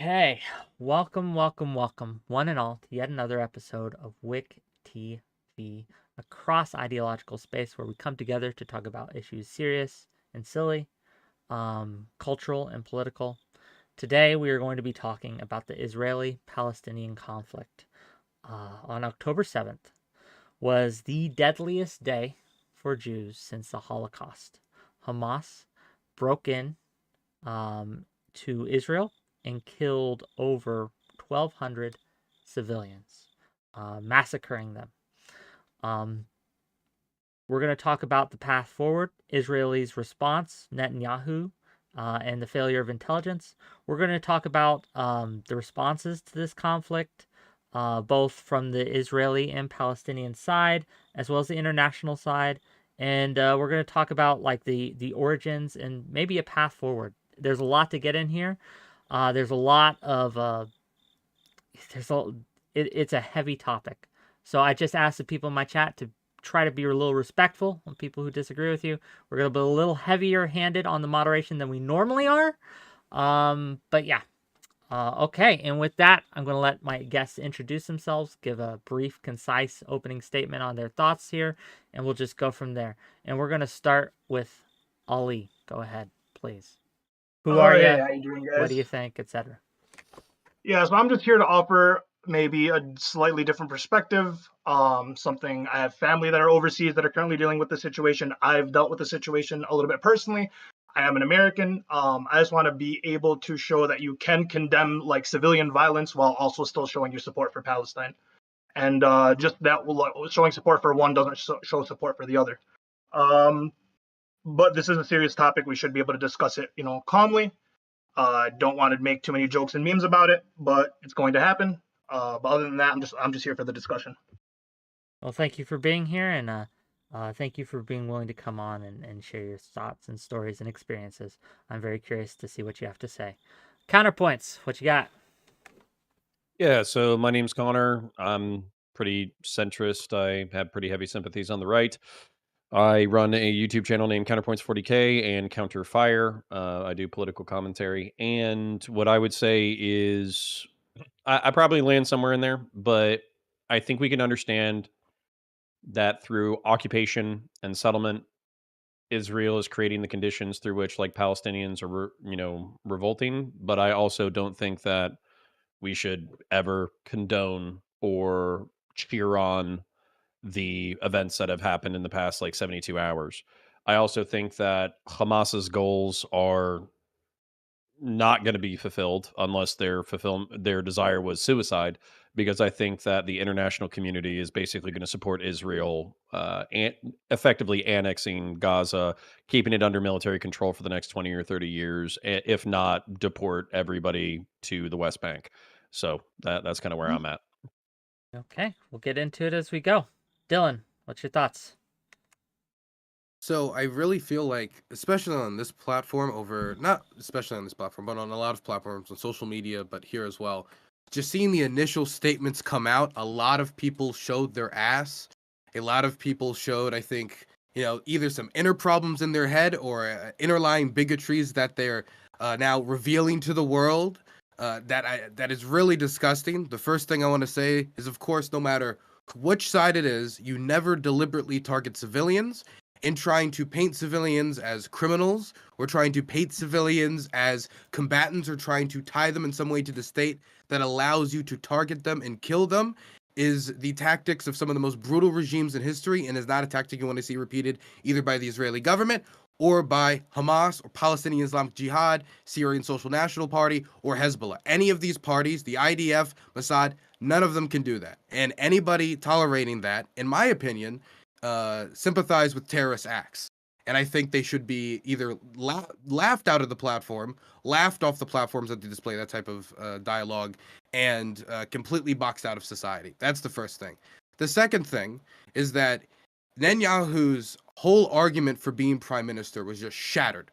Okay, welcome, one and all, to yet another episode of WhickTV, a cross-ideological space where we come together to talk about issues serious and silly, cultural and political. Today, we are going to be talking about the Israeli-Palestinian conflict. On October 7th was the deadliest day for Jews since the Holocaust. Hamas broke in to Israel and killed over 1,200 civilians, massacring them. We're going to talk about the path forward, Israel's response, Netanyahu, and the failure of intelligence. We're going to talk about the responses to this conflict, both from the Israeli and Palestinian side, as well as the international side. And we're going to talk about like the origins and maybe a path forward. There's a lot to get in here. There's a lot of it's a heavy topic. So I just asked the people in my chat to try to be a little respectful of people who disagree with you. We're going to be a little heavier handed on the moderation than we normally are. But yeah. Okay, and with that, I'm going to let my guests introduce themselves, give a brief, concise opening statement on their thoughts here, and we'll just go from there. And we're going to start with Ali. Go ahead, please. Who are Hey, you? how you doing, What guys? do you think, etc.? Yeah, so I'm just here to offer maybe a slightly different perspective. Something I have family that are overseas that are currently dealing with the situation. I've dealt with the situation a little bit personally. I am an American. I just want to be able to show that you can condemn like civilian violence while also still showing your support for Palestine. And just that showing support for one doesn't show support for the other. But this is a serious topic. We should be able to discuss it, calmly. Don't want to make too many jokes and memes about it, but it's going to happen. But other than that, I'm just here for the discussion. Well, thank you for being here, and thank you for being willing to come on and share your thoughts and stories and experiences. I'm very curious to see what you have to say. Counterpoints, what you got? Yeah, so my name's Connor. I'm pretty centrist. I have pretty heavy sympathies on the right. I run a YouTube channel named Counterpoints 40K and Counter Fire. I do political commentary. And what I would say is I probably land somewhere in there, but I think we can understand that through occupation and settlement, Israel is creating the conditions through which like Palestinians are, revolting. But I also don't think that we should ever condone or cheer on the events that have happened in the past like 72 hours. I also think that Hamas's goals are not going to be fulfilled unless their desire was suicide, because I think that the international community is basically going to support Israel effectively annexing Gaza, keeping it under military control for the next 20 or 30 years, if not deport everybody to the West Bank. So that's kind of where I'm at. Okay, we'll get into it as we go. Dylan, what's your thoughts? So I really feel like, especially on this platform, not especially on this platform, but on a lot of platforms on social media, but here as well, just seeing the initial statements come out, a lot of people showed their ass. A lot of people showed, I think, either some inner problems in their head or underlying bigotries that they're now revealing to the world. That is really disgusting. The first thing I want to say is, of course, no matter which side it is, you never deliberately target civilians. In trying to paint civilians as criminals, or trying to paint civilians as combatants, or trying to tie them in some way to the state that allows you to target them and kill them, is the tactics of some of the most brutal regimes in history, and is not a tactic you want to see repeated either by the Israeli government or by Hamas or Palestinian Islamic Jihad, Syrian Social National Party, or Hezbollah. Any of these parties, the IDF, Mossad, none of them can do that. And anybody tolerating that, in my opinion, sympathize with terrorist acts. And I think they should be either laughed out of the platform, laughed off the platforms that they display that type of dialogue, and completely boxed out of society. That's the first thing. The second thing is that Netanyahu's whole argument for being prime minister was just shattered.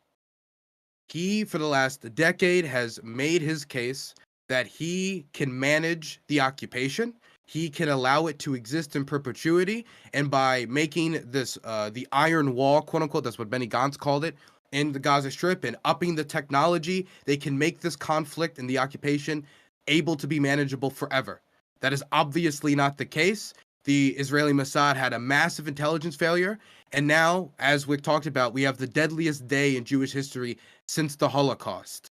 He, for the last decade, has made his case that he can manage the occupation. He can allow it to exist in perpetuity, and by making this the iron wall, quote unquote, that's what Benny Gantz called it, in the Gaza Strip and upping the technology, they can make this conflict and the occupation able to be manageable forever. That is obviously not the case. The Israeli Mossad had a massive intelligence failure, and now, as we talked about, we have the deadliest day in Jewish history since the Holocaust.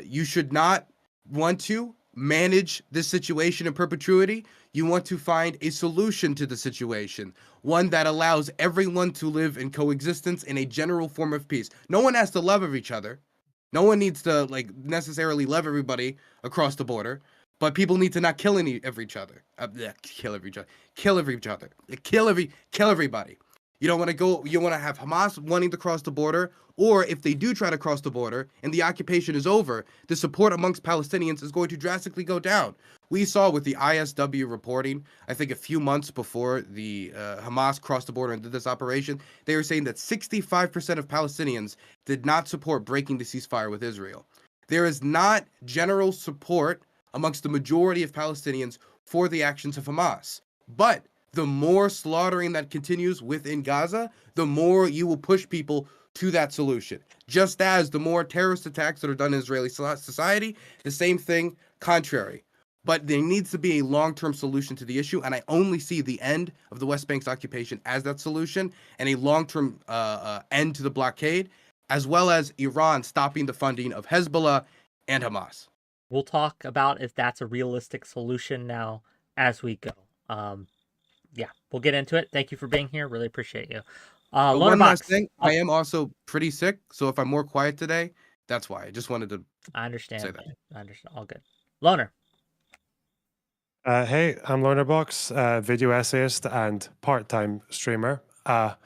You should not want to manage this situation in perpetuity. You want to find a solution to the situation, one that allows everyone to live in coexistence in a general form of peace. No one has to love each other. No one needs to necessarily love everybody across the border, but people need to not kill each other. Kill everybody. You don't want to go. You want to have Hamas wanting to cross the border, or if they do try to cross the border and the occupation is over, the support amongst Palestinians is going to drastically go down. We saw with the ISW reporting, I think a few months before the Hamas crossed the border and did this operation, they were saying that 65% of Palestinians did not support breaking the ceasefire with Israel. There is not general support amongst the majority of Palestinians for the actions of Hamas. But the more slaughtering that continues within Gaza, the more you will push people to that solution. Just as the more terrorist attacks that are done in Israeli society, the same thing, contrary. But there needs to be a long-term solution to the issue, and I only see the end of the West Bank's occupation as that solution, and a long-term end to the blockade, as well as Iran stopping the funding of Hezbollah and Hamas. We'll talk about if that's a realistic solution now as we go. Yeah, we'll get into it. Thank you for being here. Really appreciate you. One last thing, I am also pretty sick, so if I'm more quiet today, that's why. I just wanted to I understand. say that. I understand. All good. Loner. Hey, I'm Lonerbox, video essayist and part-time streamer. I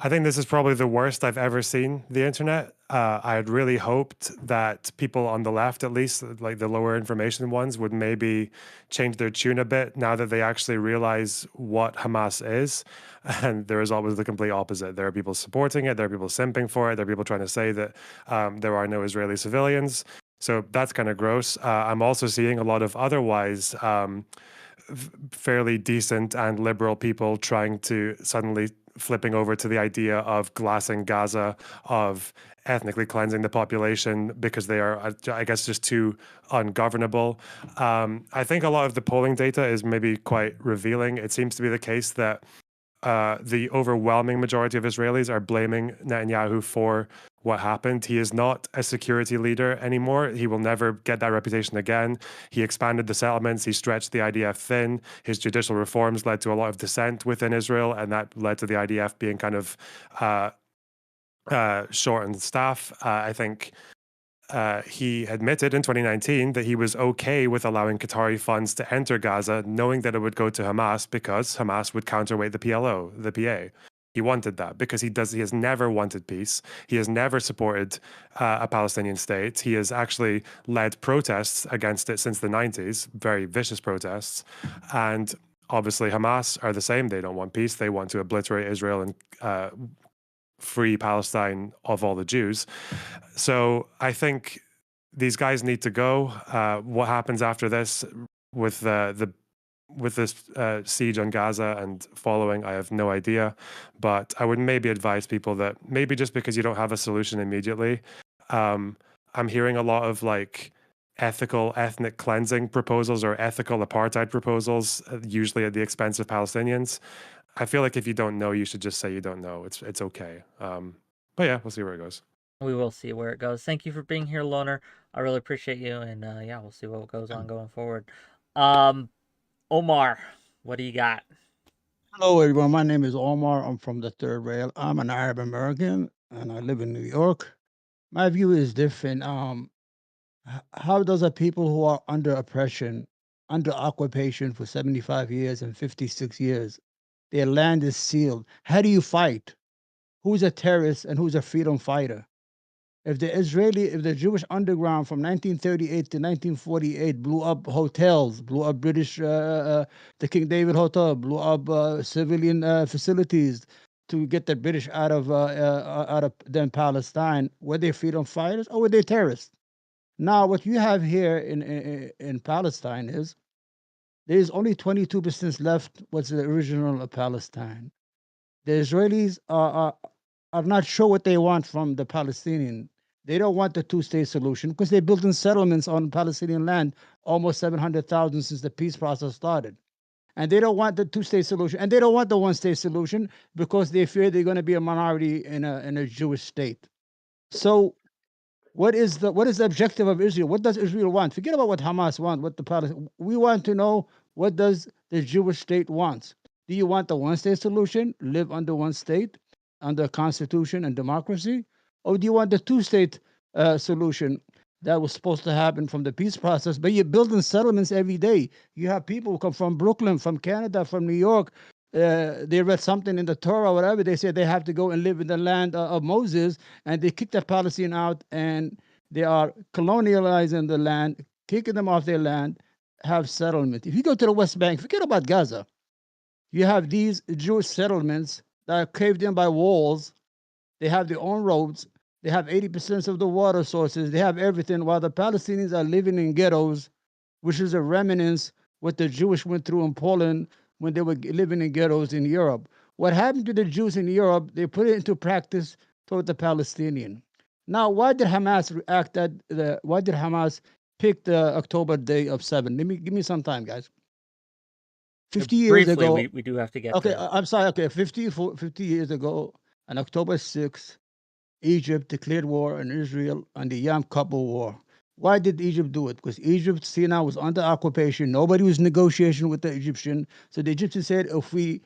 think this is probably the worst I've ever seen the internet. I had really hoped that people on the left, at least like the lower information ones, would maybe change their tune a bit now that they actually realize what Hamas is. And the result was the complete opposite. There are people supporting it. There are people simping for it. There are people trying to say that there are no Israeli civilians. So that's kind of gross. I'm also seeing a lot of otherwise fairly decent and liberal people trying to suddenly flipping over to the idea of glassing Gaza, of ethnically cleansing the population because they are, I guess, just too ungovernable. I think a lot of the polling data is maybe quite revealing. It seems to be the case that the overwhelming majority of Israelis are blaming Netanyahu for what happened. He is not a security leader anymore. He will never get that reputation again. He expanded the settlements. He stretched the IDF thin. His judicial reforms led to a lot of dissent within Israel, and that led to the IDF being kind of short on staff. I think he admitted in 2019 that he was okay with allowing Qatari funds to enter Gaza, knowing that it would go to Hamas because Hamas would counterweight the PLO, the PA. He wanted that because he has never wanted peace. He has never supported a Palestinian state. He has actually led protests against it since the 90s, very vicious protests. And obviously Hamas are the same. They don't want peace. They want to obliterate Israel and free Palestine of all the Jews. So I think these guys need to go. What happens after this with this siege on Gaza and following, I have no idea. But I would maybe advise people that maybe just because you don't have a solution immediately, I'm hearing a lot of like ethical ethnic cleansing proposals or ethical apartheid proposals, usually at the expense of Palestinians. I feel like if you don't know, you should just say you don't know. It's okay. But yeah, we'll see where it goes. We will see where it goes. Thank you for being here, Loner. I really appreciate you, and yeah, we'll see what goes on going forward. Omar, what do you got? Hello, everyone. My name is Omar. I'm from the Third Rail. I'm an Arab American, and I live in New York. My view is different. How does a people who are under oppression, under occupation for 75 years and 56 years, their land is sealed? How do you fight? Who's a terrorist and who's a freedom fighter? If the Jewish underground from 1938 to 1948 blew up hotels, blew up the King David Hotel, blew up civilian facilities to get the British out of then Palestine, were they freedom fighters or were they terrorists? Now, what you have here in Palestine is there's only 22% left. What's the original Palestine? The Israelis are are not sure what they want from the Palestinian. They don't want the two-state solution because they're building settlements on Palestinian land, almost 700,000 since the peace process started. And they don't want the two-state solution, and they don't want the one-state solution because they fear they're going to be a minority in a Jewish state. So what is the objective of Israel? What does Israel want? Forget about what Hamas wants. What the we want to know, what does the Jewish state wants? Do you want the one-state solution, live under one state, under constitution and democracy, or do you want the two-state solution that was supposed to happen from the peace process? But you're building settlements every day. You have people who come from Brooklyn, from Canada, from New York. They read something in the Torah or whatever. They said they have to go and live in the land of Moses, and they kicked the Palestinian out, and they are colonializing the land, kicking them off their land, have settlement. If you go to the West Bank, forget about Gaza. You have these Jewish settlements that are caved in by walls. They have their own roads. They have 80% of the water sources. They have everything, while the Palestinians are living in ghettos, which is a remnants what the Jewish went through in Poland when they were living in ghettos in Europe. What happened to the Jews in Europe, they put it into practice toward the Palestinian. Now, why did Hamas react why did Hamas pick the October day of 7? Give me some time, guys. 50 years Briefly, ago. we do have to get Okay, to... I'm sorry. Okay, 50 years ago, on October 6th, Egypt declared war on Israel on the Yom Kippur War. Why did Egypt do it? Because Egypt, Sinai was under occupation. Nobody was negotiating with the Egyptian. So the Egyptians said, if we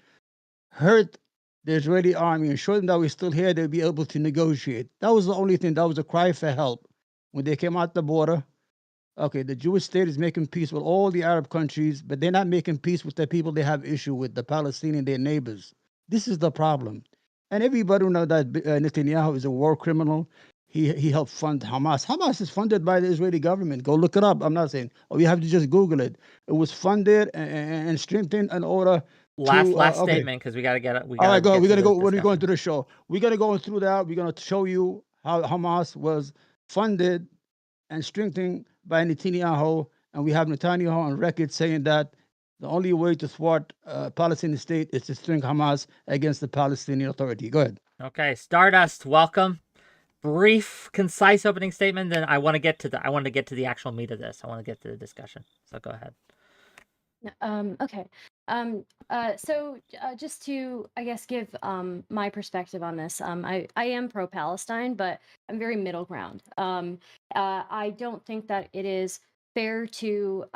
hurt the Israeli army and show them that we're still here, they'll be able to negotiate. That was the only thing. That was a cry for help. When they came out the border, okay, the Jewish state is making peace with all the Arab countries, but they're not making peace with the people they have issue with, the Palestinian, their neighbors. This is the problem. And everybody knows that Netanyahu is a war criminal. He helped fund Hamas. Hamas is funded by the Israeli government. Go look it up. I'm not saying, you have to just Google it. It was funded and strengthened in order Last okay. statement, because we got to get it. All right, go. We're gonna go. When we go into the show, we're gonna go through that. We're gonna show you how Hamas was funded and strengthened by Netanyahu, and we have Netanyahu on record saying that the only way to thwart Palestinian state is to string Hamas against the Palestinian Authority. Go ahead. Okay, Stardust, welcome. Brief, concise opening statement. Then I want to get to the actual meat of this. I want to get to the discussion. So go ahead. Okay. So just to, I guess, give my perspective on this, I am pro-Palestine, but I'm very middle ground. I don't think that it is fair to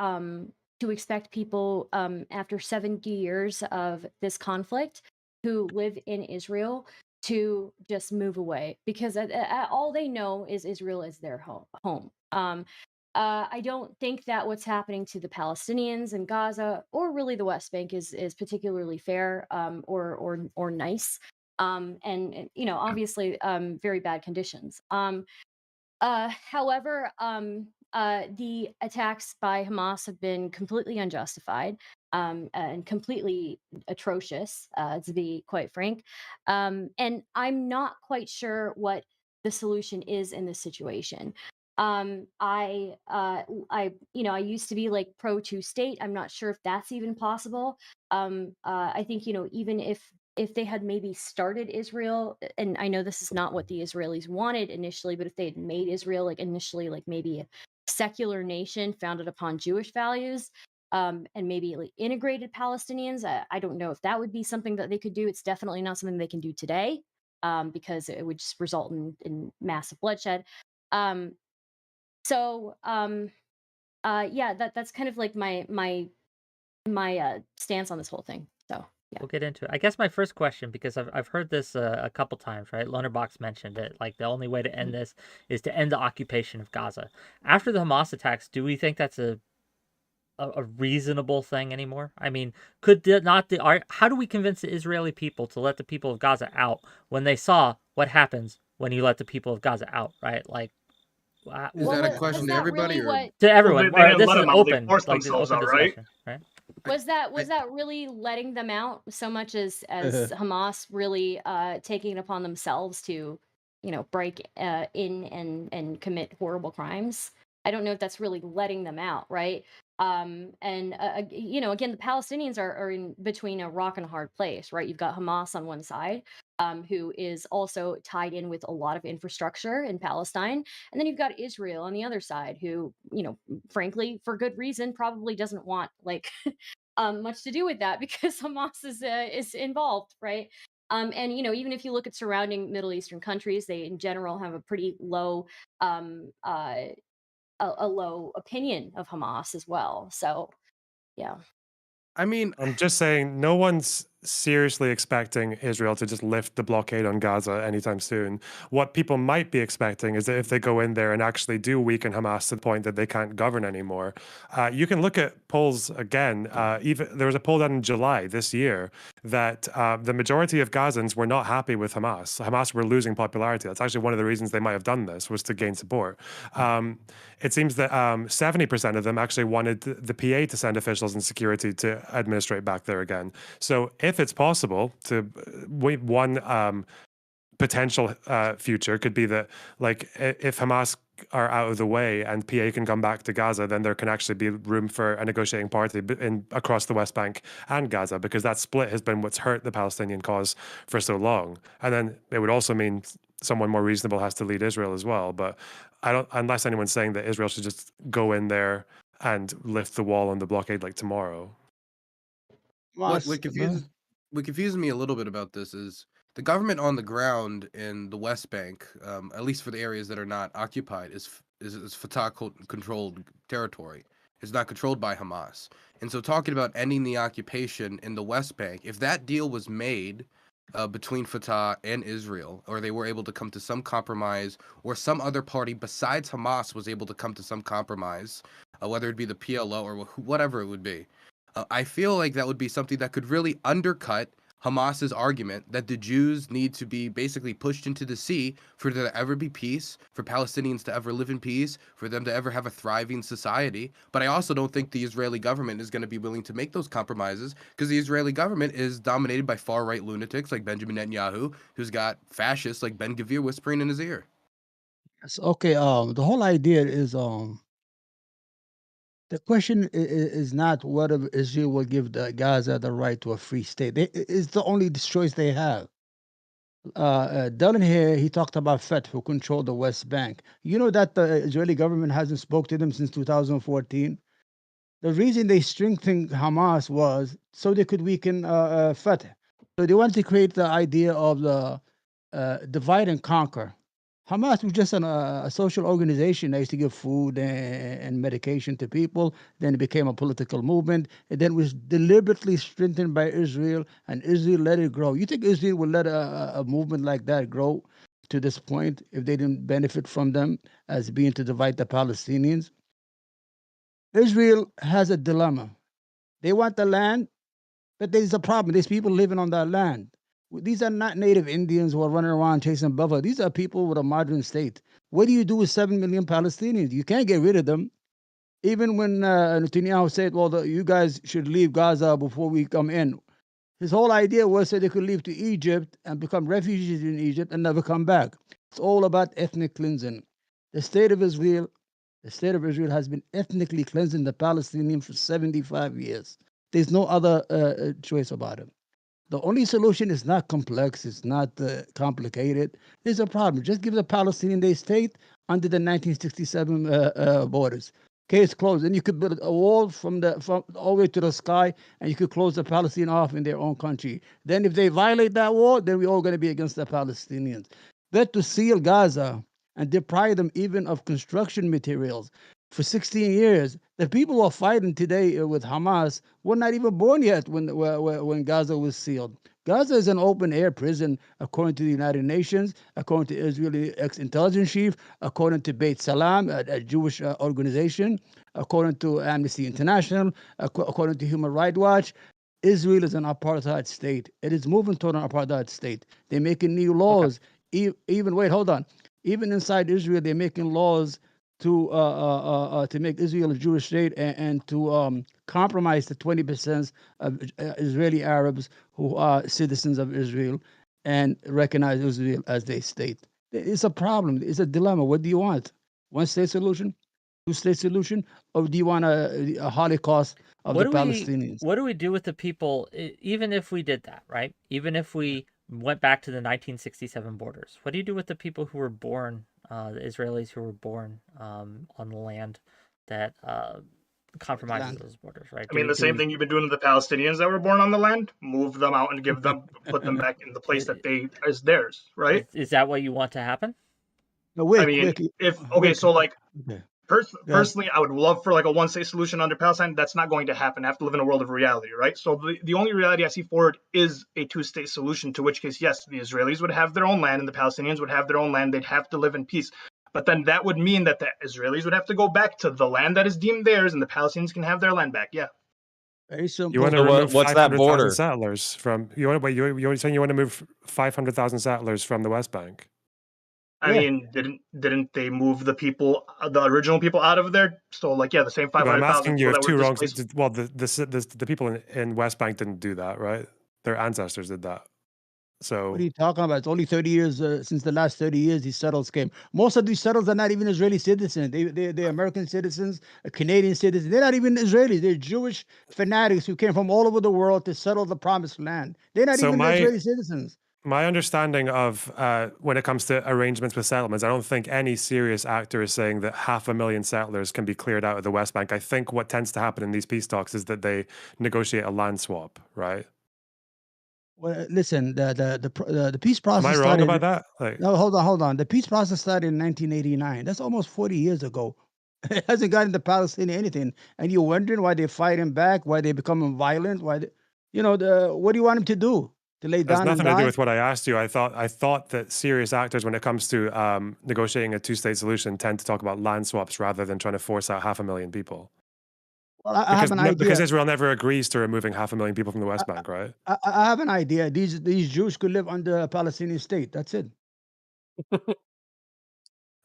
expect people after 70 years of this conflict who live in Israel to just move away, because all they know is Israel is their home. I don't think that what's happening to the Palestinians in Gaza, or really the West Bank, is particularly fair or nice. And obviously, very bad conditions. However, the attacks by Hamas have been completely unjustified and completely atrocious, to be quite frank. And I'm not quite sure what the solution is in this situation. I used to be like pro two state. I'm not sure if that's even possible. I think, even if they had maybe started Israel, and I know this is not what the Israelis wanted initially, but if they had made Israel like initially like maybe a secular nation founded upon Jewish values, and maybe like integrated Palestinians, I don't know if that would be something that they could do. It's definitely not something they can do today, because it would just result in massive bloodshed. So yeah, that's kind of like my stance on this whole thing. So yeah. We'll get into it. I guess my first question, because I've heard this a couple times, right? Lonerbox mentioned it. Like, the only way to end this is to end the occupation of Gaza. After the Hamas attacks, do we think that's a reasonable thing anymore? I mean, how do we convince the Israeli people to let the people of Gaza out when they saw what happens when you let the people of Gaza out, right? Like, Is that a question to everybody, really or to everyone? Well, they didn't This let is them out, they open, forced like the themselves open out, right? discussion, right? Was that really letting them out so much as Hamas really taking it upon themselves to, break in and commit horrible crimes? I don't know if that's really letting them out, right? And again, the Palestinians are in between a rock and a hard place, right? You've got Hamas on one side, who is also tied in with a lot of infrastructure in Palestine. And then you've got Israel on the other side, who, frankly, for good reason, probably doesn't want like much to do with that because Hamas is involved, right? And even if you look at surrounding Middle Eastern countries, they in general have a pretty low a low opinion of Hamas as well. So yeah. I mean, I'm just saying, no one's seriously expecting Israel to just lift the blockade on Gaza anytime soon. What people might be expecting is that if they go in there and actually do weaken Hamas to the point that they can't govern anymore, you can look at polls again. Even there was a poll done in July this year that the majority of Gazans were not happy with Hamas. Hamas were losing popularity. That's actually one of the reasons they might have done this, was to gain support. It seems that 70% of them actually wanted the PA to send officials and security to administrate back there again. So if it's possible to, one potential future could be that, like, if Hamas are out of the way and PA can come back to Gaza, then there can actually be room for a negotiating party across the West Bank and Gaza, because that split has been what's hurt the Palestinian cause for so long. And then it would also mean someone more reasonable has to lead Israel as well. But I don't, unless anyone's saying that Israel should just go in there and lift the wall on the blockade like tomorrow. what confuses me a little bit about this is the government on the ground in the West Bank, at least for the areas that are not occupied, is Fatah-controlled territory. It's not controlled by Hamas. And so talking about ending the occupation in the West Bank, if that deal was made between Fatah and Israel, or they were able to come to some compromise, or some other party besides Hamas was able to come to some compromise, whether it be the PLO or whatever it would be, I feel like that would be something that could really undercut Hamas's argument that the Jews need to be basically pushed into the sea for there to ever be peace, for Palestinians to ever live in peace, for them to ever have a thriving society. But I also don't think the Israeli government is going to be willing to make those compromises, because the Israeli government is dominated by far-right lunatics like Benjamin Netanyahu, who's got fascists like 𝕵𝖎𝖎 whispering in his ear. Yes, okay. The whole idea is the question is not whether Israel will give Gaza the right to a free state. It's the only choice they have. Dylan here, he talked about FET, who control the West Bank. You know that the Israeli government hasn't spoke to them since 2014. The reason they strengthened Hamas was so they could weaken FET. So they wanted to create the idea of the divide and conquer. Hamas was just a social organization that used to give food and medication to people. Then it became a political movement. And then was deliberately strengthened by Israel, and Israel let it grow. You think Israel would let a movement like that grow to this point if they didn't benefit from them as being to divide the Palestinians? Israel has a dilemma. They want the land, but there's a problem. There's people living on that land. These are not native Indians who are running around chasing 𝕵𝖎𝖎. These are people with a modern state. What do you do with 7 million Palestinians? You can't get rid of them. Even when Netanyahu said, well, you guys should leave Gaza before we come in. His whole idea was so they could leave to Egypt and become refugees in Egypt and never come back. It's all about ethnic cleansing. The state of Israel has been ethnically cleansing the Palestinians for 75 years. There's no other choice about it. The only solution is not complex. It's not complicated. There's a problem. Just give the Palestinian their state under the 1967 borders. Case closed. And you could build a wall from all the way to the sky, and you could close the Palestinians off in their own country. Then if they violate that wall, then we're all going to be against the Palestinians. But to seal Gaza and deprive them even of construction materials for 16 years. The people who are fighting today with Hamas were not even born yet when Gaza was sealed. Gaza is an open-air prison, according to the United Nations, according to Israeli ex-intelligence chief, according to 𝕵𝖎𝖎, a Jewish organization, according to Amnesty International, according to Human Rights Watch. Israel is an apartheid state. It is moving toward an apartheid state. They're making new laws. Okay. Even inside Israel, they're making laws to make Israel a Jewish state and to compromise the 20% of Israeli Arabs who are citizens of Israel and recognize Israel as their state. It's a problem. It's a dilemma. What do you want? One state solution? Two-state solution? Or do you want a Holocaust of the Palestinians? What do we do with the people, even if we did that, right? Even if we went back to the 1967 borders. What do you do with the people who were born, the Israelis who were born on the land that compromises land. those borders, right? I mean, the same thing you've been doing to the Palestinians that were born on the land. Move them out and put them back in the place that they is theirs, right? Is that what you want to happen? No, I Wick, mean, Wick, okay, so like okay. Go ahead. personally, I would love for like a one-state solution under Palestine. That's not going to happen. I have to live in a world of reality, right? So the only reality I see forward is a two-state solution, to which case, yes, the Israelis would have their own land and the Palestinians would have their own land. They'd have to live in peace. But then that would mean that the Israelis would have to go back to the land that is deemed theirs, and the Palestinians can have their land back. Yeah. Very simple. You want to So remove what's that 500,000 border? settlers from? You're saying you want to move 500,000 settlers from the West Bank? I Yeah. mean, didn't they move the people, the original people, out of there? So like, yeah, the same Yeah, but I'm 500,000 asking you people if that were two wrongs. displaced. Well, the people in West Bank didn't do that, right? Their ancestors did that. So What are you talking about? It's only 30 years since the last 30 years these settlers came. Most of these settlers are not even Israeli citizens. They're American citizens, Canadian citizens. They're not even Israelis. They're Jewish fanatics who came from all over the world to settle the promised land. They're not So even Israeli citizens. my understanding of when it comes to arrangements with settlements, I don't think any serious actor is saying that 500,000 settlers can be cleared out of the West Bank. I think what tends to happen in these peace talks is that they negotiate a land swap, right? Well, listen, the peace Am process I wrong started. about that? Like, No, hold on. The peace process started in 1989. That's almost 40 years ago. It hasn't gotten to Palestine anything. And you're wondering why they're fighting back, why they're becoming violent, what do you want them to do? To lay it has down and nothing to do die? with what I asked you. I thought that serious actors, when it comes to negotiating a two-state solution, tend to talk about land swaps rather than trying to force out 500,000 people. Well, I have an idea. Because Israel never agrees to removing 500,000 people from the West Bank, right? I have an idea. These Jews could live under a Palestinian state. That's it. That's it.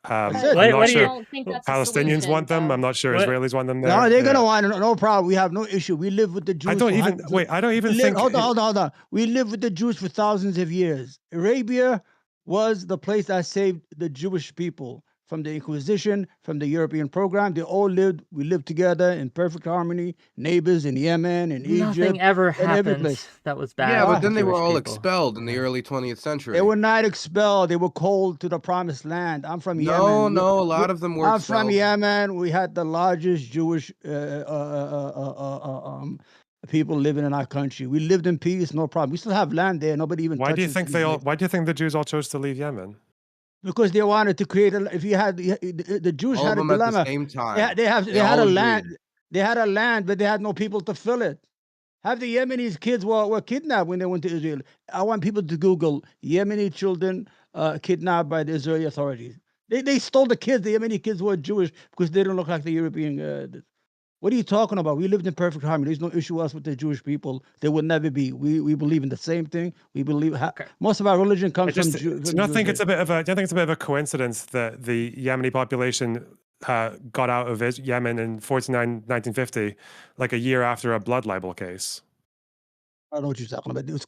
I'm What not do sure you- don't think that's a Palestinians solution, want them. though. I'm not sure What- Israelis want them there. No, they're Yeah. gonna want no problem. We have no issue. We live with the Jews. I don't for even hundreds wait. I don't even we live, think. hold on. We live with the Jews for thousands of years. Arabia was the place that saved the Jewish people from the Inquisition, from the European program. We lived together in perfect harmony, neighbors in Yemen, in Nothing Egypt, ever and every happened place. that was bad. Yeah, for but then they were Jewish all people. expelled in the Yeah. early 20th century. They were not expelled. They were called to the promised land. I'm from Yemen. No, a lot of them were I'm from expelled. Yemen. We had the largest Jewish people living in our country. We lived in peace, no problem. We still have land there. Nobody even Why do you touches think these days. Why do you think the Jews all chose to leave Yemen? Because they wanted to create if you had the Jews All had of a them at dilemma. the same time. They had all a agreed. land. They had a land, but they had no people to fill it. Half the Yemeni kids were kidnapped when they went to Israel. I want people to Google Yemeni children kidnapped by the Israeli authorities. They stole the kids. The Yemeni kids were Jewish because they don't look like the European. What are you talking about? We lived in perfect harmony. There's no issue us with the Jewish people. There would never be. We believe in the same thing. We believe most of our religion comes from Jews. Do you not think it's a bit of a coincidence that the Yemeni population got out of Yemen in 1950, like a year after a blood libel case? I don't know what you're talking about. It was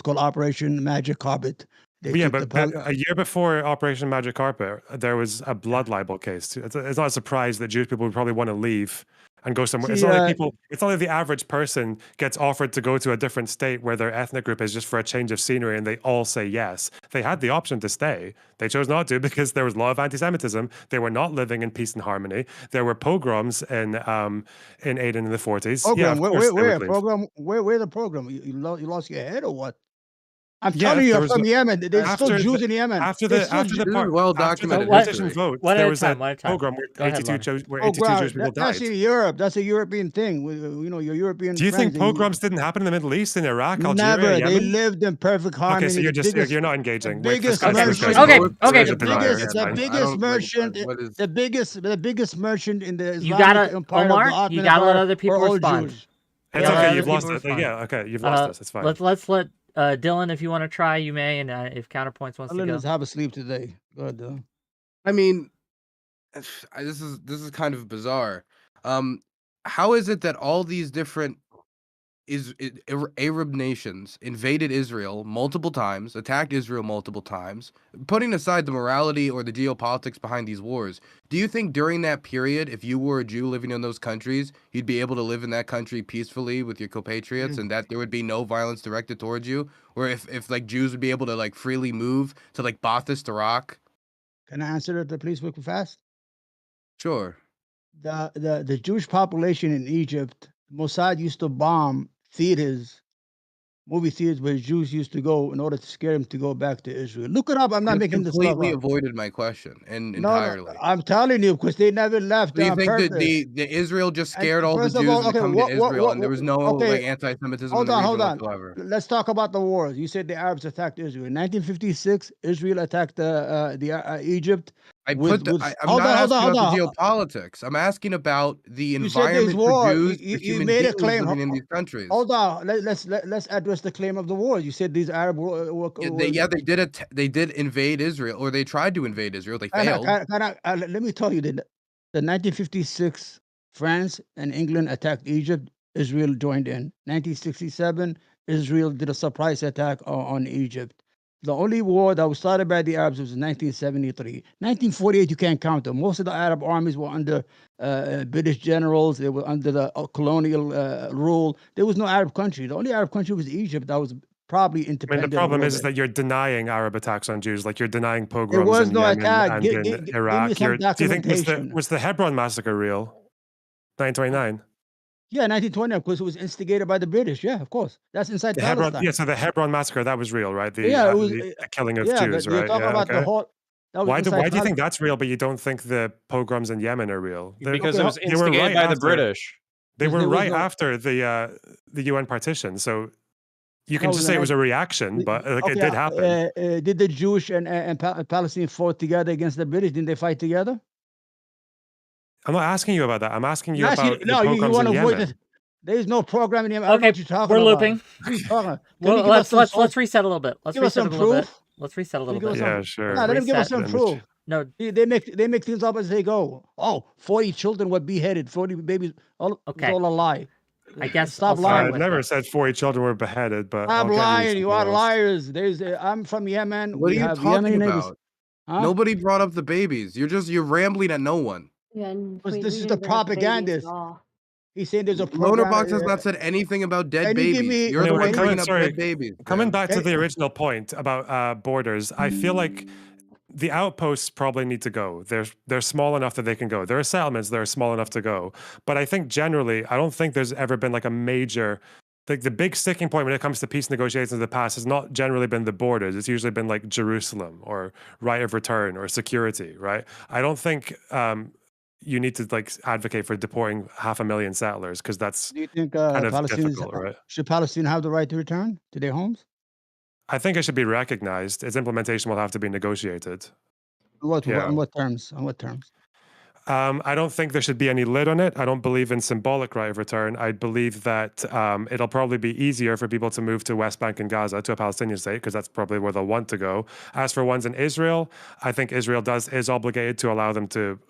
called Operation Magic Carpet. Yeah, but a year before Operation Magic Carpet, there was a blood libel case. It's not a surprise that Jewish people would probably want to leave and go somewhere. It's not like the average person gets offered to go to a different state where their ethnic group is just for a change of scenery and they all say yes. They had the option to stay. They chose not to because there was a lot of anti-Semitism. They were not living in peace and harmony. There were pogroms in Aden in the 40s. Program? Yeah, of course. Where the program? You lost your head or what? I'm telling you, I'm from Yemen. There's still Jews in Yemen. After the partition vote, there was a pogrom where 82 Jewish people died. That's in Europe. That's a European thing. Your European. Do you think pogroms didn't happen in the Middle East, in Iraq, Algeria, Never. Yemen? They lived in perfect harmony. Okay, so you're not engaging. The biggest merchant in the Islamic Empire of the Ottoman you gotta let other people respond. Jews. It's okay. You've lost it. Yeah. Okay. You've lost us. It's fine. Let's let Dylan, if you want to try, you may, and if Counterpoints wants to go. Let's have a sleep today. Go ahead, Dylan. I mean, this is kind of bizarre. How is it that all these different Arab nations invaded Israel multiple times, attacked Israel multiple times. Putting aside the morality or the geopolitics behind these wars, do you think during that period, if you were a Jew living in those countries, you'd be able to live in that country peacefully with your compatriots, and that there would be no violence directed towards you? Or if like Jews would be able to like freely move to like Baathist Iraq? Can I answer it, please, quick and fast? Sure. The Jewish population in Egypt, Mossad used to bomb theaters, movie theaters where Jews used to go in order to scare them to go back to Israel. Look it up. I'm not You making this stuff completely up. avoided my question No, entirely. I'm telling you, because they never left Do you on think that purpose. the Israel just And scared all the first of Jews all, into okay, coming to Israel, and there was no okay, like anti-Semitism in hold the on, region hold on. whatsoever? Let's talk about the wars. You said the Arabs attacked Israel. In 1956, Israel attacked Egypt. I'm With not hold on, asking hold about the on. geopolitics. I'm asking about the You said there's environment for war. Jews, for You human made a beings claim. living in these countries. Hold on. Let's address the claim of the war. You said these Arab They did invade Israel, or they tried to invade Israel. They failed. Let me tell you that the 1956 France and England attacked Egypt. Israel joined in. 1967, Israel did a surprise attack on Egypt. The only war that was started by the Arabs was in 1973. 1948, you can't count them. Most of the Arab armies were under British generals. They were under the colonial rule. There was no Arab country. The only Arab country was Egypt that was probably I mean, independent. the problem is that you're denying Arab attacks on Jews, like you're denying there pogroms was in no Yemen attack. and Give in me Iraq. some Do you think documentation. was the Hebron massacre real? 1929. Yeah, 1920, of course, it was instigated by the British. Yeah, of course. That's inside The Hebron, Palestine. yeah. So the Hebron massacre, that was real, right? Yeah, it was. The killing of Yeah, Jews, but you're right? talking Yeah, about the okay. whole. That was Why inside do you think that's real, but you don't think the pogroms in Yemen are real? Because Okay, it was they were instigated right by the after- British. They Because were there was right no- after the UN partition, so you can No, just the say it was a night- reaction, but like it did happen. Did the Jewish and Palestine fought together against the British? Didn't they fight together? I'm not asking you about that. I'm asking you I'm asking about you- the no, you pogroms want in to avoid Yemen. this. There's no program in Yemen. I don't know Okay, what you're talking we're about. looping. What are you talking about? Can Well, you give us let's reset a little bit. Let's give us reset some a little bit. proof? Let's reset a Can you little give us bit. Yeah, some? sure. No, let him give us Reset. some proof. No, They make things up as they go. Oh, 40 children were beheaded. 40 babies. All, It Okay. was all a lie. I guess Stop I'll lying. start I've with never this. said 40 children were beheaded, but Stop I'll get lying. You are else. liars. I'm from Yemen. What are We you have talking Yemeni neighbors. about? Huh? Nobody brought up the babies. You're rambling at no one. Yeah, and Because we this is didn't the bring up the babies at propagandist. all. He's saying there's a program. Lonerbox has not said anything about dead Can you give babies. me- You're the Anyway, one can you- bringing up dead babies. Coming Ben. back to Okay. the original point about borders, I feel like the outposts probably need to go. They're small enough that they can go. There are settlements that are small enough to go. But I think generally, I don't think there's ever been like a major, like the big sticking point when it comes to peace negotiations in the past has not generally been the borders. It's usually been like Jerusalem or right of return or security, right? I don't think you need to like advocate for deporting 500,000 settlers because that's Do you think kind of Palestinians difficult, right? should Palestine have the right to return to their homes? I think it should be recognized. Its implementation will have to be negotiated. Yeah. On what terms? On what terms? I don't think there should be any lid on it. I don't believe in symbolic right of return. I believe that it'll probably be easier for people to move to West Bank and Gaza, to a Palestinian state, because that's probably where they'll want to go. As for ones in Israel, I think Israel is obligated to allow them to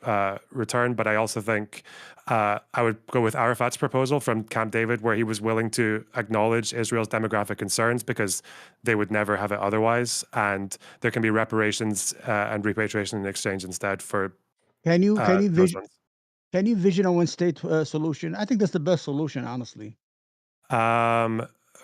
return. But I also think I would go with Arafat's proposal from Camp David, where he was willing to acknowledge Israel's demographic concerns because they would never have it otherwise. And there can be reparations and repatriation in exchange instead for Can you those ones. can you vision a one state solution? I think that's the best solution, honestly.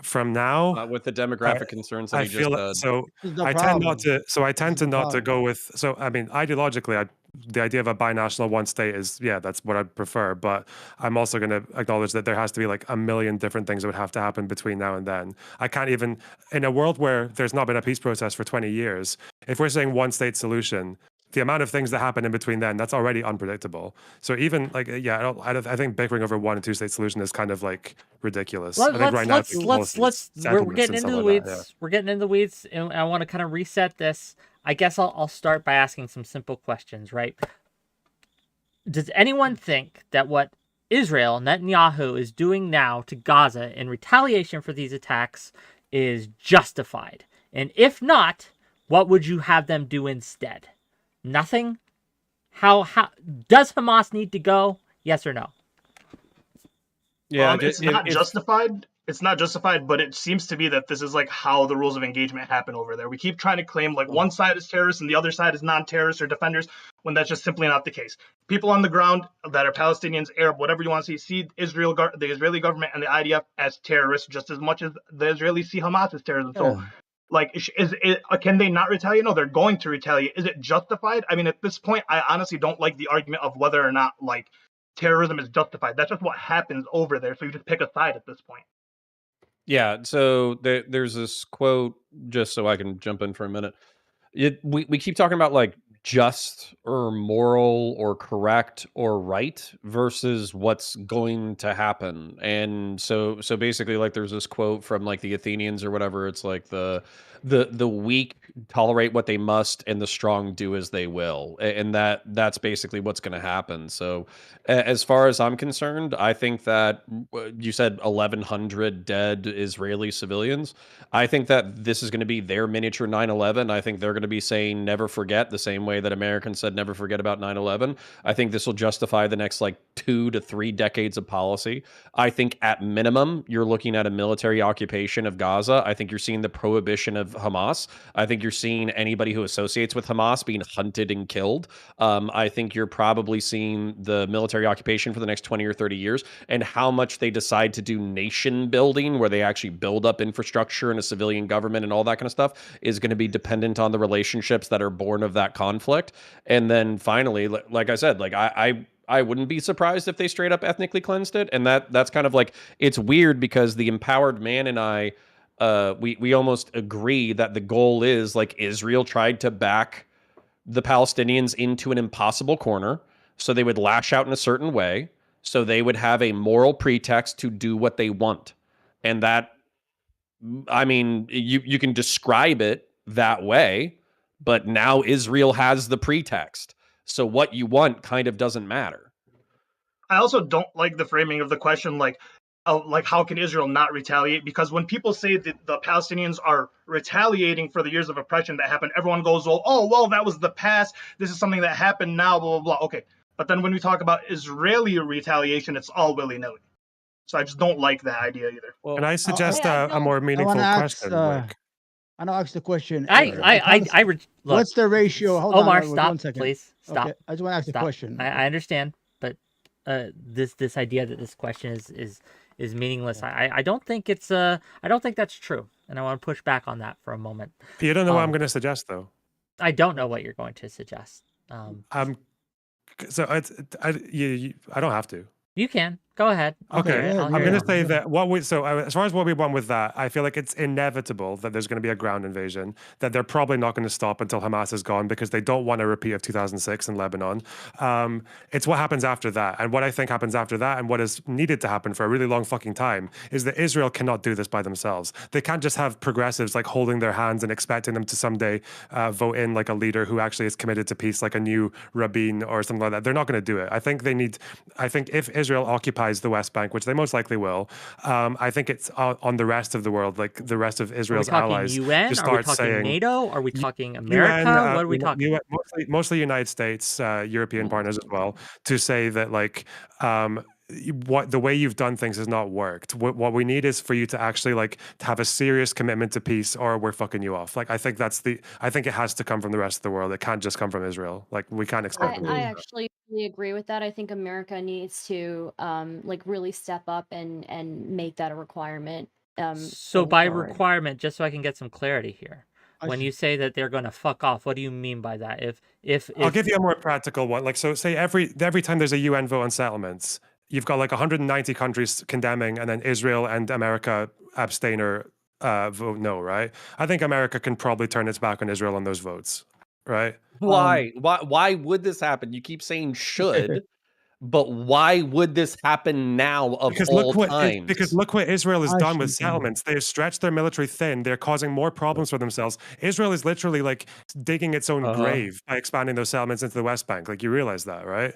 From now, With the demographic concerns that I he just feel said. so. This is the I problem. tend not to. So I tend This is to the not to problem. go with. So I mean, ideologically, the idea of a binational one state is that's what I prefer. But I'm also going to acknowledge that there has to be like a million different things that would have to happen between now and then. I can't even in a world where there's not been a peace process for 20 years. If we're saying one state solution, the amount of things that happen in between then, that's already unpredictable. So even like, I think bickering over 1 and 2 state solution is kind of like ridiculous. I think right now we're getting into the weeds. We're getting into the weeds, and I want to kind of reset this. I guess I'll start by asking some simple questions, right? Does anyone think that what Israel, Netanyahu, is doing now to Gaza in retaliation for these attacks is justified? And if not, what would you have them do instead? Nothing? How does Hamas need to go? Yes or no? Yeah, it's not justified. it's not justified, but it seems to be that this is like how the rules of engagement happen over there. We keep trying to claim like one side is terrorists and the other side is non-terrorists or defenders, when that's just simply not the case. People on the ground that are Palestinians, Arab, whatever you want to see Israel, the Israeli government and the IDF as terrorists just as much as the Israelis see Hamas as terrorism. So, Yeah. like, can they not retaliate? No, they're going to retaliate. Is it justified? I mean, at this point, I honestly don't like the argument of whether or not like terrorism is justified. That's just what happens over there. So you just pick a side at this point. Yeah, so there's this quote, just so I can jump in for a minute. We keep talking about like just or moral or correct or right versus what's going to happen. And so basically, like, there's this quote from like the Athenians or whatever. It's like the weak tolerate what they must and the strong do as they will. And that's basically what's going to happen. So as far as I'm concerned, I think that you said 1,100 dead Israeli civilians. I think that this is going to be their miniature 9/11. I think they're going to be saying never forget, the same way that Americans said never forget about 9/11. I think this will justify the next like 2 to 3 decades of policy. I think at minimum, you're looking at a military occupation of Gaza. I think you're seeing the prohibition of Hamas. I think you're seeing anybody who associates with Hamas being hunted and killed. I think you're probably seeing the military occupation for the next 20 or 30 years, and how much they decide to do nation building, where they actually build up infrastructure and a civilian government and all that kind of stuff, is going to be dependent on the relationships that are born of that conflict. And then finally, like I said, like I wouldn't be surprised if they straight up ethnically cleansed it. And that's kind of like, it's weird because the empowered man and I, we almost agree that the goal is like Israel tried to back the Palestinians into an impossible corner, so they would lash out in a certain way, so they would have a moral pretext to do what they want. And that, I mean, you can describe it that way, but now Israel has the pretext. So what you want kind of doesn't matter. I also don't like the framing of the question, like how can Israel not retaliate? Because when people say that the Palestinians are retaliating for the years of oppression that happened, everyone goes, well, that was the past. This is something that happened now, blah, blah, blah. Okay. But then when we talk about Israeli retaliation, it's all willy-nilly. So I just don't like that idea either. Well, Can I suggest I a don't- more I meaningful want to ask. question? I Rick? want to ask the question. Look, What's the ratio? Hold Omar, on, Edward, stop, 1 second. please. Stop. Okay, I just want to ask the Stop. question. I understand, but this idea that this question is meaningless. I don't think it's I don't think that's true, and I want to push back on that for a moment. You don't know what I'm going to suggest, though. I don't know what you're going to suggest. So I don't have to. You can go ahead. Okay, yeah, I'm yeah, going yeah. to say that as far as what we want with that, I feel like it's inevitable that there's going to be a ground invasion, that they're probably not going to stop until Hamas is gone because they don't want a repeat of 2006 in Lebanon. It's what happens after that. And what I think happens after that, and what is needed to happen for a really long fucking time, is that Israel cannot do this by themselves. They can't just have progressives like holding their hands and expecting them to someday vote in like a leader who actually is committed to peace, like a new Rabin or something like that. They're not going to do it. I think if Israel occupies the West Bank, which they most likely will, I think it's on the rest of the world, like the rest of Israel's allies. UN? To Are we start talking saying, NATO? Are we talking America? UN, What are we talking? mostly United States, European partners as well, to say that like what the way you've done things has not worked. What we need is for you to actually like to have a serious commitment to peace, or we're fucking you off. Like I think it has to come from the rest of the world. It can't just come from Israel. Like we can't expect. I actually really agree with that. I think America needs to like really step up and make that a requirement. So going by forward. requirement, just so I can get some clarity here, when you say that they're going to fuck off, what do you mean by that? If I'll give you a more practical one. Like, so say every time there's a UN vote on settlements, you've got like 190 countries condemning, and then Israel and America abstain or vote no, right? I think America can probably turn its back on Israel on those votes, right? why would this happen? You keep saying should, but why would this happen now of Because all look times? what Israel has done with Washington. settlements. They have stretched their military thin. They're causing more problems for themselves. Israel is literally like digging its own grave by expanding those settlements into the West Bank. Like you realize that, right?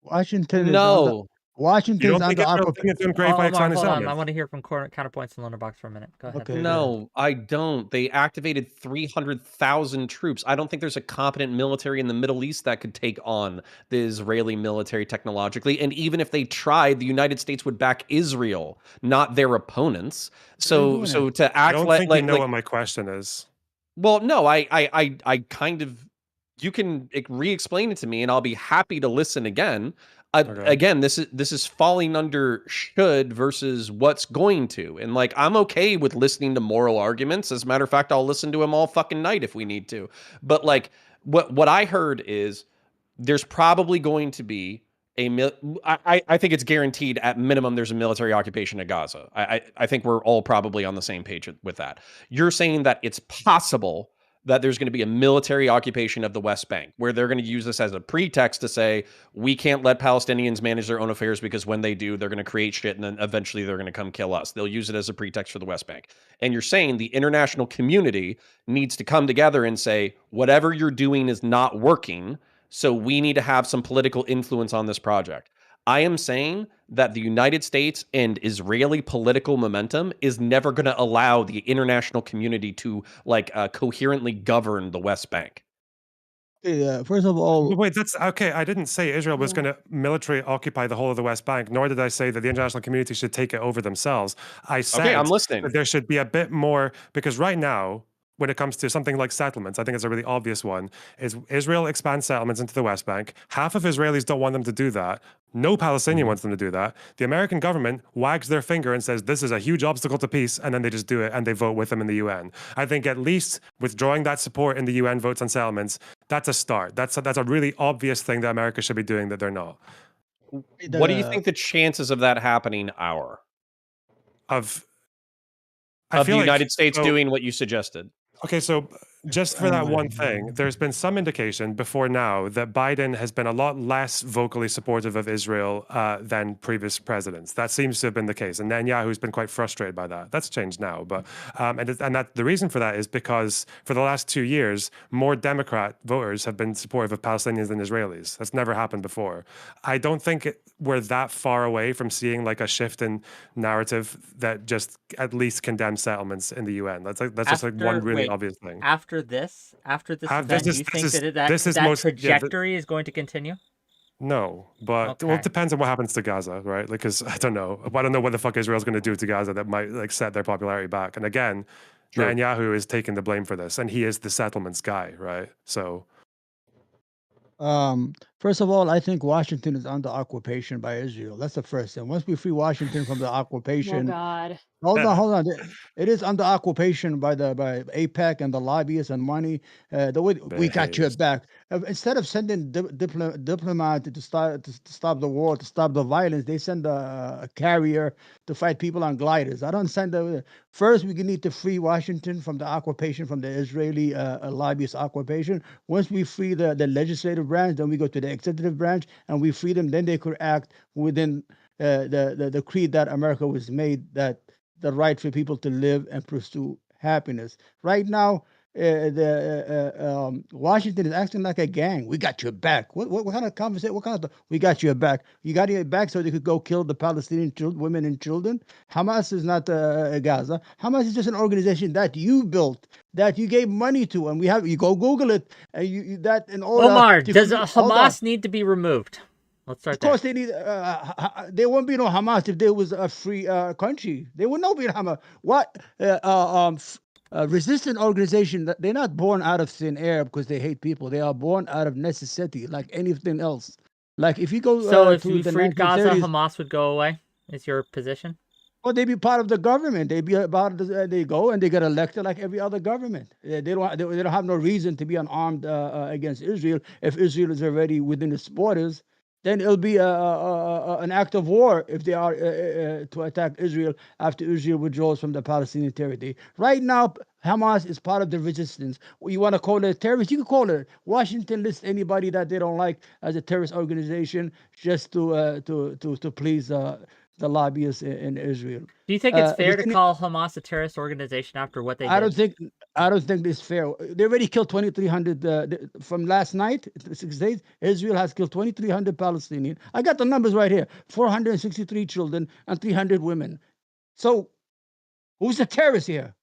Washington is on the No. You Washington's don't think under Israel's occupation. doing great by Omar, expanding hold on. I settlements? want to hear from Counterpoints and Lonerbox for a minute. Go ahead. Okay, go ahead. No, I don't. They activated 300,000 troops. I don't think there's a competent military in the Middle East that could take on the Israeli military technologically. And even if they tried, the United States would back Israel, not their opponents. They've been So doing it. to I act don't like think you know what my question is. well, no, I kind of you can re-explain it to me, and I'll be happy to listen again. Okay. Again, this is falling under should versus what's going to, and like I'm okay with listening to moral arguments. As a matter of fact, I'll listen to them all fucking night if we need to. But like what I heard is there's probably going to be I think it's guaranteed at minimum there's a military occupation of Gaza. I think we're all probably on the same page with that. You're saying that it's possible that there's going to be a military occupation of the West Bank where they're going to use this as a pretext to say we can't let Palestinians manage their own affairs because when they do, they're going to create shit and then eventually they're going to come kill us. They'll use it as a pretext for the West Bank. And you're saying the international community needs to come together and say whatever you're doing is not working. So we need to have some political influence on this project. I am saying that the United States and Israeli political momentum is never going to allow the international community to coherently govern the West Bank. First of all, Wait, that's okay. I didn't say Israel was going to military occupy the whole of the West Bank, nor did I say that the international community should take it over themselves. I said I'm listening. that there should be a bit more, because right now, when it comes to something like settlements, I think it's a really obvious one, is Israel expands settlements into the West Bank. Half of Israelis don't want them to do that. No Palestinian wants them to do that. The American government wags their finger and says, this is a huge obstacle to peace, and then they just do it and they vote with them in the UN. I think at least withdrawing that support in the UN votes on settlements, that's a start. That's a really obvious thing that America should be doing that they're not. What do you think the chances of that happening are? Of the United States doing what you suggested? Okay, so just for that one thing, there's been some indication before now that Biden has been a lot less vocally supportive of Israel than previous presidents. That seems to have been the case, and Netanyahu's been quite frustrated by that. That's changed now, but and the reason for that is because for the last 2 years, more Democrat voters have been supportive of Palestinians than Israelis. That's never happened before. I don't think we're that far away from seeing like a shift in narrative that just at least condemns settlements in the UN. That's just like one really obvious thing. After this event, do you think that trajectory is going to continue? No, but well, it depends on what happens to Gaza, right? Like, because I don't know what the fuck Israel's going to do to Gaza that might like set their popularity back. And again, Netanyahu is taking the blame for this, and he is the settlements guy, right? So, first of all, I think Washington is under occupation by Israel. That's the first thing. Once we free Washington from the occupation, Oh God. hold on. It is under occupation by AIPAC and the lobbyists and money. We got your back. Instead of sending diplomats to stop the war, to stop the violence, they send a carrier to fight people on gliders. I don't send first. We need to free Washington from the occupation, from the Israeli lobbyist occupation. Once we free the legislative branch, then we go to the executive branch and we free them. Then they could act within the creed that America was made, that the right for people to live and pursue happiness. Right now, Washington is acting like a gang. We got your back. What kind of conversation? What kind of we got your back? You got your back so they could go kill the Palestinian women and children. Hamas is not Gaza. Hamas is just an organization that you built, that you gave money to, and you go Google it. And you that in order. Omar, does Hamas need to be removed? Let's start there. Of course, they need. There won't be no Hamas if there was a free country. There would not be Hamas. What? Resistant organization, they're not born out of thin air because they hate people. They are born out of necessity, like anything else. Like if you go. So if you freed Gaza, Hamas would go away. Is your position? Well, they be part of the government. They be part of they go and they get elected like every other government. They don't have no reason to be unarmed against Israel if Israel is already within its borders. Then it'll be an act of war if they are to attack Israel after Israel withdraws from the Palestinian territory. Right now, Hamas is part of the resistance. You want to call it a terrorist? You can call it. Washington lists anybody that they don't like as a terrorist organization just to please the the lobbyists in Israel. Do you think it's fair to Lieutenant- call Hamas a terrorist organization after what they I did? don't think it's fair. They already killed 2,300 from last night. 6 days, Israel has killed 2,300 Palestinians. I got the numbers right here: 463 children and 300 women. So, who's the terrorist here?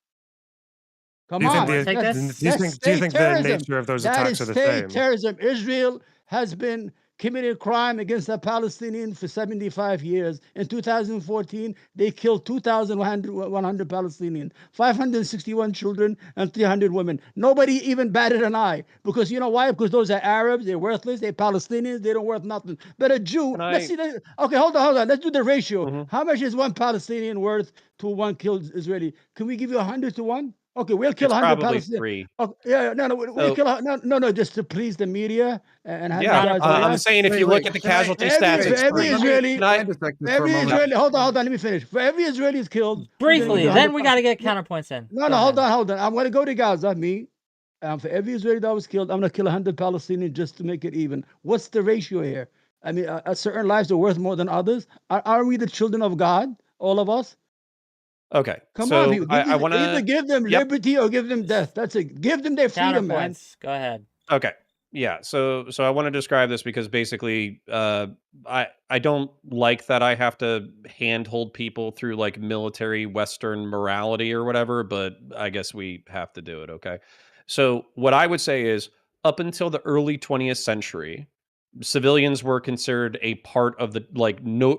Come Do you on, think Take the, this? do you that's think state the terrorism. nature of those That attacks is are the state same? terrorism. Israel has been committing crime against the Palestinians for 75 years. In 2014, they killed 2,100 Palestinians, 561 children, and 300 women. Nobody even batted an eye, because you know why? Because those are Arabs. They're worthless. They're Palestinians. They don't worth nothing. But a Jew. Can Let's I- see that. Okay, hold on. Let's do the ratio. Mhm. How much is one Palestinian worth to one killed Israeli? Can we give you 100 to 1? Okay, we'll kill It's 100 probably Palestinians. 3. Oh, yeah, no, we'll So- kill no, just to please the media and have Yeah, you guys I'm react. saying if you look at the casualty stats, For it's every 3. Israeli, Can I- every Israeli, hold on, let me finish. For every Israeli is killed, we're gonna Briefly, give you then 100 we got to get counterpoints in. No, Go hold ahead. on. I'm going to go to Gaza, me. For every Israeli that was killed, I'm going to kill 100 Palestinians just to make it even. What's the ratio here? I mean, certain lives are worth more than others. Are we the children of God, all of us? Okay. Come so on, people. I want Either to. give them Yep. liberty or give them death. That's it. Give them their freedom, man. Counterpoints. Go ahead. Okay. Yeah. So I want to describe this because basically, I don't like that I have to handhold people through like military Western morality or whatever, but I guess we have to do it. Okay. So what I would say is, up until the early 20th century, civilians were considered a part of the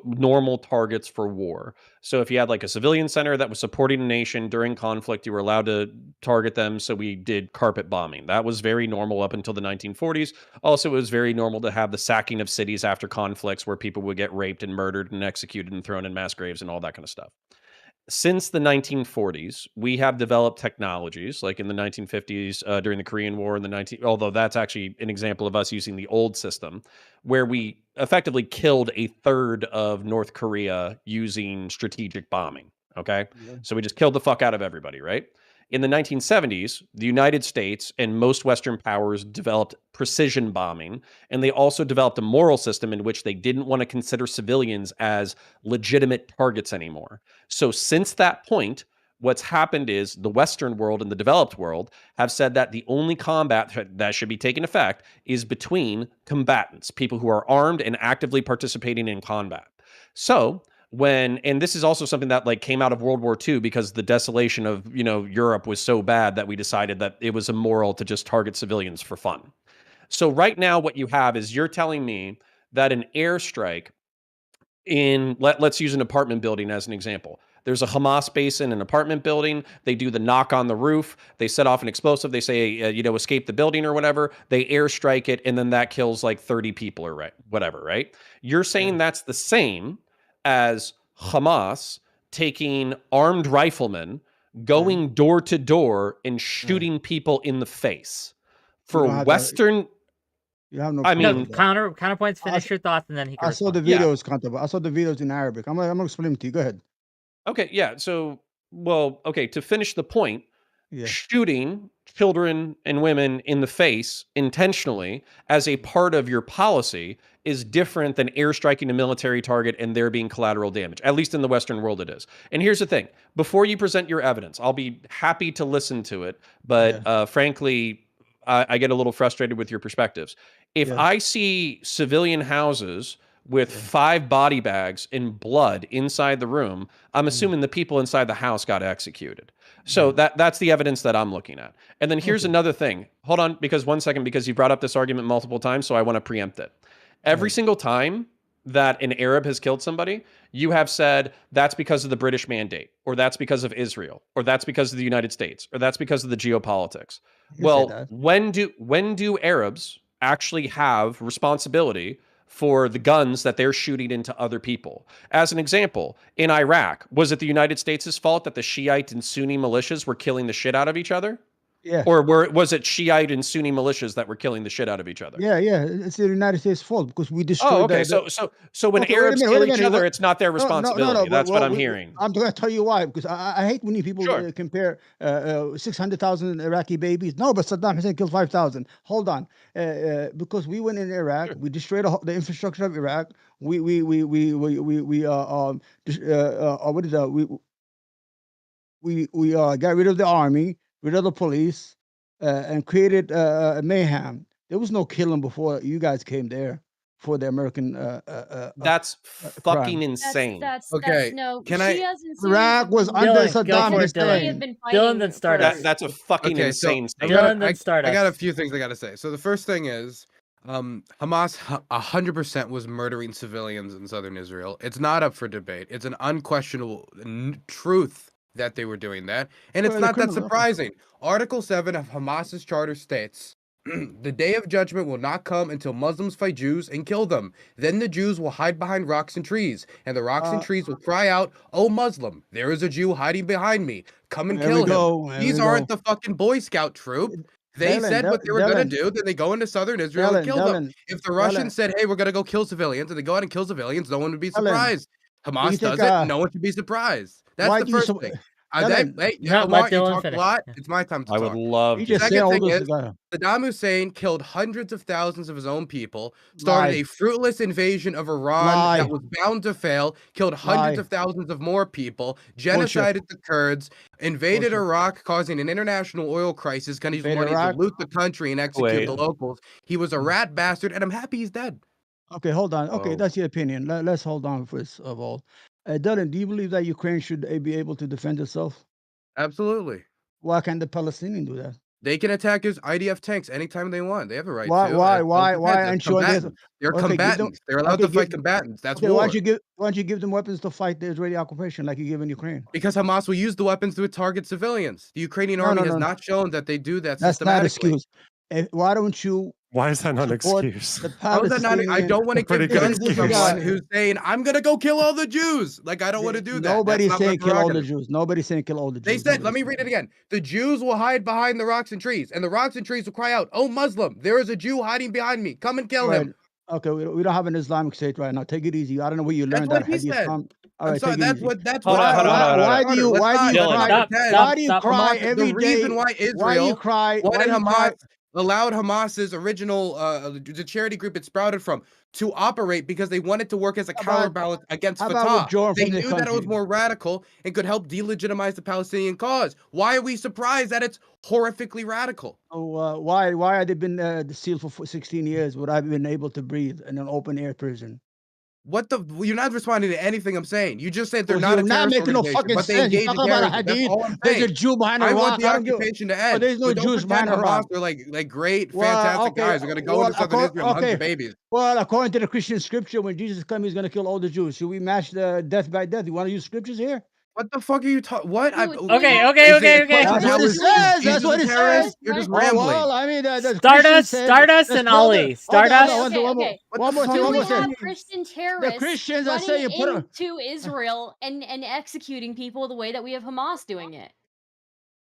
normal targets for war. So if you had like a civilian center that was supporting a nation during conflict, you were allowed to target them. So we did carpet bombing. That was very normal up until the 1940s. Also, it was very normal to have the sacking of cities after conflicts where people would get raped and murdered and executed and thrown in mass graves and all that kind of stuff. Since the 1940s, we have developed technologies like in the 1950s during the Korean War in the although that's actually an example of us using the old system where we effectively killed a third of North Korea using strategic bombing. Okay. Yeah. So we just killed the fuck out of everybody, right? In the 1970s, the United States and most Western powers developed precision bombing, and they also developed a moral system in which they didn't want to consider civilians as legitimate targets anymore. So since that point, what's happened is the Western world and the developed world have said that the only combat that should be taking effect is between combatants, people who are armed and actively participating in combat. So and this is also something that like came out of World War II because the desolation of, Europe was so bad that we decided that it was immoral to just target civilians for fun. So right now what you have is you're telling me that an airstrike let's use an apartment building as an example. There's a Hamas base in an apartment building. They do the knock on the roof. They set off an explosive. They say, escape the building or whatever. They airstrike it, and then that kills like 30 people or whatever, right? You're saying that's the same as Hamas taking armed riflemen, going door to door and shooting people in the face. For don't have Western, You have no. I proof No, mean- of that. counterpoints. Finish your thoughts, and then he can I saw the respond. Yeah. videos, Counterpoint. I saw the videos in Arabic. I'm gonna explain to you. Go ahead. okay, yeah. So, to finish the point, Yeah. shooting children and women in the face intentionally as a part of your policy is different than airstriking a military target and there being collateral damage. At least in the Western world, it is. And here's the thing: before you present your evidence, I'll be happy to listen to it, but frankly, I get a little frustrated with your perspectives. If Yeah. I see civilian houses with 5 body bags in blood inside the room, I'm assuming the people inside the house got executed. So that's the evidence that I'm looking at. And then here's another thing. Hold on, because you brought up this argument multiple times, so I want to preempt it. Every single time that an Arab has killed somebody, you have said that's because of the British mandate, or that's because of Israel, or that's because of the United States, or that's because of the geopolitics. You Well, say that. when do Arabs actually have responsibility for the guns that they're shooting into other people? As an example, in Iraq, was it the United States' fault that the Shiite and Sunni militias were killing the shit out of each other? Yeah. Or was it Shiite and Sunni militias that were killing the shit out of each other? Yeah, it's the United States' fault because we destroyed. Oh, okay. So when Okay, wait a Arabs minute, kill wait a each minute. other, What- it's not their No, responsibility. but That's what I'm hearing. I'm going to tell you why, because I hate when people Sure. compare 600,000 Iraqi babies. No, but Saddam Hussein killed 5,000. Hold on, because we went in Iraq, Sure. we destroyed the infrastructure of Iraq. What is that? We got rid of the army, rid of the police, and created mayhem. There was no killing before you guys came there for the American That's fucking crime. insane. That's Okay, no. can I- Shias and Sunnis Iraq have was been- under Dylan, go Saddam for it, Sunni have Hussein. been Dylan, fighting then for- Stardust. That's a fucking Okay, so insane I Dylan, statement. then I Stardust. got a few things I got to say. So the first thing is, Hamas 100% was murdering civilians in southern Israel. It's not up for debate. It's an unquestionable truth that they were doing that, and it's Well, they're not that criminals. surprising. Article 7 of Hamas's charter states, the day of judgment will not come until Muslims fight Jews and kill them. Then the Jews will hide behind rocks and trees, and the rocks and trees will cry out, "Oh Muslim, there is a Jew hiding behind me. Come and There kill we him." go, there These we aren't go. the fucking Boy Scout troop. They Dylan, said what they were gonna Dylan, do, then they go into southern Israel and Dylan, kill them. Dylan, If the Russians Dylan. said, "Hey, we're gonna go kill civilians," and they go out and kill civilians, no one would be Dylan, surprised. do you Hamas think, does it, no one should be surprised. That's why the do you first so- thing. Dylan, Hey, No, Omar, let you Dylan talk a finish. lot. Yeah. It's my time to I talk. would love You to. just say Second all thing this is, guy. Saddam Hussein killed hundreds of thousands of his own people, started Lie. a fruitless invasion of Iran Lie. that was bound to fail, killed hundreds Lie. of thousands of more people, Bullshit. genocided the Kurds, invaded Bullshit. Iraq, causing an international oil crisis because he Invaded wanted Iraq? to loot the country and execute Wait. the locals. He was a rat bastard, and I'm happy he's dead. Okay, hold on. Okay, Oh. that's your opinion. Let's hold on first of all. Dylan, do you believe that Ukraine should be able to defend itself? Absolutely. Why can't the Palestinians do that? They can attack his IDF tanks anytime they want. They have the right Why? to. Why? As Why? self-defense, Why? as And sure, there's combatants. They're okay, give them- combatants. They're allowed okay, to fight give- combatants. That's okay. war. Why don't you give them weapons to fight the Israeli occupation like you give in Ukraine? Because Hamas will use the weapons to target civilians. The Ukrainian No, army no, has no. not shown that they do that That's not systematically. excuse. Why don't you Why is that not an support excuse? the How is that not? I Palestinian? don't want to Pretty give good guns to excuse. someone who's saying, "I'm gonna go kill all the Jews." Like I don't want to do that. Nobody's That's not my saying kill all the prerogative. Jews. Nobody's saying kill all the Jews. They said, let Nobody's me read it again. The Jews will hide behind the rocks and trees, and the rocks and trees will cry out, "Oh Muslim, there is a Jew hiding behind me. Come and kill Right. him." Okay, we don't have an Islamic state right now. Take it easy. I don't know where you That's learned what that he hadith said. from. All I'm right, sorry. take it That's easy. what. That's Hold what. on, hold on, hold on, Why hold do you Let's why do you not Dylan, cry? stop, pretend. stop, Why do you stop. cry Hamas, every the day? reason why Why do you Israel cry? Why wanted do you cry? Hamas allowed Hamas's original the charity group it sprouted from to operate because they wanted to work as a How about- counterbalance against how about Fatah. withdrawing They from the knew that it was country? more radical and could help delegitimize the Palestinian cause. Why are we surprised that it's horrifically radical? Oh, why have they been sealed for 16 years? Would I have been able to breathe in an open air prison? What the? You're not responding to anything I'm saying. You just said they're Well, not a you're not terrorist making no organization, fucking but they sense. You engage in talk about a terrorism. That's hadith. all I'm There's a saying. Jew behind a I rock. want the I don't give- occupation to Oh, end. there's no So don't Jews pretend behind a rock. Hamas are like great, Well, fantastic okay, guys. They're gonna go well, into southern Israel and hug okay. the babies. Well, according to the Christian scripture, when Jesus comes, he's going to kill all the Jews. Should we match the death by death? You want to use scriptures here? What the fuck are you talking? What? Dude, Okay, Is okay, it- okay, okay. That's what it Is says. Jesus That's what a it terrorist? says. You're just Oh, rambling. Well, I mean, the Stardust, Christian says- Stardust, let's and hold on, Ali. hold on, Stardust. hold on, Okay, one more- okay. What one the more fuck thing, Do one we more have thing. Christian terrorists Christians are running saying put a- into Israel and executing people the way that we have Hamas doing it?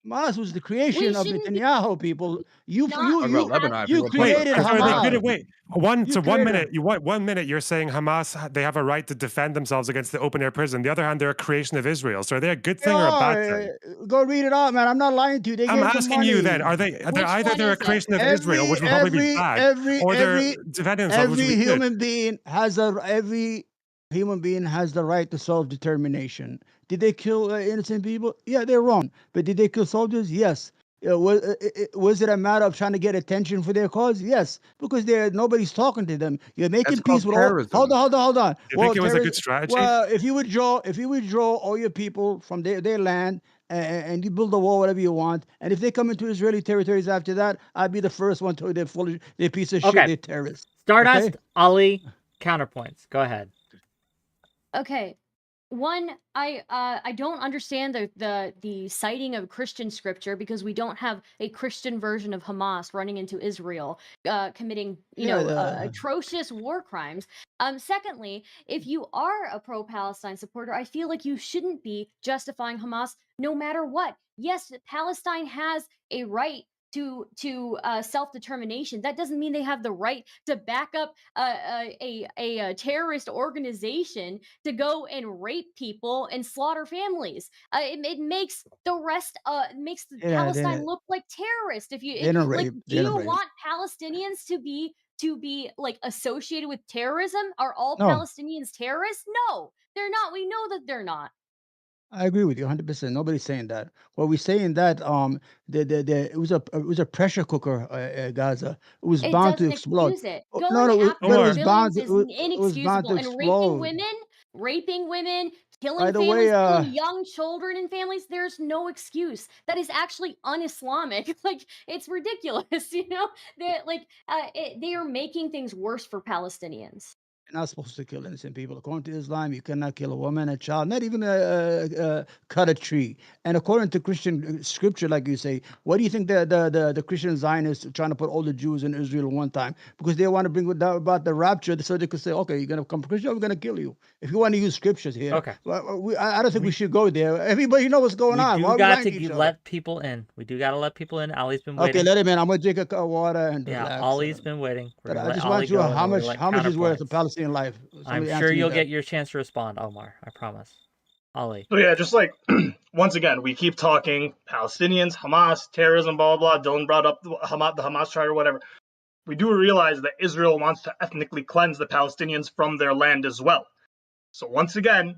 Hamas was the creation of shouldn't be- Netanyahu, people. You Not Talk about you Lebanon, you people created talk about Hamas. Wait. You So 1 created- minute, 1 minute you're saying Hamas they have a right to defend themselves against the open air prison. The other hand, they're a creation of Israel. So are they a good thing or a bad thing? Go read it out, man. I'm not lying to you. They I'm gave them asking you money. then, are they Which either one they're a is it? creation of Israel, which would probably be bad, or they're defending themselves, which Every would be good. human being has the right to self-determination. Did they kill innocent people? Yeah, they're wrong. But did they kill soldiers? Yes. Was it a matter of trying to get attention for their cause? Yes, because nobody's talking to them. You're making That's peace called with all. terrorism. Hold on. Do you think it was a good strategy? Well, if you withdraw all your people from their land and you build a wall, whatever you want, and if they come into Israeli territories after that, I'd be the first one to they're piece of shit, Okay. they're terrorists. Stardust, Okay. Ali, counterpoints. Go ahead. Okay. One, I don't understand the citing of Christian scripture, because we don't have a Christian version of Hamas running into Israel, committing atrocious war crimes. Secondly, if you are a pro-Palestine supporter, I feel like you shouldn't be justifying Hamas no matter what. Yes, Palestine has a right to self-determination. That doesn't mean they have the right to back up a terrorist organization to go and rape people and slaughter families. It makes the rest makes Yeah, Palestine look like terrorists. If you they don't like, rape. do They you don't rape. want Palestinians to be like associated with terrorism? Are all No. Palestinians terrorists? No, they're not. We know that they're not. I agree with you 100%. Nobody's saying that. What we're saying that it was a pressure cooker, Gaza. It was It bound to doesn't explode. excuse it. Oh, Going no, after but it was Omar. bound civilians to, is it was bound to inexcusable, and explode. raping women, killing By the families, way, killing young children and families, there's no excuse. That is actually un-Islamic. Like, it's ridiculous, you know? They are making things worse for Palestinians. you're not supposed to kill innocent people. According to Islam, you cannot kill a woman, a child, not even cut a tree. And according to Christian scripture, like you say, what do you think the Christian Zionists are trying to put all the Jews in Israel at one time? Because they want to bring about the rapture, so they could say, okay, you're going to come Christian, we're going to kill you. If you want to use scriptures here, Okay. I don't think we should go there. Everybody know what's going on. We Why do are we got lying to to each other? let people in. We do got to let people in. Ali's been Okay, waiting. let him in. I'm going to drink a cup of water and Yeah, relax. Ollie's been waiting. We're But gonna I let just Ollie want you go, to and how then we're much gonna how let much is worth a counterpoints. Palestinian life? I'm Somebody sure answer me you'll that. get your chance to respond, Omar. I promise. Ollie. So yeah, just like once again, we keep talking Palestinians, Hamas, terrorism, blah blah blah. Dylan brought up the Hamas charter, whatever. We do realize that Israel wants to ethnically cleanse the Palestinians from their land as well. So once again,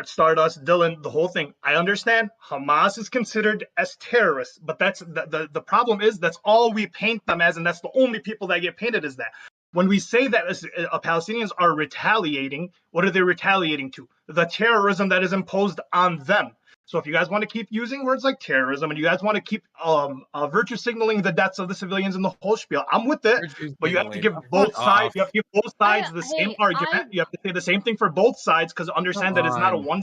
Stardust, Dylan, the whole thing. I understand Hamas is considered as terrorists, but that's the problem is that's all we paint them as, and that's the only people that get painted as that. When we say that Palestinians are retaliating, what are they retaliating to? The terrorism that is imposed on them. So if you guys want to keep using words like terrorism and you guys want to keep virtue signaling the deaths of the civilians in the whole spiel, I'm with it. But you have to give both sides. You have to give both sides the same argument. You have to say the same thing for both sides, because understand that it's not a one.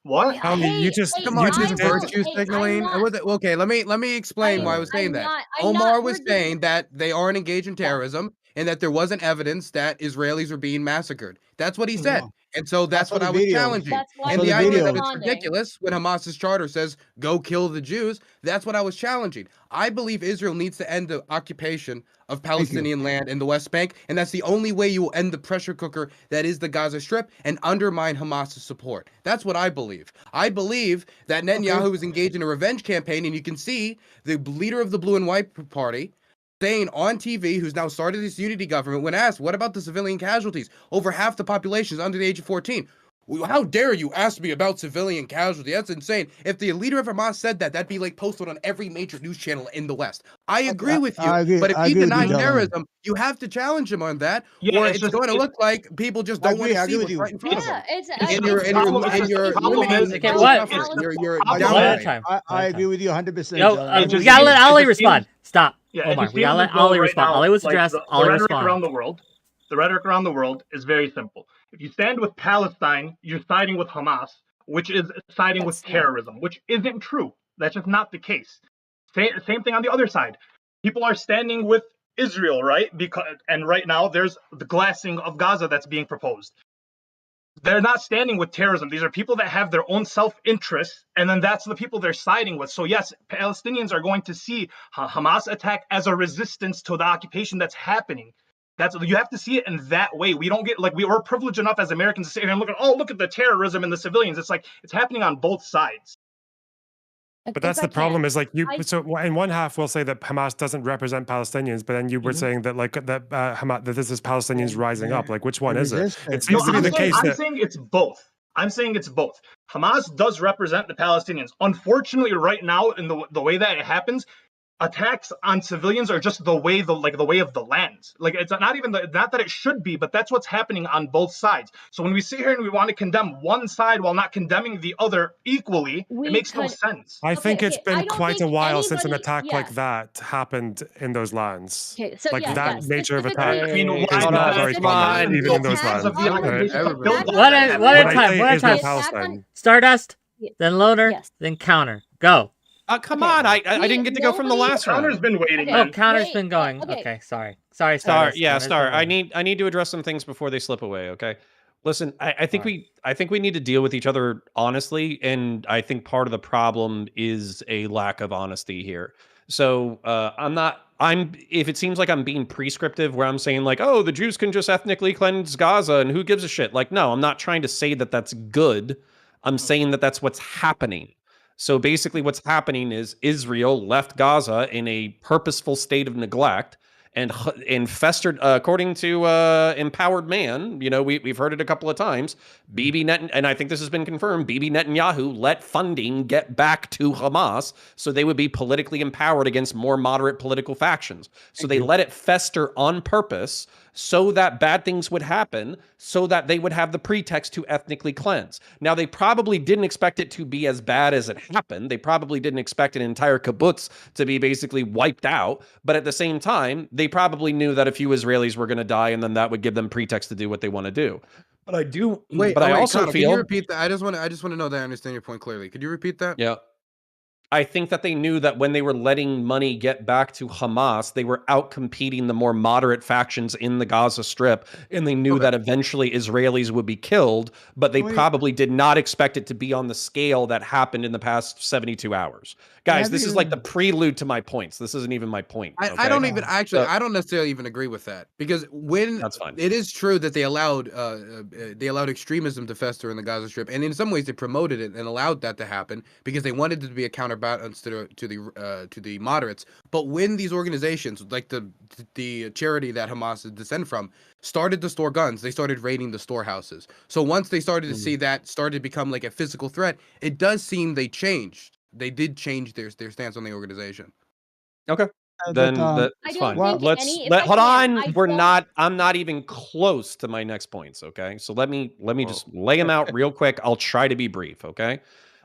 What? You just Hey, Come you on, just this did. virtue Hey, signaling. Okay, let me explain why I was saying that. Omar was saying that they aren't engaged in terrorism and that there wasn't evidence that Israelis were being massacred. That's what he said. No. And so that's saw what the I was videos. challenging. That's why And saw the the idea that videos. it's ridiculous when Hamas's charter says, go kill the Jews, that's what I was challenging. I believe Israel needs to end the occupation of Palestinian land in the West Bank, and that's the only way you will end the pressure cooker that is the Gaza Strip and undermine Hamas's support. That's what I believe. I believe that Netanyahu is engaged in a revenge campaign, and you can see the leader of the Blue and White Party saying on TV, who's now started this unity government, when asked, what about the civilian casualties? Over half the population is under the age of 14. How dare you ask me about civilian casualty? That's insane. If the leader of Hamas said that, that'd be like posted on every major news channel in the West. I agree with you, but if he denies terrorism, you have to challenge him on that, or it's going to look like people just don't want to see what's right in front of them. I agree with you 100%. Yo, we gotta let Ollie respond. Stop. Omar, we gotta let Ollie respond. Ollie was addressed. Ollie respond. The rhetoric around the world is very simple. If you stand with Palestine, you're siding with Hamas, which is siding with terrorism, which isn't true. That's just not the case. Same thing on the other side. People are standing with Israel, right? And right now there's the glassing of Gaza that's being proposed. They're not standing with terrorism. These are people that have their own self-interest, and then that's the people they're siding with. So yes, Palestinians are going to see Hamas attack as a resistance to the occupation that's happening. You have to see it in that way. We don't get we're privileged enough as Americans to sit here and look at the terrorism and the civilians. It's like it's happening on both sides. But that's the problem is so in one half we'll say that Hamas doesn't represent Palestinians, but then you were saying that Hamas, that this is Palestinians rising up. Like, which one is it? It seems to be the case that... I'm saying it's both. Hamas does represent the Palestinians. Unfortunately, right now, in the way that it happens, attacks on civilians are just the way the way of the land. Like it's not even not that it should be, but that's what's happening on both sides. So when we sit here and we want to condemn one side while not condemning the other equally, it makes no sense. I think it's been I don't quite a think while since an anybody- attack like yes. that happened in those lands. Okay, so Like yeah, that nature of specifically- attack I mean, is why hold not on, very come common, on. even in those Because of lands. the occupation Everybody- that built One at When a I time. say One at a Israel time. Palestine, Stardust, Yeah. then Loner, Yes. then Counter. Go. Come Okay. on, I didn't get to go from the Nobody- last Counter's round. been waiting, Okay. Oh, man. Counter's Wait, been going. okay. Okay, sorry. Star, Stardust. yeah, Counter's Star. been I waiting. need to address some things before they slip away. Okay, listen. I think Fine. we need to deal with each other honestly, and I think part of the problem is a lack of honesty here. So if it seems like I'm being prescriptive, where I'm saying like, oh, the Jews can just ethnically cleanse Gaza, and who gives a shit? Like, no, I'm not trying to say that that's good. I'm saying that that's what's happening. So basically, what's happening is Israel left Gaza in a purposeful state of neglect and festered, according to Empowered Man. You know, we've heard it a couple of times. And I think this has been confirmed. Bibi Netanyahu let funding get back to Hamas, so they would be politically empowered against more moderate political factions. So they let it fester on purpose, so that bad things would happen, so that they would have the pretext to ethnically cleanse. Now, they probably didn't expect it to be as bad as it happened. They probably didn't expect an entire kibbutz to be basically wiped out. But at the same time, they probably knew that a few Israelis were going to die, and then that would give them pretext to do what they want to do. But I do. Wait, but I also Connell, feel. Can you repeat that? I just want to know that I understand your point clearly. Could you repeat that? Yeah. I think that they knew that when they were letting money get back to Hamas, they were outcompeting the more moderate factions in the Gaza Strip, and they knew that eventually Israelis would be killed, but they probably did not expect it to be on the scale that happened in the past 72 hours. Guys, this is like the prelude to my points. This isn't even my point. I don't even I don't necessarily even agree with that, because when That's fine. it is true that they allowed extremism to fester in the Gaza Strip, and in some ways they promoted it and allowed that to happen because they wanted it to be a counterbalance to the moderates. But when these organizations, like the charity that Hamas descend from, started to store guns, they started raiding the storehouses. So once they started to see that started to become like a physical threat, it does seem they changed. They did change their stance on the organization. Okay. Then that's fine. Hold on. I'm not even close to my next points. Okay. So let me just lay them out real quick. I'll try to be brief. Okay.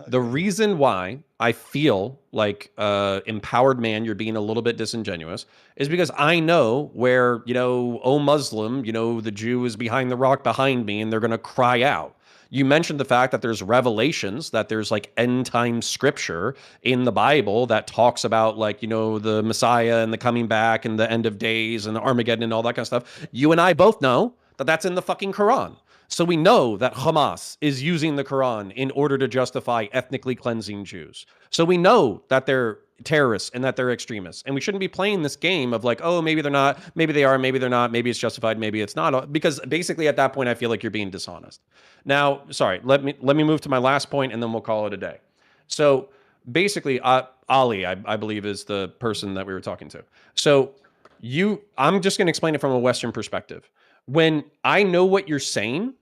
The reason why I feel like Empowered Man, you're being a little bit disingenuous, is because I know where, oh, Muslim, the Jew is behind the rock behind me, and they're going to cry out. You mentioned the fact that there's revelations, that there's like end time scripture in the Bible that talks about like, the Messiah and the coming back and the end of days and the Armageddon and all that kind of stuff. You and I both know that that's in the fucking Quran. So we know that Hamas is using the Quran in order to justify ethnically cleansing Jews. So we know that they're terrorists and that they're extremists. And we shouldn't be playing this game of like, oh, maybe they're not, maybe they are, maybe they're not, maybe it's justified, maybe it's not. Because basically at that point, I feel like you're being dishonest. Now, sorry, let me move to my last point and then we'll call it a day. So basically, Ali, I believe, is the person that we were talking to. So I'm just going to explain it from a Western perspective. When I know what you're saying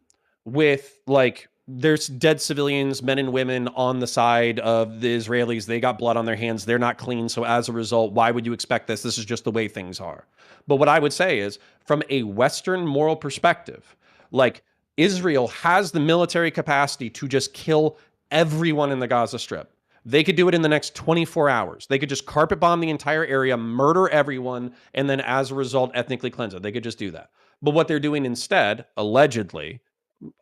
with like, there's dead civilians, men and women on the side of the Israelis, they got blood on their hands, they're not clean. So as a result, why would you expect this? This is just the way things are. But what I would say is, from a Western moral perspective, like Israel has the military capacity to just kill everyone in the Gaza Strip. They could do it in the next 24 hours. They could just carpet bomb the entire area, murder everyone, and then as a result, ethnically cleanse it. They could just do that. But what they're doing instead, allegedly,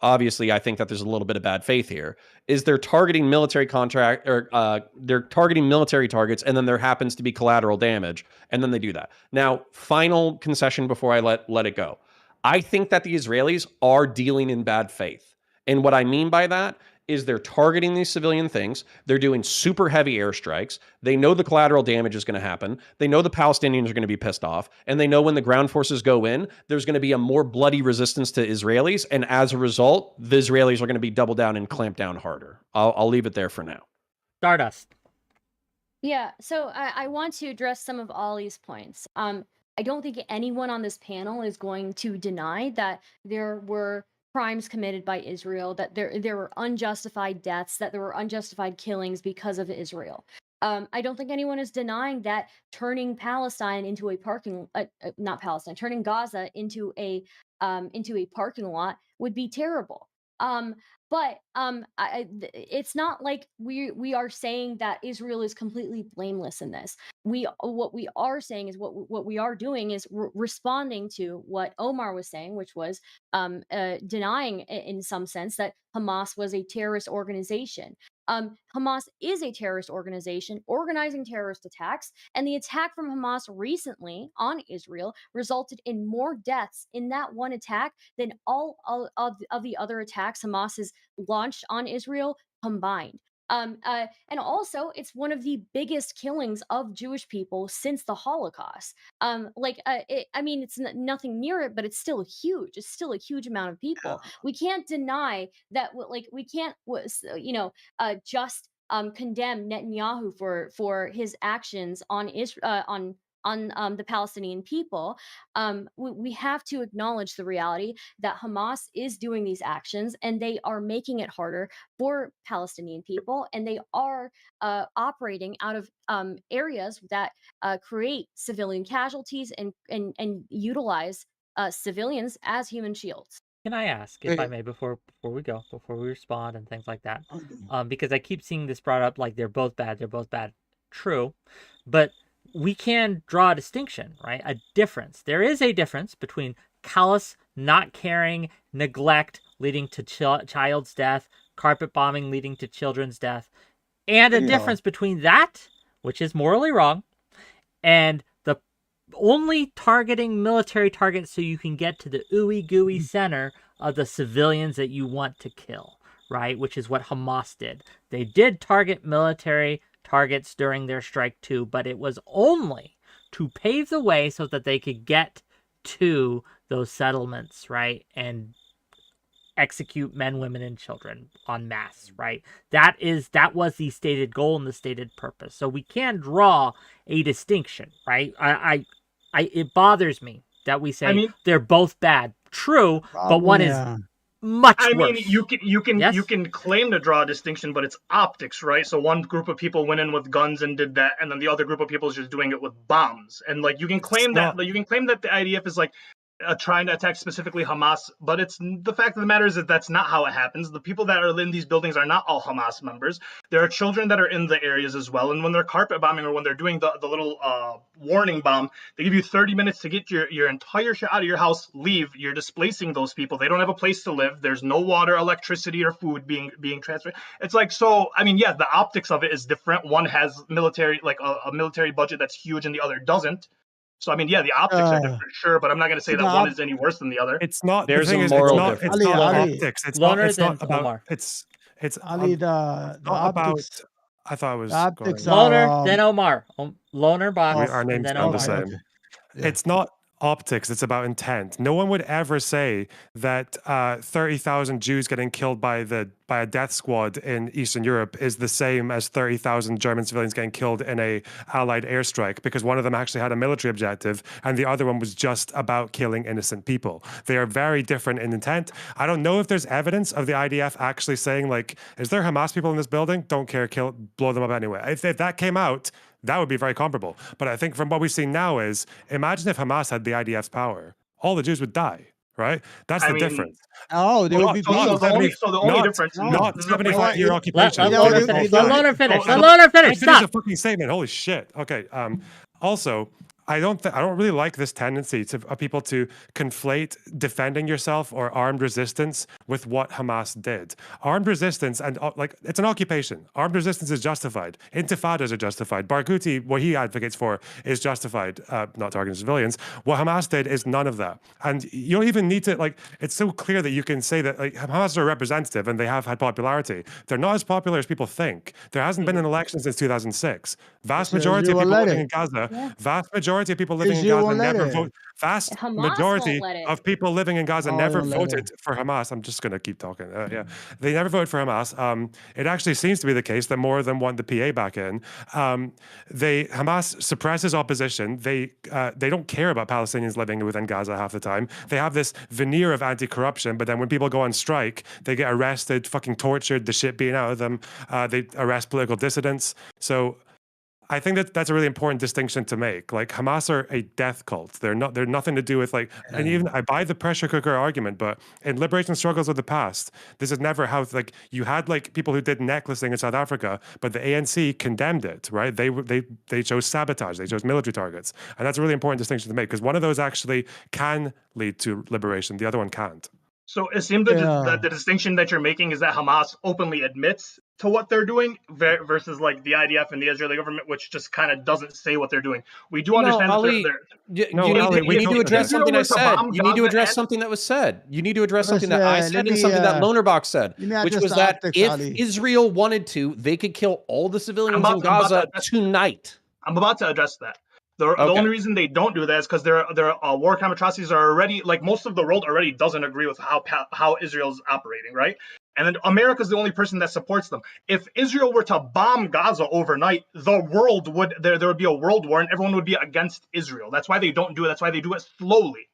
obviously, I think that there's a little bit of bad faith here, is they're targeting military they're targeting military targets, and then there happens to be collateral damage, and then they do that. Now, final concession before I let it go. I think that the Israelis are dealing in bad faith. And what I mean by that is they're targeting these civilian things. They're doing super heavy airstrikes. They know the collateral damage is going to happen. They know the Palestinians are going to be pissed off. And they know when the ground forces go in, there's going to be a more bloody resistance to Israelis. And as a result, the Israelis are going to be double down and clamp down harder. I'll leave it there for now. Stardust. Yeah, so I want to address some of Ollie's points. I don't think anyone on this panel is going to deny that there were crimes committed by Israel, that there were unjustified deaths, that there were unjustified killings because of Israel. I don't think anyone is denying that turning Palestine into a not Palestine, turning Gaza into a parking lot would be terrible. Um, it's not like we are saying that Israel is completely blameless in this. What we are saying is what we are doing is responding to what Omar was saying, which was denying in some sense that Hamas was a terrorist organization. Hamas is a terrorist organization organizing terrorist attacks, and the attack from Hamas recently on Israel resulted in more deaths in that one attack than all of the other attacks Hamas has launched on Israel combined. And also, it's one of the biggest killings of Jewish people since the Holocaust. I mean, it's nothing near it, but it's still huge. It's still a huge amount of people. We can't deny that. We can't, just condemn Netanyahu for his actions on Israel on the Palestinian people. We have to acknowledge the reality that Hamas is doing these actions and they are making it harder for Palestinian people, and they are operating out of areas that create civilian casualties and utilize civilians as human shields. Can I ask, if I may, before we respond and things like that? Okay. Because I keep seeing this brought up like they're both bad. True, but we can draw a distinction, right? A difference. There is a difference between callous, not caring, neglect leading to child's death, carpet bombing leading to children's death, and a difference between that, which is morally wrong, and the only targeting military targets so you can get to the ooey gooey center of the civilians that you want to kill, right? Which is what Hamas did. They did target military targets during their strike too, but it was only to pave the way so that they could get to those settlements, right? And execute men, women, and children en masse, right? That was the stated goal and the stated purpose. So we can draw a distinction, right? It bothers me that we say they're both bad. True, but one is much worse. I mean, you Yes? can claim to draw a distinction, but it's optics, right? So one group of people went in with guns and did that, and then the other group of people is just doing it with bombs. And like you can claim that the IDF is like trying to attack specifically Hamas, but it's the fact of the matter is that that's not how it happens. The people that are in these buildings are not all Hamas members. There are children that are in the areas as well, and when they're carpet bombing or when they're doing the little warning bomb, they give you 30 minutes to get your entire shit out of your house, leave. You're displacing those people. They don't have a place to live. There's no water, electricity, or food being transferred. It's like, so I mean, yeah, the optics of it is different. One has military, like a military budget that's huge, and the other doesn't. So I mean, yeah, the optics are different, sure, but I'm not going to say that one is any worse than the other. It's not. There's the thing a is, moral it's difference. not Ali, optics. It's Loner not than about. Omar. It's Ali, the not about. optics. I thought it was. The optics go ahead. are Loner, then Omar. Lonerbox, Our and names then sound Omar. the same. Okay. Yeah. It's not optics, it's about intent. No one would ever say that 30,000 Jews getting killed by a death squad in Eastern Europe is the same as 30,000 German civilians getting killed in a Allied airstrike, because one of them actually had a military objective and the other one was just about killing innocent people. They are very different in intent. I don't know if there's evidence of the IDF actually saying, like, is there Hamas people in this building? Don't care, blow them up anyway. If that came out, that would be very comparable. But I think from what we've seen now is, imagine if Hamas had the IDF's power. All the Jews would die, right? That's the difference. Oh, they would be So the only difference, not 75-year occupation. Let Loner finish. Let Let Loner finish. Let Let Loner me finish. finish a Stop. fucking statement. Holy shit. Okay. Also, I don't really like this tendency of people to conflate defending yourself or armed resistance with what Hamas did. Armed resistance and it's an occupation. Armed resistance is justified. Intifadas are justified. Barghouti, what he advocates for, is justified. Not targeting civilians. What Hamas did is none of that. And you don't even need to It's so clear that you can say that Hamas are representative and they have had popularity. They're not as popular as people think. There hasn't been an election since 2006. Vast majority of people living in Gaza. Vast majority of people living in Gaza never vote. Vast majority of people living in Gaza never voted for Hamas. I'm just going to keep talking. They never voted for Hamas. It actually seems to be the case that more of them want the PA back in. Hamas suppresses opposition. They don't care about Palestinians living within Gaza half the time. They have this veneer of anti-corruption, but then when people go on strike, they get arrested, fucking tortured, the shit beaten out of them. They arrest political dissidents. So I think that that's a really important distinction to make. Like Hamas are a death cult. They're nothing to do with like, and even I buy the pressure cooker argument, but in liberation struggles of the past, this is never how like you had like people who did necklacing in South Africa, but the ANC condemned it, right? They chose sabotage, they chose military targets, and that's a really important distinction to make because one of those actually can lead to liberation, the other one can't. So it seems that the distinction that you're making is that Hamas openly admits to what they're doing versus like the IDF and the Israeli government, which just kind of doesn't say what they're doing. We do understand that Ali, they're you need to address something I said. bomb You need to Gaza address and- something that was said. You need to address Let's, something that I said let and me, something that Lonerbox said, let me which address was the that optics, if Ali. Israel wanted to, they could kill all the civilians in I'm about Gaza to- tonight. I'm about to address that. The only reason they don't do that is because their war crime atrocities are already, like, most of the world already doesn't agree with how Israel's operating, right? And then America's the only person that supports them. If Israel were to bomb Gaza overnight, the world would there would be a world war and everyone would be against Israel. That's why they don't do it. That's why they do it slowly.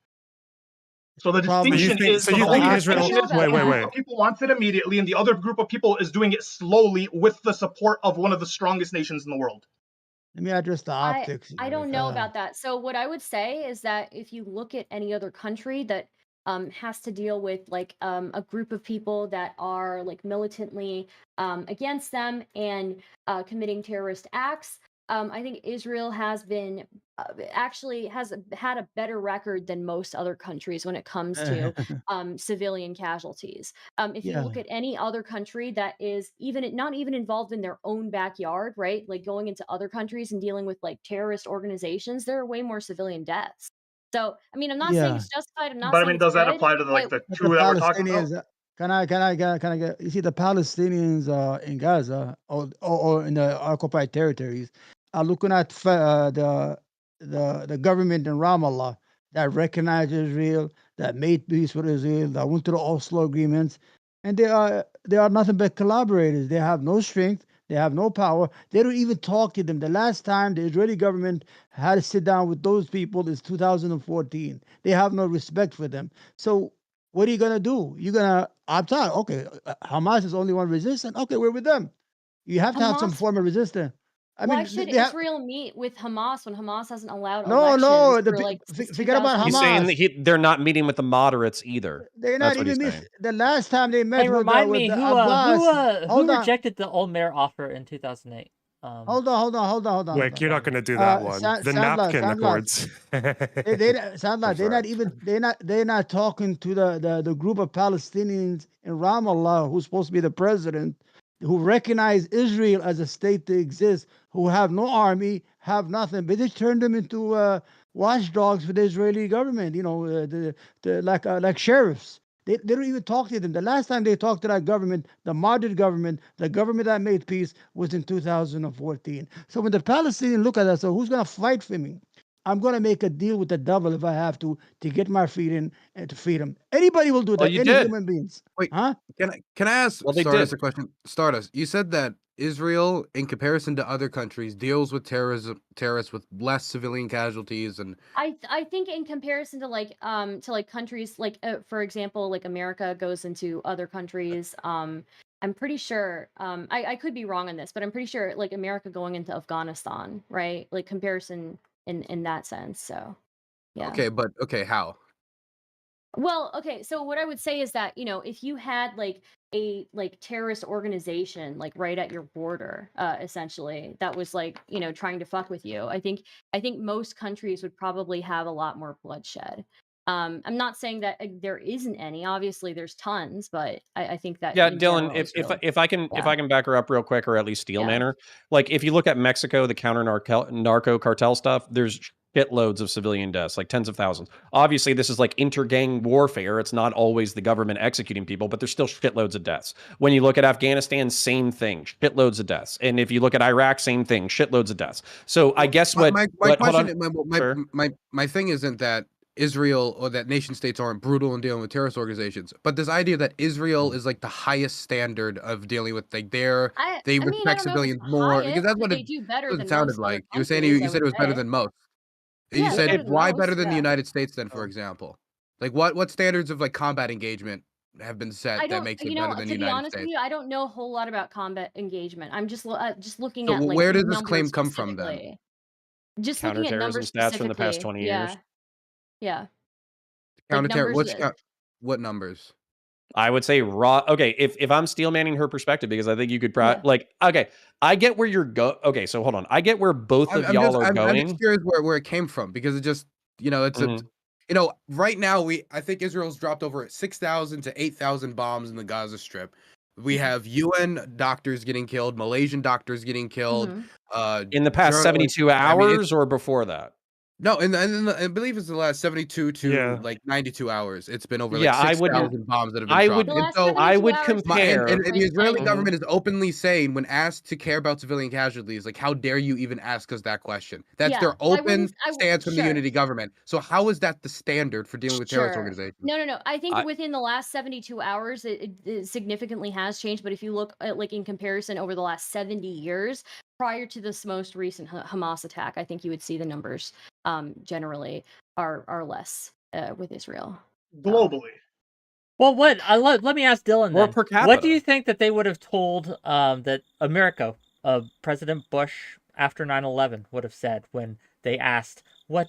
So the distinction is so you the think only Israel? distinction is Wait. one group of people wants it immediately, and the other group of people is doing it slowly with the support of one of the strongest nations in the world. Let me address the optics. I don't know about that. So what I would say is that if you look at any other country that has to deal with like a group of people that are like militantly against them and committing terrorist acts, I think Israel has been actually has had a better record than most other countries when it comes to civilian casualties. If you look at any other country that is not even involved in their own backyard, right? Like going into other countries and dealing with like terrorist organizations, there are way more civilian deaths. So, I mean, I'm not saying it's justified. I'm not But I saying mean, it's does that good, apply to the but two that we're talking about? Can I get? You see, the Palestinians in Gaza or in the occupied territories are looking at the government in Ramallah that recognized Israel, that made peace with Israel, that went to the Oslo agreements, and they are nothing but collaborators. They have no strength. They have no power. They don't even talk to them. The last time the Israeli government had to sit down with those people is 2014. They have no respect for them. So what are you going to do? You're going to opt out. Okay, Hamas is only one resistant. Okay, we're with them. You have to have some Hamas- form of resistance. Why should Israel meet with Hamas when Hamas hasn't allowed No, elections for like forget about Hamas. He's saying they're not meeting with the moderates either. They're not even the last time they met Hey, with remind me Abbas. who rejected the old mayor offer in 2008? Hold on. Wick, you're not going to do that one. The napkin accords. They're not talking to the group of Palestinians in Ramallah who's supposed to be the president, who recognize Israel as a state to exist, who have no army, have nothing, but they turned them into watchdogs for the Israeli government. You know, like sheriffs. They don't even talk to them. The last time they talked to that government, the modern government, the government that made peace, was in 2014. So when the Palestinians look at that, so who's going to fight for me? I'm going to make a deal with the devil if I have to get my freedom and to freedom. Anybody will do that. You Any did. human beings. Wait, huh? Can I ask Well, they Stardust did. a question? Stardust, you said that Israel, in comparison to other countries, deals with terrorists with less civilian casualties, and I think in comparison to like countries like for example like America goes into other countries, I'm pretty sure I could be wrong on this, but I'm pretty sure like America going into Afghanistan, right? Like comparison in that sense. So yeah. okay, how? Well, okay, so what I would say is that, if you had like a terrorist organization like right at your border, essentially, that was like, trying to fuck with you, I think most countries would probably have a lot more bloodshed. I'm not saying that there isn't any. Obviously, there's tons, but I think that Yeah, in Dylan, general, if I can back her up real quick, or at least steel Yeah. manner, like if you look at Mexico, the narco cartel stuff, there's shitloads of civilian deaths, like tens of thousands. Obviously, this is like inter-gang warfare. It's not always the government executing people, but there's still shitloads of deaths. When you look at Afghanistan, same thing, shitloads of deaths. And if you look at Iraq, same thing, shitloads of deaths. So I guess my hold question, on. my thing isn't that Israel or that nation states aren't brutal in dealing with terrorist organizations, but this idea that Israel is like the highest standard of dealing with like they I mean, I respect don't know if civilians it's more, because highest, that's but what they do better than sounded most other like. You were saying countries, you I said it would was better say. than most. Yeah, You it's better said than why most, better than the yeah. United States then, for example? Like what standards of like combat engagement have been I set that don't, makes it better than the to be United honest with States. you, I don't know a whole lot about combat engagement. I'm just looking So at like where does this numbers claim come from then? specifically. Just looking at Counterterrorism numbers stats from the past specifically. 20 years. Yeah. Like Counter numbers. what numbers? I would say raw. Okay, if I'm steel manning her perspective, because I think you could Yeah. like, okay, I get where you're Okay, so hold on. I get where both of y'all are I'm going. just curious where it came from, because it just, it's Mhm. right now I think Israel's dropped over 6,000 to 8,000 bombs in the Gaza Strip. We have UN doctors getting killed, Malaysian doctors getting killed. Mhm. In the past 72 hours or before that? No, I believe it's the last 72 to like 92 hours. It's been over like Yeah, I wouldn't. 6,000 bombs that have been I dropped. would. The last And so 72 I would hours is compare. and the different Israeli than- government is openly saying, when asked to care about civilian casualties, like, how dare you even ask us that question? That's Yeah, their I open wouldn't- stance from the sure. unity government. So how is that the standard for dealing with terrorist Sure. organizations? No. I think I- within the last 72 hours, it significantly has changed. But if you look at like in comparison over the last 70 years, prior to this most recent Hamas attack, I think you would see the numbers generally are less with Israel. Globally. Well, let me ask Dylan Or then. per What do capita. you think that they would have told that America, President Bush after 9/11 would have said when they asked what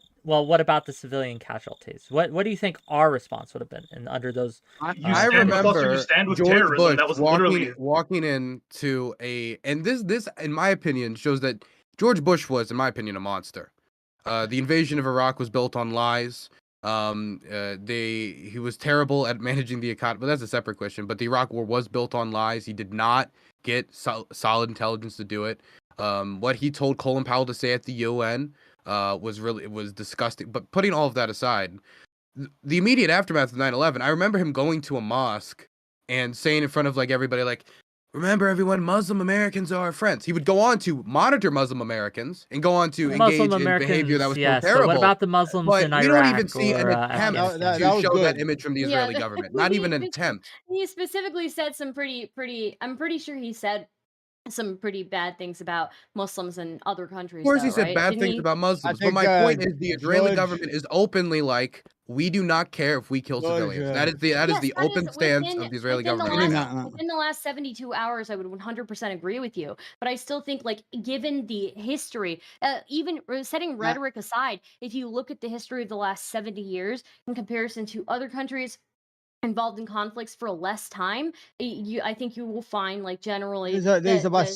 about the civilian casualties? What do you think our response would have been under those? You I stand with us or you remember stand with George terrorism. Bush That was literally walking into and this in my opinion shows that George Bush was, in my opinion, a monster. The invasion of Iraq was built on lies. He was terrible at managing the economy, but that's a separate question. But the Iraq War was built on lies. He did not get solid intelligence to do it. What he told Colin Powell to say at the UN was disgusting. But putting all of that aside, the immediate aftermath of 9/11, I remember him going to a mosque and saying in front of like everybody, like, remember everyone, Muslim Americans are our friends. He would go on to monitor Muslim Americans and go on to engage in behavior that was so yes, terrible. but what about the Muslims But in we Iraq? don't even see an or, attempt Afghanistan? to was show that good. image from the Yeah, Israeli government. Not even an attempt. He specifically said some pretty. I'm pretty sure he said some pretty bad things about Muslims and other countries. Of course, he though, said right? bad Didn't things he? about Muslims. But think, my point is, the Israeli George- government is openly like, we do not care if we kill George, civilians. That is the Yes, the that is open stance within- of the Israeli within the government. last- right now. Within the last 72 hours, I would 100% agree with you. But I still think, like, given the history, even setting rhetoric aside, if you look at the history of the last 70 years in comparison to other countries involved in conflicts for less time, I think you will find, like, generally There's about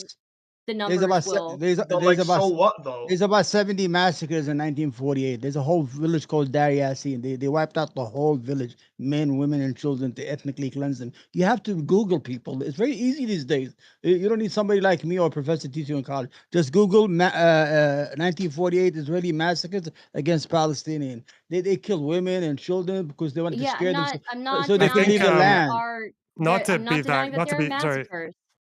the There's numbers about will. there's but there's like, about so what though? there's about 70 massacres in 1948. There's a whole village called 𝕵𝖎𝖎. They wiped out the whole village, men, women, and children, to ethnically cleanse them. You have to Google people. It's very easy these days. You don't need somebody like me or a professor teaching in college. Just Google 1948 Israeli massacres against Palestinians. They killed women and children because they wanted to Yeah, scare them. I'm not so they denying could leave the that land. there are. Not to I'm not be denying that, not to there are be sorry, massacres.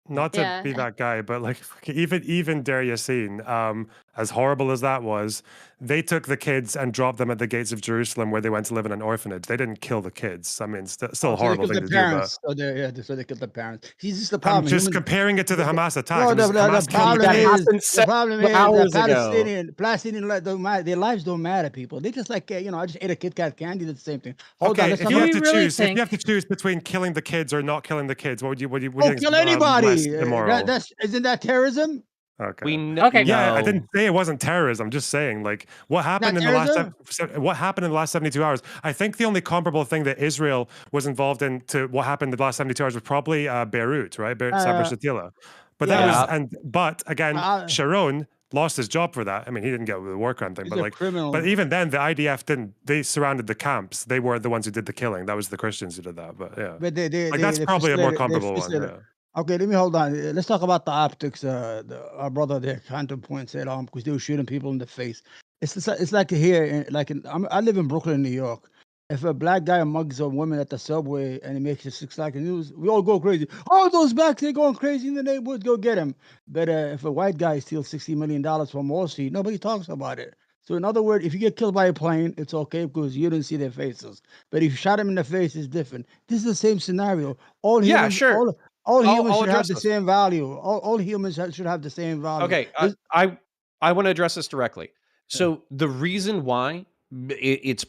not to Yeah. be that guy, but like even 𝕵𝖎𝖎, as horrible as that was, they took the kids and dropped them at the gates of Jerusalem, where they went to live in an orphanage. They didn't kill the kids. I mean, still a So they horrible killed thing the to do. But parents. So they killed the parents. See, this is the problem. I'm just Human- comparing it to the Hamas attack. No, It was the Hamas problem killed the is kids. happened the problem is hours that ago. Palestinian don't matter. Their lives don't matter, people. They just like I just ate a Kit Kat candy. That's the same thing. Hold on, Okay, let's if talk you about have to really choose, if think- you have to choose between killing the kids or not killing the kids, what do you think kill is anybody. less immoral? Isn't that terrorism? Okay. We know. Okay. Yeah, I no. didn't say it wasn't terrorism. I'm just saying, like, what happened in the last what happened in the last 72 hours? I think the only comparable thing that Israel was involved in to what happened in the last 72 hours was probably Beirut, right? Sabra Shatila. But that yeah. was but again, Sharon lost his job for that. I mean, he didn't get the war crime thing, He's but a like, criminal. but even then, the IDF didn't. They surrounded the camps. They were the ones who did the killing. That was the Christians who did that. But yeah, But that's probably a more comparable one. Yeah. Okay, let me hold on. Let's talk about the optics. Our brother there, Counterpoints, said because they were shooting people in the face. It's like here, I live in Brooklyn, New York. If a black guy mugs a woman at the subway and he makes it 6 o'clock in the news, we all go crazy. Oh, those blacks, they're going crazy in the neighborhood. Go get him. But if a white guy steals $60 million from Wall Street, nobody talks about it. So in other words, if you get killed by a plane, it's okay because you didn't see their faces. But if you shot him in the face, it's different. This is the same scenario. All humans, sure. all humans I'll should have address the this. same value. All humans should have the same value. Okay, I want to address this directly. So the reason why it's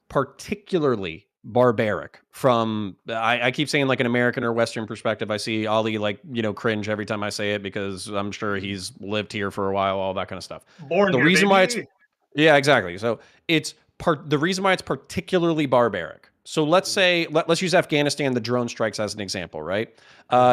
particularly barbaric from I keep saying like an American or Western perspective. I see Ali like, cringe every time I say it because I'm sure he's lived here for a while, all that kind of stuff. Born The here, reason why it's baby. Yeah, exactly. So the reason why it's particularly barbaric. So let's say let's use Afghanistan, the drone strikes as an example, right?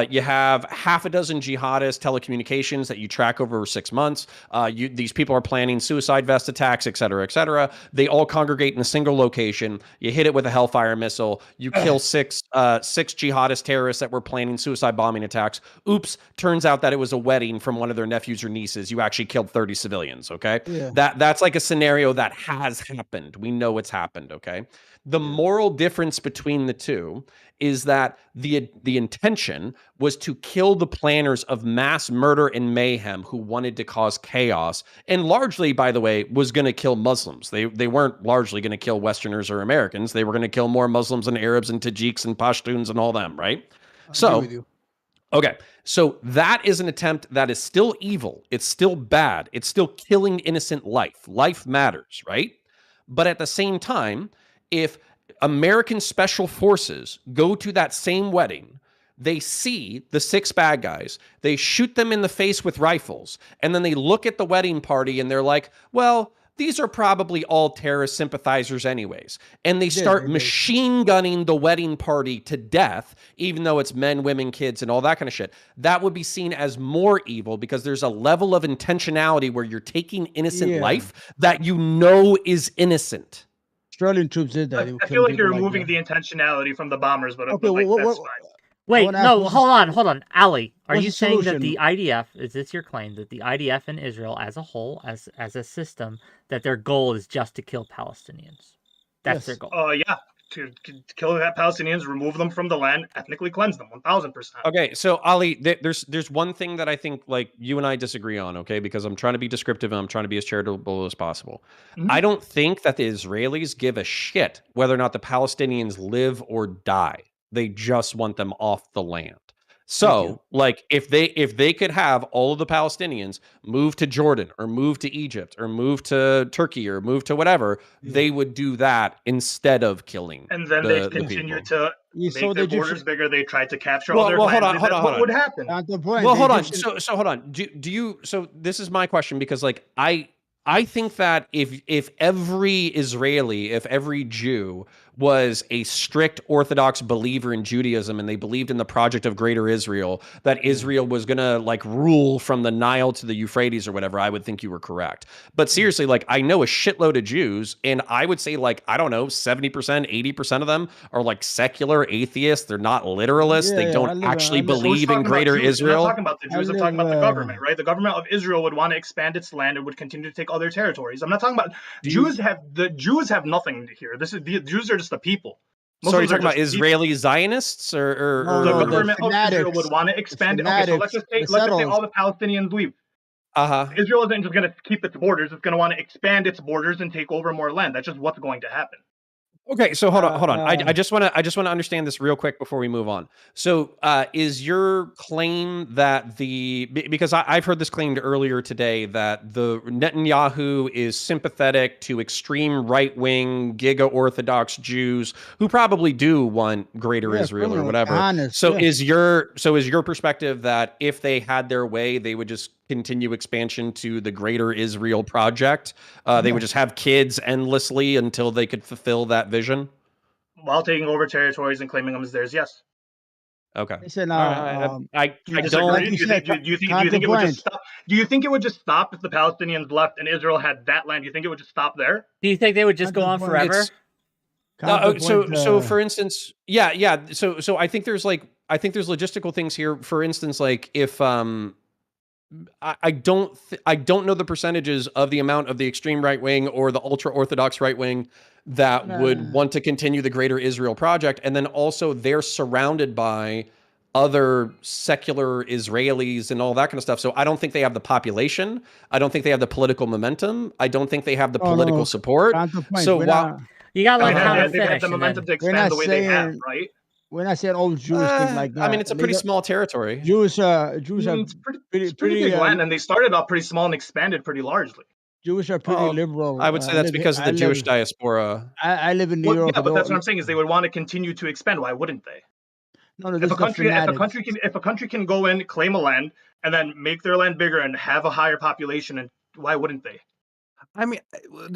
You have half a dozen jihadist telecommunications that you track over 6 months. These people are planning suicide vest attacks, et cetera, et cetera. They all congregate in a single location. You hit it with a Hellfire missile. You kill six jihadist terrorists that were planning suicide bombing attacks. Oops, turns out that it was a wedding from one of their nephews or nieces. You actually killed 30 civilians, okay? Yeah. That's like a scenario that has happened. We know it's happened, okay? The moral difference between the two is that the intention was to kill the planners of mass murder and mayhem who wanted to cause chaos, and largely, by the way, was going to kill Muslims. They weren't largely going to kill Westerners or Americans. They were going to kill more Muslims and Arabs and Tajiks and Pashtuns and all them, right? I agree with you. Okay, so that is an attempt that is still evil. It's still bad. It's still killing innocent life. Life matters, right? But at the same time, if American special forces go to that same wedding, they see the 6 bad guys, they shoot them in the face with rifles, and then they look at the wedding party and they're like, well, these are probably all terrorist sympathizers anyways. And they start machine gunning the wedding party to death, even though it's men, women, kids, and all that kind of shit. That would be seen as more evil because there's a level of intentionality where you're taking innocent life that you know is innocent. Australian troops did that. I feel like you're removing the intentionality from the bombers, but, Okay, that's fine. Wait, no, hold on. Ali, are what's you the saying that solution? the IDF, is this your claim, that the IDF and Israel as a whole, as a system, that their goal is just to kill Palestinians? That's their goal. Yeah. To kill the Palestinians, remove them from the land, ethnically cleanse them, 1,000%. Okay, so Ali, there's one thing that I think like you and I disagree on, okay? Because I'm trying to be descriptive and I'm trying to be as charitable as possible. I don't think that the Israelis give a shit whether or not the Palestinians live or die. They just want them off the land. So, like, if they could have all of the Palestinians move to Jordan or move to Egypt or move to Turkey or move to whatever, they would do that instead of killing. And then they continue to make their borders bigger. They tried to capture all their land. What would happen? Well, hold on. So hold on. Do you? So this is my question because, like, I think that if every Israeli, if every Jew was a strict Orthodox believer in Judaism and they believed in the project of Greater Israel, that Israel was going to like rule from the Nile to the Euphrates or whatever, I would think you were correct. But seriously, like I know a shitload of Jews and I would say like, I don't know, 70%, 80% of them are like secular atheists. They're not literalists. They don't actually believe in Greater Israel. I'm not talking about the Jews. I'm talking about the government, right? The government of Israel would want to expand its land and would continue to take other territories. I'm not talking about Jews have nothing here. The Jews are just the people. So are you talking about Israeli Zionists or the government of Israel would want to expand it? Okay, so let's just say all the Palestinians leave. Israel isn't just going to keep its borders. It's going to want to expand its borders and take over more land. That's just what's going to happen. Okay, so hold on. I just want to understand this real quick before we move on. So, is your claim that because I've heard this claimed earlier today that the Netanyahu is sympathetic to extreme right-wing giga Orthodox Jews who probably do want Greater Israel or whatever. Is your perspective that if they had their way, they would just continue expansion to the Greater Israel project? They would just have kids endlessly until they could fulfill that vision? While taking over territories and claiming them as theirs, yes. Okay. Listen, I don't. Do you think it would just stop? Do you think it would just stop if the Palestinians left and Israel had that land? Do you think it would just stop there? Do you think they would just go on forever? So for instance, yeah. So I think there's logistical things here. For instance, like if I don't know the percentages of the amount of the extreme right wing or the ultra orthodox right wing that would want to continue the Greater Israel project, and then also they're surrounded by other secular Israelis and all that kind of stuff. So I don't think they have the population. I don't think they have the political momentum. I don't think they have the political support. So while you got they have the momentum to expand the way they have, right? We're not saying all Jewish thing like that. I mean, it's a pretty small territory. Jews have pretty big land, and they started off pretty small and expanded pretty largely. Jewish are pretty Well, liberal. I would say that's because of the Jewish diaspora. I live in New Well, York. yeah, but that's what I'm saying is they would want to continue to expand. Why wouldn't they? No, no, If this a is the country, if a fanatics. country can, if a country can go in, claim a land, and then make their land bigger and have a higher population, and why wouldn't they? I mean,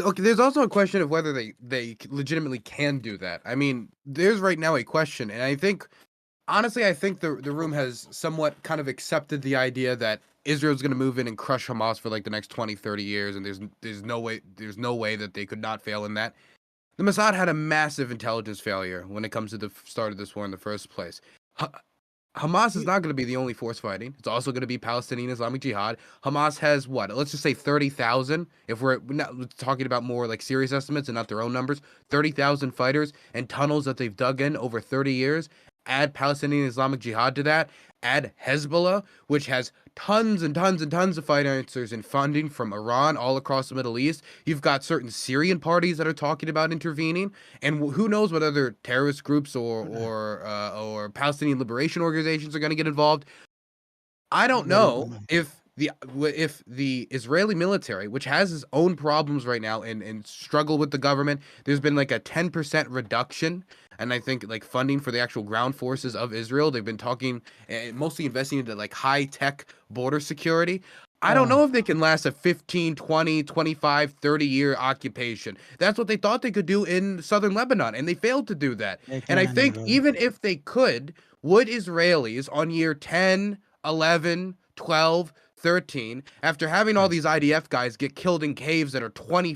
okay, there's also a question of whether they legitimately can do that. I mean, there's right now a question, and I think, honestly, I think the room has somewhat kind of accepted the idea that Israel's going to move in and crush Hamas for like the next 20, 30 years, and there's no way that they could not fail in that. The Mossad had a massive intelligence failure when it comes to the start of this war in the first place. Hamas is not going to be the only force fighting. It's also going to be Palestinian Islamic Jihad. Hamas has what? Let's just say 30,000. If we're not talking about more like serious estimates and not their own numbers, 30,000 fighters and tunnels that they've dug in over 30 years. Add Palestinian Islamic Jihad to that. Add Hezbollah, which has tons and tons and tons of financiers and funding from Iran all across the Middle East. You've got certain Syrian parties that are talking about intervening, and who knows what other terrorist groups or Palestinian liberation organizations are going to get involved. I don't know if the Israeli military, which has its own problems right now and struggle with the government, there's been like a 10% reduction. And I think like funding for the actual ground forces of Israel, they've been talking mostly investing into like high tech border security. I don't know if they can last a 15, 20, 25, 30-year occupation. That's what they thought they could do in southern Lebanon, and they failed to do that. And I think even if they could, would Israelis on year 10, 11, 12, 13, after having all these IDF guys get killed in caves that are 20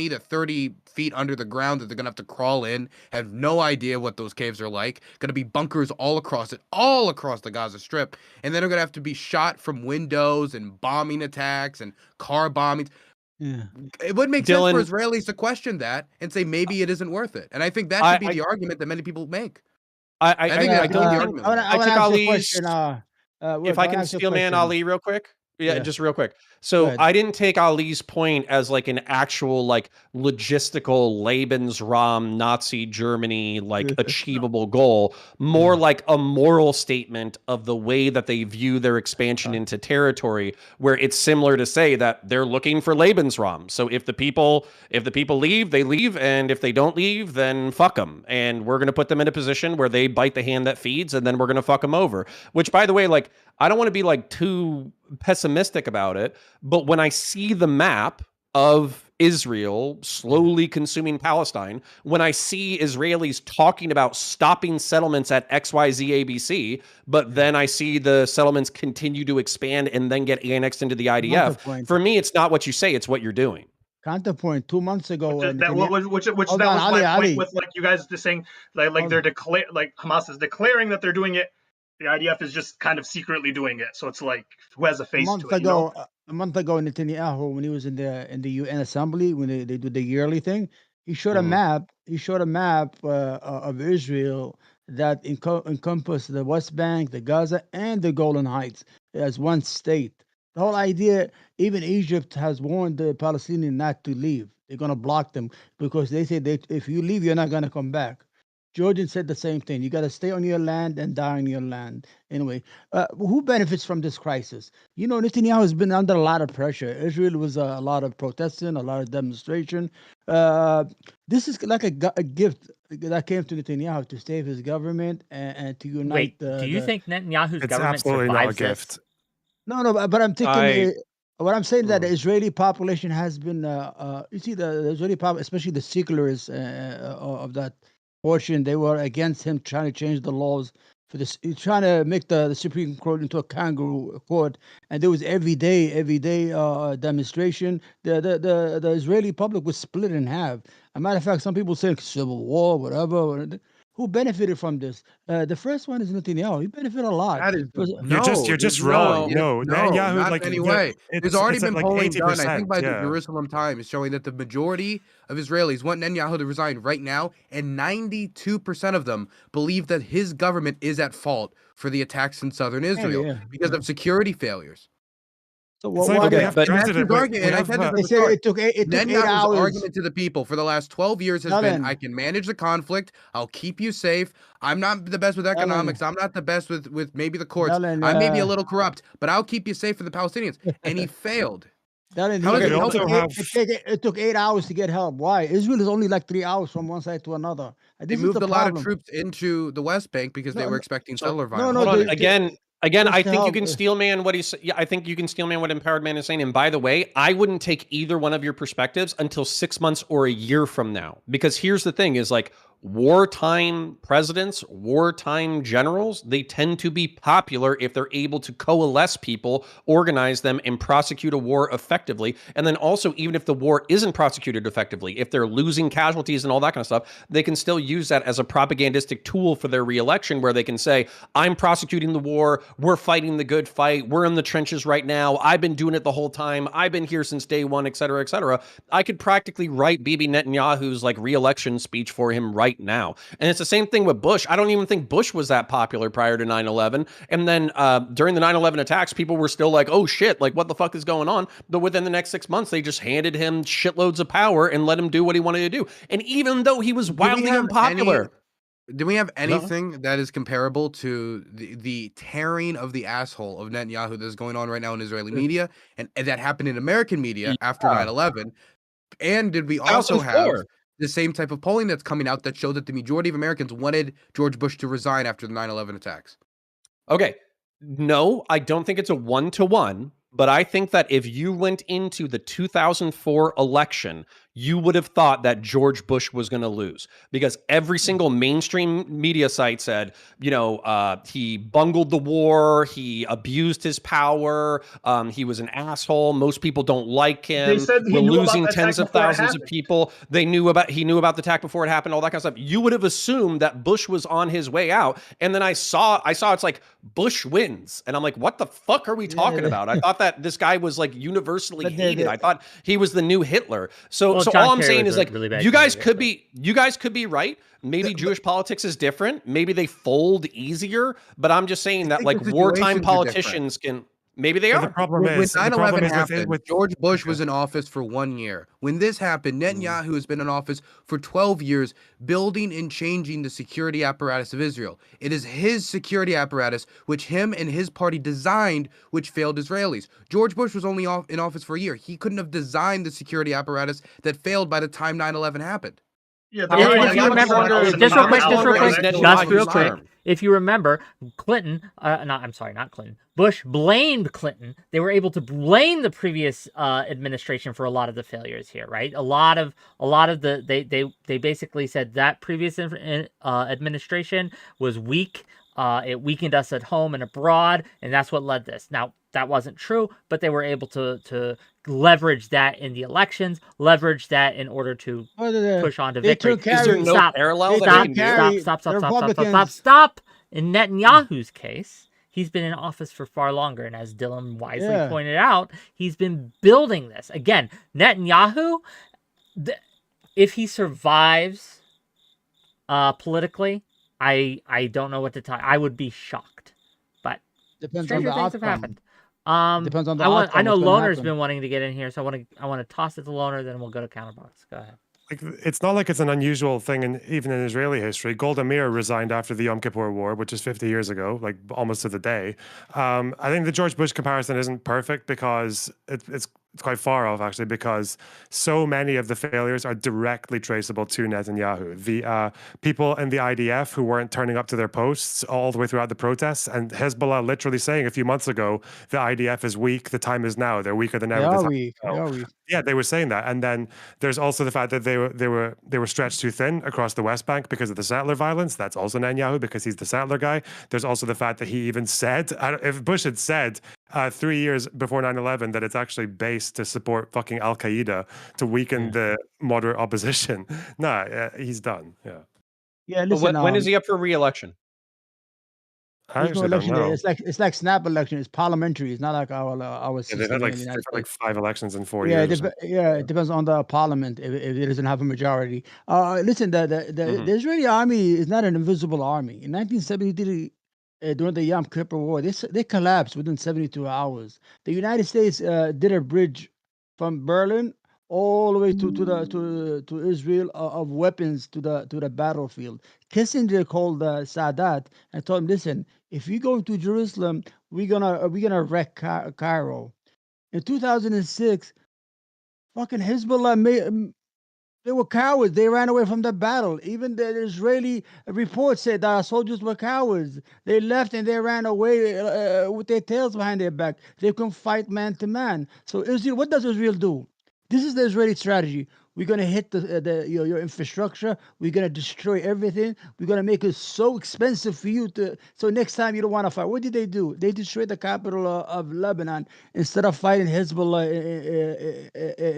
to 30 feet under the ground that they're gonna have to crawl in, have no idea what those caves are like, gonna be bunkers all across the Gaza Strip, and then they're gonna have to be shot from windows and bombing attacks and car bombings. Yeah. It would make sense Dylan- for Israelis to question that and say maybe it isn't worth it. And I think that should be the argument that many people make. I think I don't think argument. I take Ali's. If I can ask a steel man question. Ali real quick. Yeah, Yeah. just real quick. Go So ahead. I didn't take Ali's point as like an actual like logistical Lebensraum Nazi Germany like achievable goal, more like a moral statement of the way that they view their expansion into territory, where it's similar to say that they're looking for Lebensraum. So if the people leave, they leave, and if they don't leave, then fuck them. And we're going to put them in a position where they bite the hand that feeds, and then we're going to fuck them over. Which, by the way, like, I don't want to be like too pessimistic about it, but when I see the map of Israel slowly consuming Palestine, when I see Israelis talking about stopping settlements at XYZ ABC, but then I see the settlements continue to expand and then get annexed into the IDF, for me, it's not what you say, it's what you're doing. Counterpoint 2 months ago. Which that was Hold my on, Ali, point with like you guys just saying like they're like Hamas is declaring that they're doing it. The IDF is just kind of secretly doing it. So it's like who has a face to it? A month ago, Netanyahu, when he was in the UN Assembly, when they did the yearly thing, he showed a map. He showed a map of Israel that encompassed the West Bank, the Gaza, and the Golan Heights as one state. The whole idea, even Egypt has warned the Palestinians not to leave. They're going to block them because they say if you leave, you're not going to come back. Jordan said the same thing. You got to stay on your land and die on your land. Anyway, who benefits from this crisis? You know, Netanyahu has been under a lot of pressure. Israel was a lot of protesting, a lot of demonstration. This is like a gift that came to Netanyahu to save his government and to unite. Wait, do you think Netanyahu's It's government absolutely not a survives this? gift. No, but I'm thinking. What I'm saying that the Israeli population has been. You see, the Israeli population, especially the secularists of that portion, they were against him trying to change the laws for this. He's trying to make the Supreme Court into a kangaroo court, and there was every day demonstration. The Israeli public was split in half. As a matter of fact, some people say civil war, whatever. Who benefited from this? The first one is Netanyahu. He benefited a lot. That is You're just wrong. No, Netanyahu, not like, in any way. There's already been like polling done, I 80%, think, by the yeah. Jerusalem Times, showing that the majority of Israelis want Netanyahu to resign right now, and 92% of them believe that his government is at fault for the attacks in southern Israel because of security failures. So It's like we have president, they said it took 8 Netanyahu's hours. argument to the people for the last 12 years has been, I can manage the conflict, I'll keep you safe, I'm not the best with economics, I'm not the best with maybe the courts, I may be a little corrupt, but I'll keep you safe for the Palestinians. And he failed. Darren, How does We it help? it took 8 hours to get help. Why? Israel is only like 3 hours from one side to another. They This is moved the a lot of problem. troops into the West Bank because they No, were no, expecting So settler no, violence. no. hold on. They Again, just I to think you help. can steel man what he's. Yeah, I think you can steel man what Empowered Man is saying. And by the way, I wouldn't take either one of your perspectives until 6 months or a year from now. Because here's the thing: is like wartime presidents, wartime generals, they tend to be popular if they're able to coalesce people, organize them, and prosecute a war effectively. And then also, even if the war isn't prosecuted effectively, if they're losing casualties and all that kind of stuff, they can still use that as a propagandistic tool for their reelection, where they can say, I'm prosecuting the war, we're fighting the good fight, we're in the trenches right now, I've been doing it the whole time, I've been here since day one, etc., etc. I could practically write Bibi Netanyahu's like reelection speech for him right now. And it's the same thing with Bush. I don't even think Bush was that popular prior to 9/11. And then during the 9/11 attacks, people were still like, oh shit, like what the fuck is going on? But within the next 6 months, they just handed him shitloads of power and let him do what he wanted to do. And even though he was wildly unpopular. Do we have No. anything that is comparable to the tearing of the asshole of Netanyahu that is going on right now in Israeli media and that happened in American media after 9/11? And did we also have 2004. the same type of polling that's coming out that showed that the majority of Americans wanted George Bush to resign after the 9/11 attacks? Okay. No, I don't think it's a 1-to-1, but I think that if you went into the 2004 election, you would have thought that George Bush was going to lose, because every single mainstream media site said, he bungled the war, he abused his power, he was an asshole, most people don't like him, They said he we're knew about losing the attack tens of before it thousands of happened. people. He knew about the attack before it happened, all that kind of stuff. You would have assumed that Bush was on his way out, and then I saw it's like Bush wins, and I'm like, what the fuck are we talking about? I thought that this guy was like universally But hated. I thought he was the new Hitler. So Well, so John all I'm Kerry saying was is a like, really bad you guys candidate, could be right. Maybe Jewish politics is different. Maybe they fold easier. But I'm just saying that think like the wartime situations are different. politicians can. Maybe they But are. the problem When is, 9/11 with happened, George Bush was in office for 1 year. When this happened, Mm. Netanyahu has been in office for 12 years, building and changing the security apparatus of Israel. It is his security apparatus, which him and his party designed, which failed Israelis. George Bush was only in office for a year. He couldn't have designed the security apparatus that failed by the time 9/11 happened. Yeah, How much If you longer- remember, how much just real quick, longer is Netanyahu's term? if you remember, not Clinton, Bush blamed Clinton. They were able to blame the previous administration for a lot of the failures here, right? A lot of they basically said that previous administration was weak. It weakened us at home and abroad, and that's what led this. Now, that wasn't true, but they were able to leverage that in the elections, leverage that in order to push on to victory. Is there no parallel that we can do? Stop. In Netanyahu's case, he's been in office for far longer, and as Dylan wisely pointed out, he's been building this. Again, Netanyahu, if he survives politically, I don't know what to tell you. I would be shocked, but Depends on stranger the things have outcome. happened. Depends on the I outcome, know what's gonna Loner's happen. been wanting to get in here, so I want to toss it to Loner, then we'll go to Counterbox. Go ahead. Like, it's not like it's an unusual thing even in Israeli history. Golda Meir resigned after the Yom Kippur War, which is 50 years ago, like almost to the day. I think the George Bush comparison isn't perfect because it's quite far off, actually, because so many of the failures are directly traceable to Netanyahu. The people in the IDF who weren't turning up to their posts all the way throughout the protests, and Hezbollah literally saying a few months ago, the IDF is weak, the time is now, they're weaker than They ever. are weak. They are weak. Yeah, they were saying that, and then there's also the fact that they were stretched too thin across the West Bank because of the settler violence. That's also Netanyahu because he's the settler guy. There's also the fact that he even said, if Bush had said 3 years before 9/11 that it's actually based to support fucking Al-Qaeda to weaken the moderate opposition, he's done. Yeah. Yeah, But listen. when is he up for re-election? I There's no actually don't election there. know. It's like snap election. It's parliamentary. It's not like our Yeah, system they've had here like, in the United like States. 5 elections in 4 Yeah, years. it depends on the parliament if it doesn't have a majority. Listen, the Israeli army is not an invisible army. In 1973, during the Yom Kippur War, they collapsed within 72 hours. The United States did a bridge from Berlin all the way to Israel of weapons to the battlefield. Kissinger called Sadat and told him, "Listen, if you go to Jerusalem, we're gonna wreck Cairo." In 2006, fucking Hezbollah they were cowards. They ran away from the battle. Even the Israeli report said that our soldiers were cowards. They left and they ran away with their tails behind their back. They couldn't fight man to man. So Israel, what does Israel do? This is the Israeli strategy. We're gonna hit your infrastructure. We're gonna destroy everything. We're gonna make it so expensive for you to. So next time you don't want to fight. What did they do? They destroyed the capital of Lebanon instead of fighting Hezbollah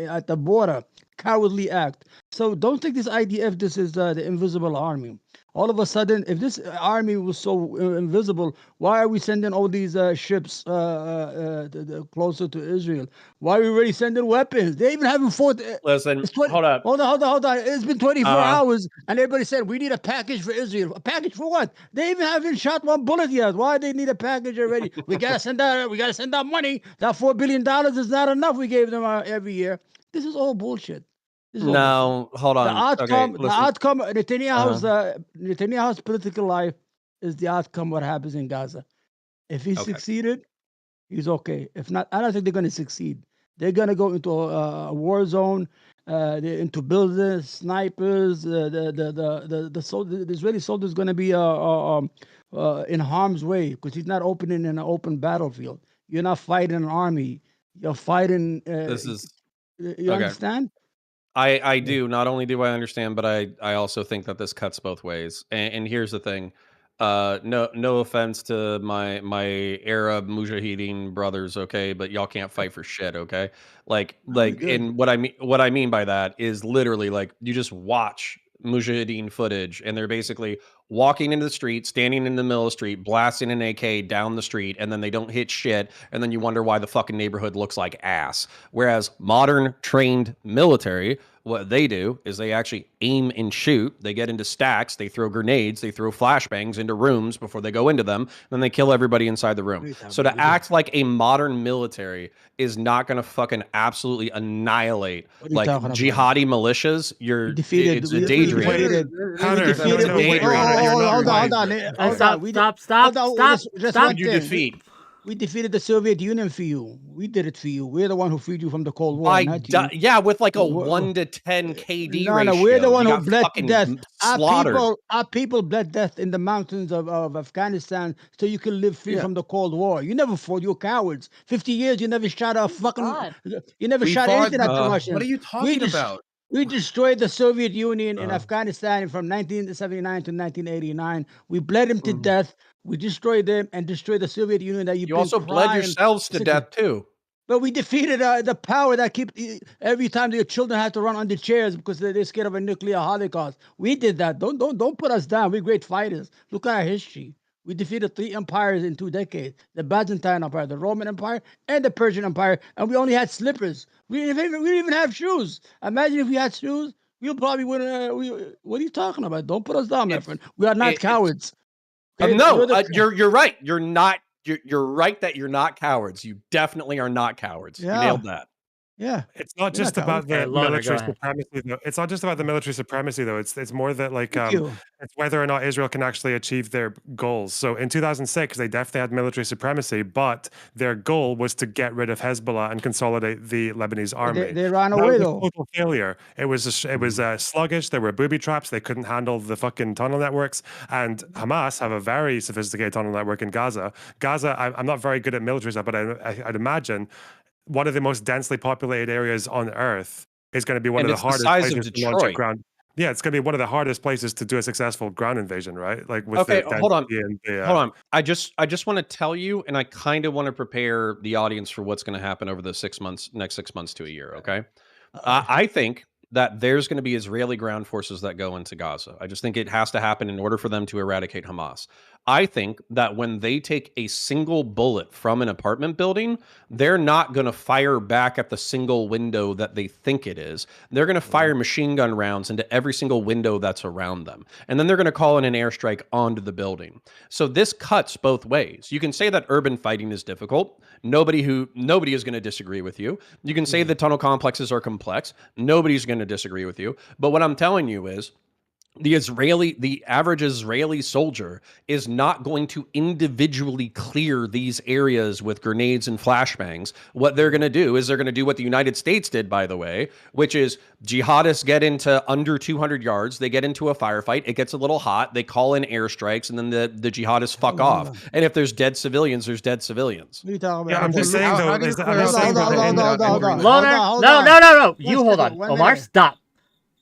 at the border. Cowardly act. So don't take this IDF. This is the invisible army. All of a sudden, if this army was so invisible, why are we sending all these ships closer to Israel? Why are we already sending weapons? They even haven't fought. Listen, hold up. Hold on. It's been 24 hours, and everybody said we need a package for Israel. A package for what? They even haven't shot one bullet yet. Why they need a package already? We gotta send out money. That $4 billion is not enough. We gave them every year. This is all bullshit. No, hold on. The outcome, Netanyahu's political life is the outcome what happens in Gaza. If he succeeded, he's okay. If not, I don't think they're going to succeed. They're going to go into a war zone, into buildings, snipers. The Israeli soldier is going to be in harm's way because he's not opening in an open battlefield. You're not fighting an army. You're fighting. You understand? I do. Not only do I understand, but I also think that this cuts both ways. And here's the thing. No offense to my Arab mujahideen brothers, okay, but y'all can't fight for shit, okay? And what I mean by that is literally like you just watch mujahideen footage and they're basically walking into the street, standing in the middle of the street, blasting an AK down the street, and then they don't hit shit, and then you wonder why the fucking neighborhood looks like ass. Whereas modern trained military, what they do is they actually aim and shoot. They get into stacks, they throw grenades, they throw flashbangs into rooms before they go into them, then they kill everybody inside the room. So to act like a modern military is not going to fucking absolutely annihilate like jihadi militias. It's a daydream. Hold on. Stop. You defeat. We defeated the Soviet Union for you. We did it for you. We're the one who freed you from the Cold War. Yeah, with like a 1 to 10 KD ratio. No, we're the one who bled to death. Our people bled death in the mountains of Afghanistan so you can live free from the Cold War. You never fought. You're cowards. 50 years, you never shot a fucking... You never shot anything at the Russians. What are you talking about? We destroyed the Soviet Union in Afghanistan from 1979 to 1989. We bled them to death. We destroyed them and destroyed the Soviet Union. You also bled yourselves to death too. But we defeated the power that every time your children had to run under chairs because they're scared of a nuclear holocaust. We did that. Don't put us down. We're great fighters. Look at our history. We defeated 3 empires in 2 decades: the Byzantine Empire, the Roman Empire, and the Persian Empire. And we only had slippers. We didn't even have shoes. Imagine if we had shoes. We probably wouldn't. What are you talking about? Don't put us down, my friend. We are not cowards. No, you're right. You're not. You're right that you're not cowards. You definitely are not cowards. Yeah. You nailed that. Yeah, it's not just about the military supremacy, though. It's not just about the military supremacy, though. It's more that like it's whether or not Israel can actually achieve their goals. So in 2006, they definitely had military supremacy, but their goal was to get rid of Hezbollah and consolidate the Lebanese army. They ran away, though. Total failure. It was sluggish. There were booby traps. They couldn't handle the fucking tunnel networks. And Hamas have a very sophisticated tunnel network in Gaza. I'm not very good at military stuff, but I'd imagine one of the most densely populated areas on Earth is going to be one of the hardest places to launch a ground. Yeah, it's going to be one of the hardest places to do a successful ground invasion, right? Like with hold on. I just want to tell you, and I kind of want to prepare the audience for what's going to happen over the next 6 months to a year. Okay, I think that there's going to be Israeli ground forces that go into Gaza. I just think it has to happen in order for them to eradicate Hamas. I think that when they take a single bullet from an apartment building, they're not going to fire back at the single window that they think it is. They're going to fire machine gun rounds into every single window that's around them. And then they're going to call in an airstrike onto the building. So this cuts both ways. You can say that urban fighting is difficult. Nobody is going to disagree with you. You can say the tunnel complexes are complex. Nobody's going to disagree with you. But what I'm telling you is, the average Israeli soldier is not going to individually clear these areas with grenades and flashbangs. What they're going to do is they're going to do what the United States did, by the way, which is jihadists get into under 200 yards. They get into a firefight. It gets a little hot. They call in airstrikes, and then the jihadists fuck off. And if there's dead civilians, there's dead civilians. What are you talking Yeah, about? I'm just saying How though. do you Is that, clear I'm out just saying those that areas in without the, entering them? Loner, hold no, on. no, no, no. One You hold second, on. one Omar, minute. stop.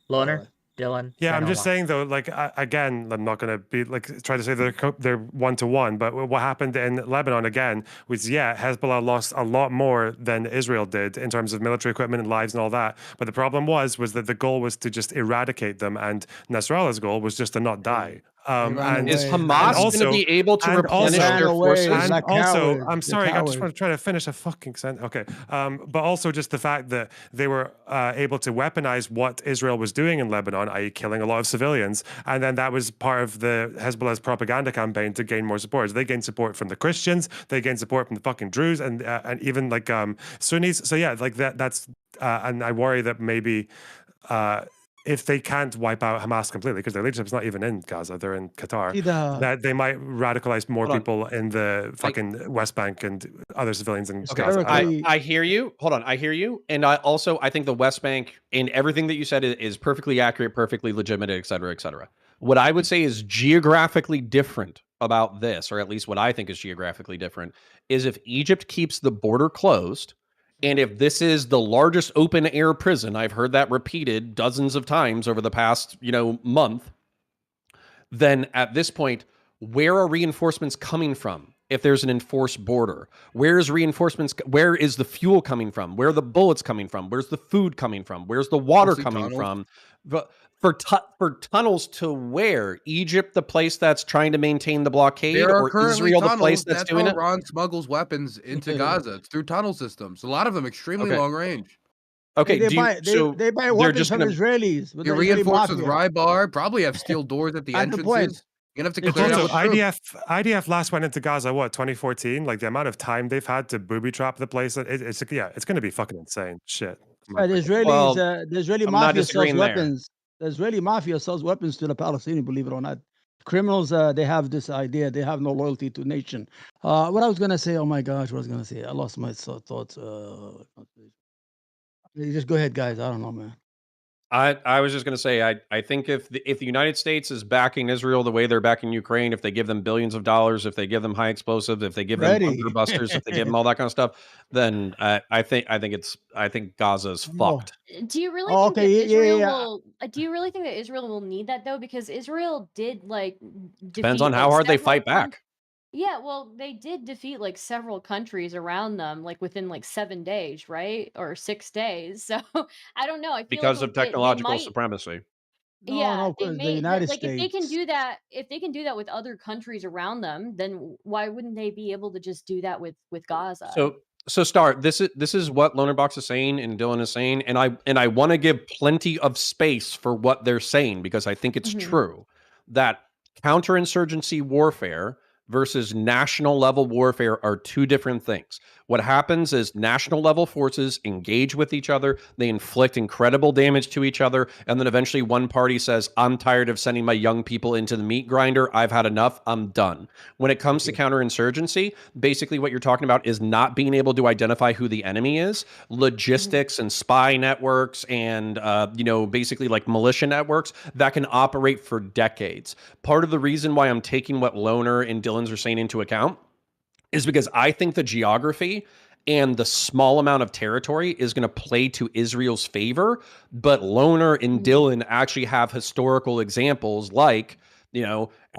Loner, Alright. Dylan. Yeah, then I'm just Omar. saying though, like again, I'm not going to be like try to say they're 1-to-1, but what happened in Lebanon again was Hezbollah lost a lot more than Israel did in terms of military equipment and lives and all that. But the problem was that the goal was to just eradicate them, and Nasrallah's goal was just to not die. ran And Is away. Hamas going to also- be able to and replenish also- their forces? And like also, cowards. I'm They're sorry, I'm just cowards. trying to finish a fucking sentence. Okay. But also just the fact that they were able to weaponize what Israel was doing in Lebanon, i.e. killing a lot of civilians. And then that was part of the Hezbollah's propaganda campaign to gain more support. So they gained support from the Christians, they gained support from the fucking Druze and even like Sunnis. So yeah, like that's and I worry that maybe if they can't wipe out Hamas completely, because their leadership's not even in Gaza, they're in Qatar, See the that they might radicalize more Hold on. people in the fucking West Bank and other civilians in Okay, Gaza. I don't know. I hear you. Hold on, I hear you, and I think the West Bank and everything that you said is perfectly accurate, perfectly legitimate, et cetera, et cetera. What I would say is geographically different about this, or at least what I think is geographically different, is if Egypt keeps the border closed, and if this is the largest open air prison, I've heard that repeated dozens of times over the past month, then at this point, where are reinforcements coming from? If there's an enforced border, where is reinforcements? Where is the fuel coming from? Where are the bullets coming from? Where's the food coming from? Where's the water Mostly coming tunnels. from? But for tunnels to where? Egypt, the place that's trying to maintain the blockade, There are or currently Israel, tunnels. the place that's doing how it? Iran smuggles weapons into Gaza. It's through tunnel systems. A lot of them extremely Okay. long range. Okay, they do you, buy so they buy they're weapons just from gonna Israelis with You're the Israeli reinforced with mafia. Rybar. Probably have steel doors at the Counterpoints. entrances. You're gonna have to It's clear it out also with troops. IDF last went into Gaza, what, 2014? Like the amount of time they've had to booby trap the place, it's going to be fucking insane. Shit. The Israelis, Well, the Israeli I'm not mafia sells disagreeing there. weapons. The Israeli mafia sells weapons to the Palestinians, believe it or not. Criminals, they have this idea. They have no loyalty to nation. What I was gonna say, oh my gosh, what I was gonna say, I lost my thoughts. Just go ahead, guys. I don't know, man. I was just going to say, I think if the United States is backing Israel the way they're backing Ukraine, if they give them billions of dollars, if they give them high explosives, if they give them Ready. bunker busters, if they give them all that kind of stuff, then I think Gaza's Oh. fucked. Do you really Oh, think that okay, yeah, Israel yeah. will? Do you really think that Israel will need that though? Because Israel did like Depends defeat, on how like, hard they several fight back. Yeah, well, they did defeat like several countries around them, like within like 7 days, right, or 6 days. So I don't know. I feel Because like of they technological might. supremacy. No, They because the may United like if they can States. do that. If they can do that with other countries around them, then why wouldn't they be able to just do that with Gaza? So start. This is what Lonerbox is saying and Dylan is saying, and I want to give plenty of space for what they're saying because I think it's Mhm. true that counterinsurgency warfare versus national level warfare are two different things. What happens is national level forces engage with each other, they inflict incredible damage to each other, and then eventually one party says, I'm tired of sending my young people into the meat grinder, I've had enough, I'm done. When it comes to counterinsurgency, basically what you're talking about is not being able to identify who the enemy is, logistics and spy networks and basically like militia networks that can operate for decades. Part of the reason why I'm taking what Loner and Dylan's are saying into account is because I think the geography and the small amount of territory is going to play to Israel's favor. But Loner and Dylan actually have historical examples like,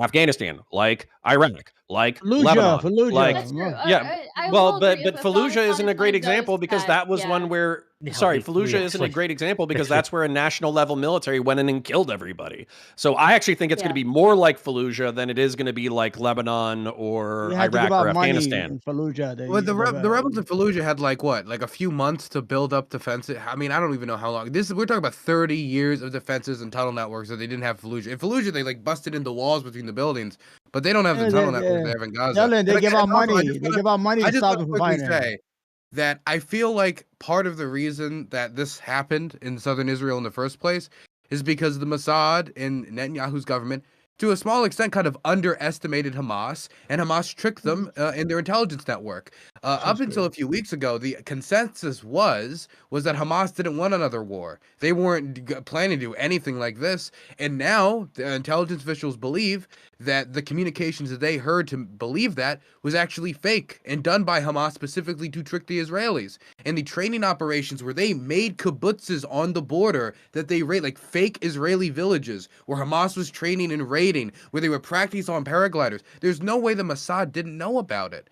Afghanistan, like Iraq, like Lebanon. Fallujah. Like, That's true. yeah, I well, will but agree. Fallujah Afghanistan isn't a great definitely does example because that, that was yeah. one where, Yeah, sorry, we Fallujah isn't a actually- great example because actually- that's where a national level military went in and killed everybody. So I actually think it's going to Yeah. be more like Fallujah than it is going to be like Lebanon or You had to Iraq give out or money Afghanistan. in Fallujah. Well, the rebels in Fallujah had like a few months to build up defenses. I mean, I don't even know how long. We're talking about 30 years of defenses and tunnel networks that they didn't have Fallujah. In Fallujah, they like busted in the walls between the buildings, but they don't have the tunnel networks they have in Gaza. Dylan, they And give and out also, money. They give out money I to just stop want them to from quickly fighting. say that I feel like part of the reason that this happened in southern Israel in the first place is because the Mossad and Netanyahu's government, to a small extent, kind of underestimated Hamas, and Hamas tricked them in their intelligence network. Up until a few weeks ago, the consensus was that Hamas didn't want another war. They weren't planning to do anything like this, and now the intelligence officials believe that the communications that they heard to believe that was actually fake and done by Hamas specifically to trick the Israelis. And the training operations where they made kibbutzes on the border that they raid, like fake Israeli villages where Hamas was training and raiding, where they were practicing on paragliders. There's no way the Mossad didn't know about it.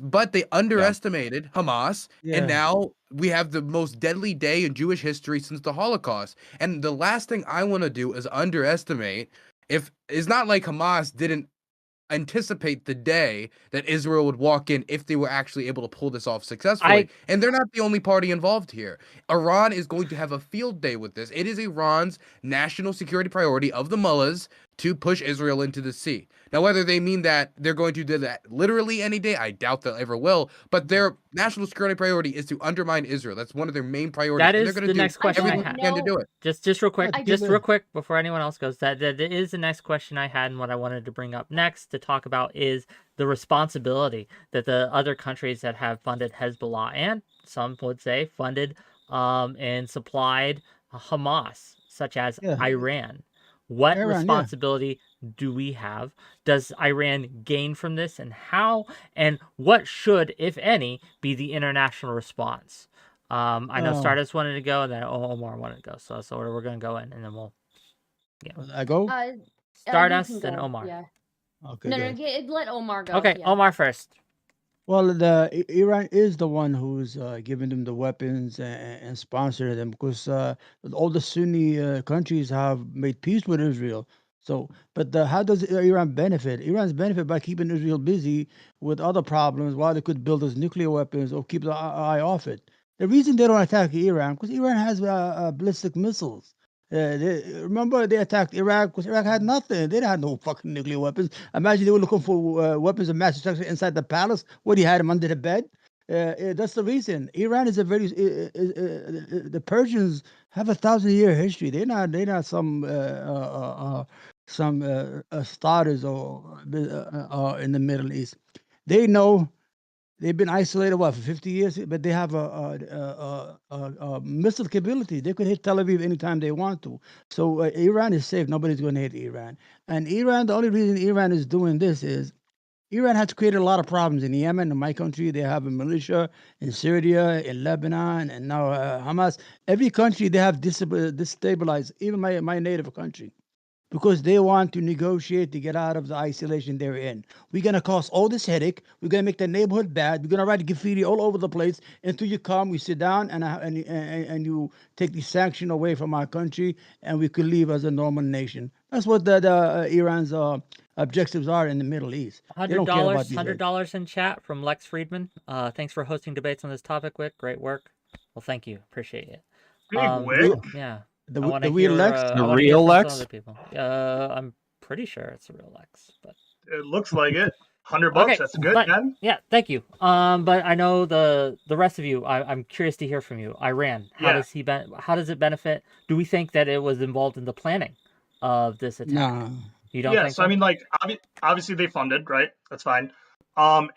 But they underestimated Hamas, and now we have the most deadly day in Jewish history since the Holocaust. And the last thing I want to do is underestimate. If it's not like Hamas didn't anticipate the day that Israel would walk in if they were actually able to pull this off successfully. And they're not the only party involved here. Iran is going to have a field day with this. It is Iran's national security priority of the mullahs to push Israel into the sea. Now, whether they mean that they're going to do that literally any day, I doubt they'll ever will. But their national security priority is to undermine Israel. That's one of their main priorities. That is the next question I had. To do it. Just real quick, real quick before anyone else goes. That is the next question I had, and what I wanted to bring up next to talk about is the responsibility that the other countries that have funded Hezbollah, and some would say funded and supplied Hamas, such as Iran. What responsibility do we have? Does Iran gain from this, and how? And what should, if any, be the international response? I know Stardust wanted to go, and then Omar wanted to go. So we're going to go in, and then we'll. I go. Stardust and Omar. Yeah. Okay. No, let Omar go. Okay, yeah. Omar first. Well, Iran is the one who's giving them the weapons and sponsoring them, because all the Sunni countries have made peace with Israel. So, but how does Iran benefit? Iran's benefit by keeping Israel busy with other problems while they could build those nuclear weapons or keep the eye off it. The reason they don't attack Iran, because Iran has ballistic missiles. Remember, they attacked Iraq because Iraq had nothing. They didn't have no fucking nuclear weapons. Imagine they were looking for weapons of mass destruction inside the palace. What, he had them under the bed? That's the reason. Iran is a very the Persians have 1,000-year history. They're not some starters or in the Middle East. They know. They've been isolated for 50 years, but they have a missile capability. They could hit Tel Aviv anytime they want to. So Iran is safe. Nobody's going to hit Iran. And Iran, the only reason Iran is doing this is Iran has created a lot of problems in Yemen, in my country. They have a militia in Syria, in Lebanon, and now Hamas. Every country they have destabilized, even my native country, because they want to negotiate to get out of the isolation they're in. We're going to cause all this headache. We're going to make the neighborhood bad. We're going to write graffiti all over the place until you come, we sit down, and you take the sanction away from our country, and we could live as a normal nation. That's what Iran's objectives are in the Middle East. $100 in chat from Lex Friedman. Thanks for hosting debates on this topic, Wick. Great work. Well, thank you. Appreciate it. Wick. Yeah. The real Lex? The real Lex? I'm pretty sure it's a real Lex, but it looks like it. $100. That's good, man. Yeah, thank you. But I know the rest of you. I'm curious to hear from you. Iran. How does it benefit? Do we think that it was involved in the planning of this attack? No. You don't think so? I mean, like, obviously they funded, right? That's fine.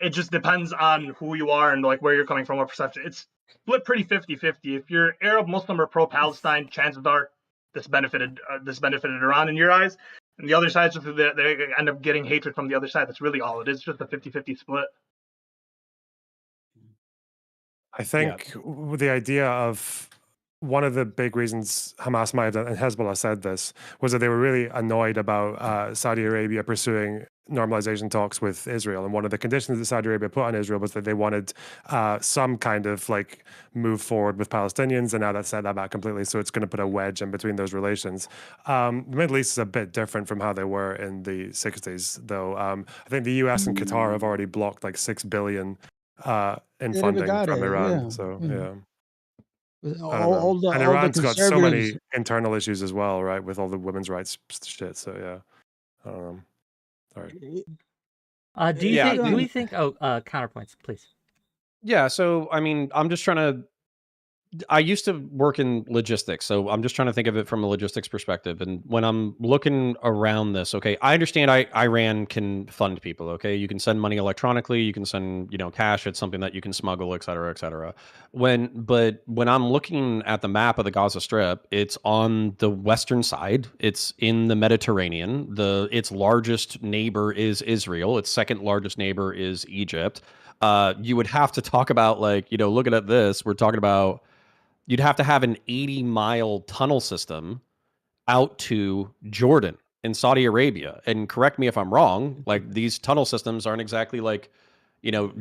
It just depends on who you are and like where you're coming from, what perception. It's split pretty 50-50. If you're Arab, Muslim, or pro-Palestine, chances are this benefited Iran in your eyes. And the other side, just they end up getting hatred from the other side. That's really all it is, just a 50-50 split. I think the idea of one of the big reasons Hamas might have done, and Hezbollah said this, was that they were really annoyed about Saudi Arabia pursuing normalization talks with Israel. And one of the conditions that Saudi Arabia put on Israel was that they wanted some kind of like move forward with Palestinians, and now that's set that back completely. So it's going to put a wedge in between those relations. The Middle East is a bit different from how they were in the 60s, though. I think the US and Qatar have already blocked like $6 billion in funding from Iran. So, and Iran's got so many internal issues as well, right, with all the women's rights shit. So I don't know. All right. Do we think? Counterpoints, please. Yeah. So I mean, I'm just trying to I used to work in logistics, so I'm just trying to think of it from a logistics perspective. And when I'm looking around this, okay, I understand Iran can fund people. Okay, you can send money electronically, you can send cash. It's something that you can smuggle, et cetera, et cetera. But when I'm looking at the map of the Gaza Strip, it's on the western side. It's in the Mediterranean. Its largest neighbor is Israel. Its second largest neighbor is Egypt. You would have to talk about looking at this. We're talking about you'd have to have an 80-mile tunnel system out to Jordan and Saudi Arabia. And correct me if I'm wrong, like these tunnel systems aren't exactly like,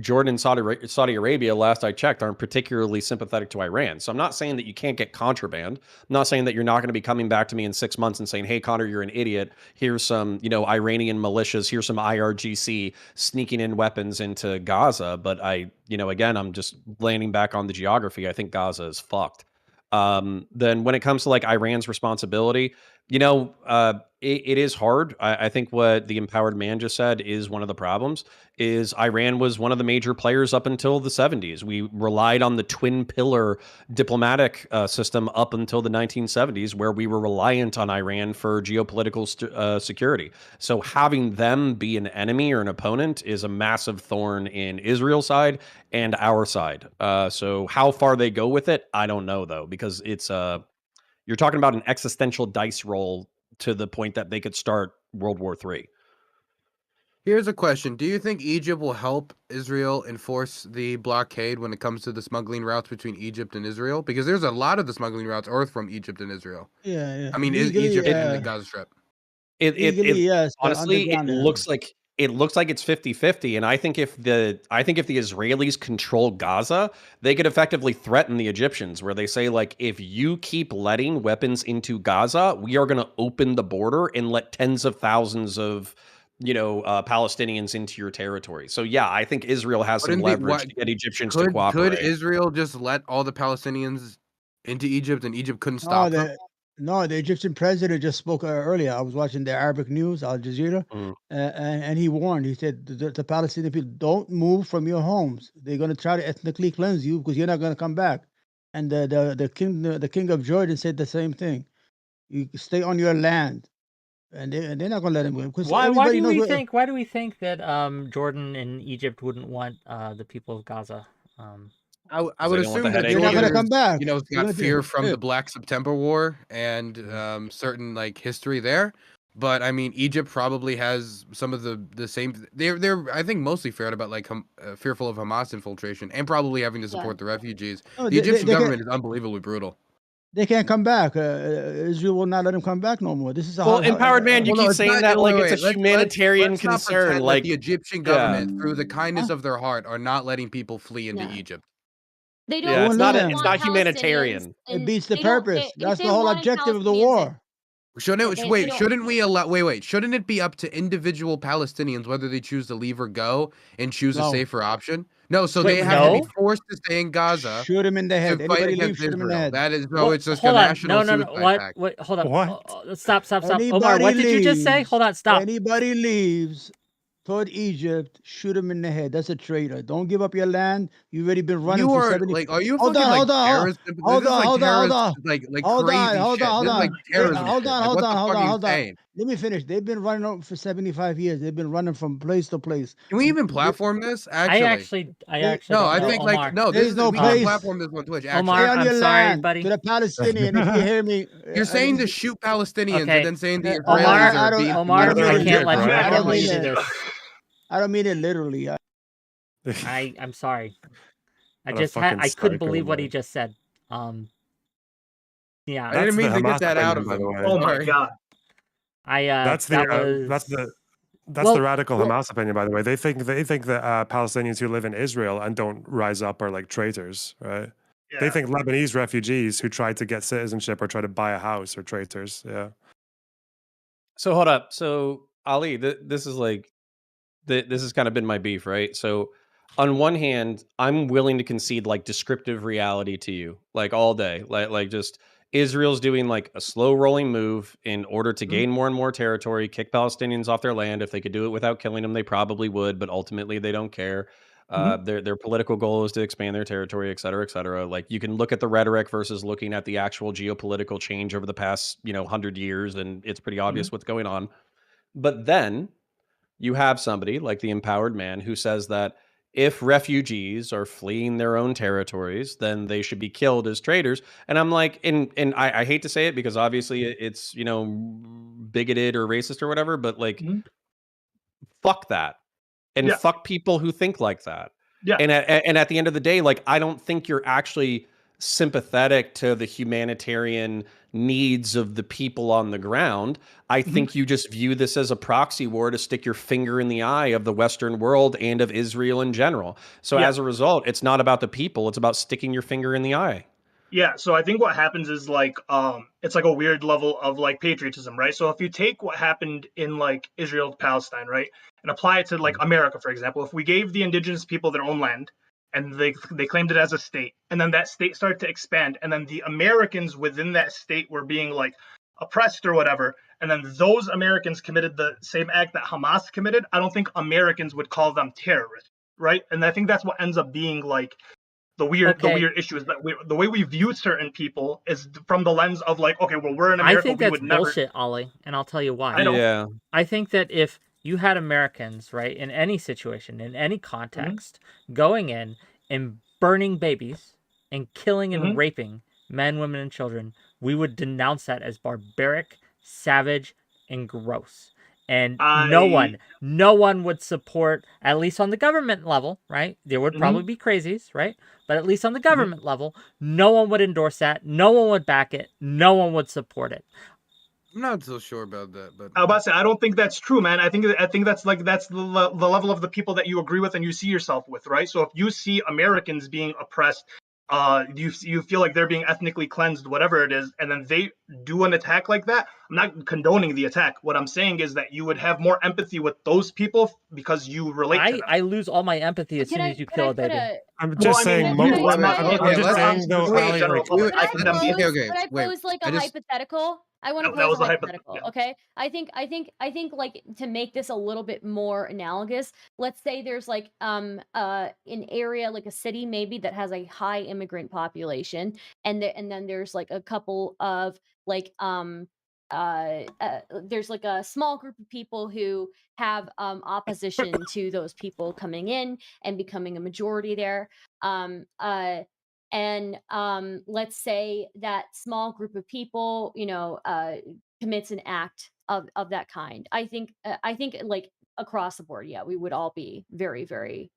Jordan and Saudi Arabia, last I checked, aren't particularly sympathetic to Iran. So I'm not saying that you can't get contraband. I'm not saying that you're not going to be coming back to me in 6 months and saying, hey, Connor, you're an idiot. Here's some, Iranian militias. Here's some IRGC sneaking in weapons into Gaza. But again, I'm just landing back on the geography. I think Gaza is fucked. Then when it comes to like Iran's responsibility, it is hard. I think what the empowered man just said is one of the problems. Is Iran was one of the major players up until the 70s. We relied on the twin pillar diplomatic system up until the 1970s, where we were reliant on Iran for geopolitical security. So having them be an enemy or an opponent is a massive thorn in Israel's side and our side. So how far they go with it, I don't know, though, because it's you're talking about an existential dice roll to the point that they could start World War III. Here's a question. Do you think Egypt will help Israel enforce the blockade when it comes to the smuggling routes between Egypt and Israel? Because there's a lot of the smuggling routes are from Egypt and Israel. Yeah. I mean, Legally, Egypt and the Gaza Strip. legally, yes, but Honestly, underground, it looks like it's 50-50. And I think if the Israelis control Gaza, they could effectively threaten the Egyptians, where they say, like, if you keep letting weapons into Gaza, we are going to open the border and let tens of thousands of Palestinians into your territory. So yeah, I think Israel has some leverage to get Egyptians to cooperate. Could Israel just let all the Palestinians into Egypt and Egypt couldn't No, stop them? the Egyptian president just spoke earlier. I was watching the Arabic news, Al Jazeera, and he warned. He said the Palestinian people, don't move from your homes. They're going to try to ethnically cleanse you because you're not going to come back. And the king of Jordan said the same thing. You stay on your land, and they're not going to let him go. Because Why everybody do knows we what- think? Why do we think that Jordan and Egypt wouldn't want the people of Gaza? I would they don't want assume the that headache they're not going to Jordan, come back. has They're got gonna fear do- from the Black September War and certain like history there. But I mean, Egypt probably has some of the same. They're I think mostly feared about like fearful of Hamas infiltration and probably having to support the refugees. No, The Egyptian government is unbelievably brutal. They can't come back. Israel will not let them come back no more. This is Well, empowered man, you Well, no, keep it's saying not- that like wait, it's a let's- humanitarian let's not concern. pretend that Like the Egyptian government, through the kindness of their heart, are not letting people flee into No. Egypt. They don't. Yeah, it's not let want it's not Palestinians, humanitarian. It and beats the they don't- purpose. if That's they the whole wanted objective of the Palestinians war. Shouldn't they wait? don't- Shouldn't we allow? Wait. Shouldn't it be up to individual Palestinians whether they choose to leave or go and choose a No. safer option? No, so Wait, they have to be no? forced to stay in Gaza Shoot him in the to head. fight Anybody leave, against shoot him in the Israel. head. That is no, What? it's just Hold a on. national No. suicide pact. Wait, hold on. What? Stop. Omar, Anybody what did you just say? leaves- Hold on. Stop. Anybody leaves toward Egypt, shoot him in the head. That's a traitor. Don't give up your land. You've already been running You for are 70. like, are you Hold fucking on, like hold on, terrorist? hold This on, is like hold on, terrorist, hold on. like Hold crazy on, hold shit. on, hold This is on. like terrorism Hold shit. on, Like, hold what on, the hold fuck on, are you hold on. saying? Let me finish. They've been running over for 75 years. They've been running from place to place. Can we even platform this? I Actually, actually no. don't I know, think Omar. like no. There's This is no we can place. platform this on Twitch. Actually, Omar, Stay on I'm your sorry, land. buddy. To the Palestinian, if you hear me. you're saying to shoot Palestinians Okay. and then saying the Omar, Israelis I are don't- being Omar, I don't I mean can't it. let you. I I can't don't let mean you do it. this. I don't mean it literally. I'm sorry. What a fucking I couldn't psycho, believe what he man. just said. Yeah. I didn't That's mean the to get Hamas that out of opinion, by him. the way. Oh my Sorry. god. That's that the was that's Well, the radical well- Hamas opinion, by the way. They think that Palestinians who live in Israel and don't rise up are like traitors, right? They Yeah. think Lebanese refugees who try to get citizenship or try to buy a house are traitors. Yeah. So hold up. So Ali, this is like this has kind of been my beef, right? So on one hand, I'm willing to concede like descriptive reality to you, like all day, like just Israel's doing like a slow rolling move in order to gain more and more territory, kick Palestinians off their land. If they could do it without killing them, they probably would, but ultimately they don't care. Their political goal is to expand their territory, et cetera, et cetera. Like, you can look at the rhetoric versus looking at the actual geopolitical change over the past 100 years, and it's pretty obvious what's going on. But then you have somebody like the empowered man who says that if refugees are fleeing their own territories, then they should be killed as traitors. And I'm like, and I hate to say it because obviously it's bigoted or racist or whatever, but like, fuck that, and Yeah. fuck people who think like that. Yeah. And at the end of the day, like, I don't think you're actually sympathetic to the humanitarian needs of the people on the ground. I think you just view this as a proxy war to stick your finger in the eye of the Western world and of Israel in general. So Yeah. as a result, it's not about the people, it's about sticking your finger in the eye. Yeah, so I think what happens is like it's like a weird level of like patriotism, right? So if you take what happened in like Israel, Palestine, right, and apply it to like America, for example, if we gave the indigenous people their own land and they claimed it as a state, and then that state started to expand, and then the Americans within that state were being like oppressed or whatever, and then those Americans committed the same act that Hamas committed, I don't think Americans would call them terrorists, right? And I think that's what ends up being like the weird issue is that the way we view certain people is from the lens of like, okay, well, we're in America. I think we that's would never... bullshit, Ollie, and I'll tell you why. I know. Yeah. I think that if you had Americans, right, in any situation, in any context, going in and burning babies and killing and raping men, women, and children, we would denounce that as barbaric, savage, and gross. And no one would support, at least on the government level, right? There would probably be crazies, right? But at least on the government level, no one would endorse that. No one would back it. No one would support it. I'm not so sure about that, but I was about to say, I don't think that's true, man. I think that's the level of the people that you agree with and you see yourself with, right? So if you see Americans being oppressed, you feel like they're being ethnically cleansed, whatever it is, and then they do an attack like that. I'm not condoning the attack. What I'm saying is that you would have more empathy with those people because you relate to them. I lose all my empathy as soon as you kill a baby. I'm just saying. Wait, I'm just saying though. Could I pose like a hypothetical? I want to pose a hypothetical. Okay, I think like to make this a little bit more analogous. Let's say there's like an area like a city maybe that has a high immigrant population, and then there's like a couple of like there's like a small group of people who have opposition to those people coming in and becoming a majority there. And let's say that small group of people, commits an act of that kind. I think like across the board, yeah, we would all be very, very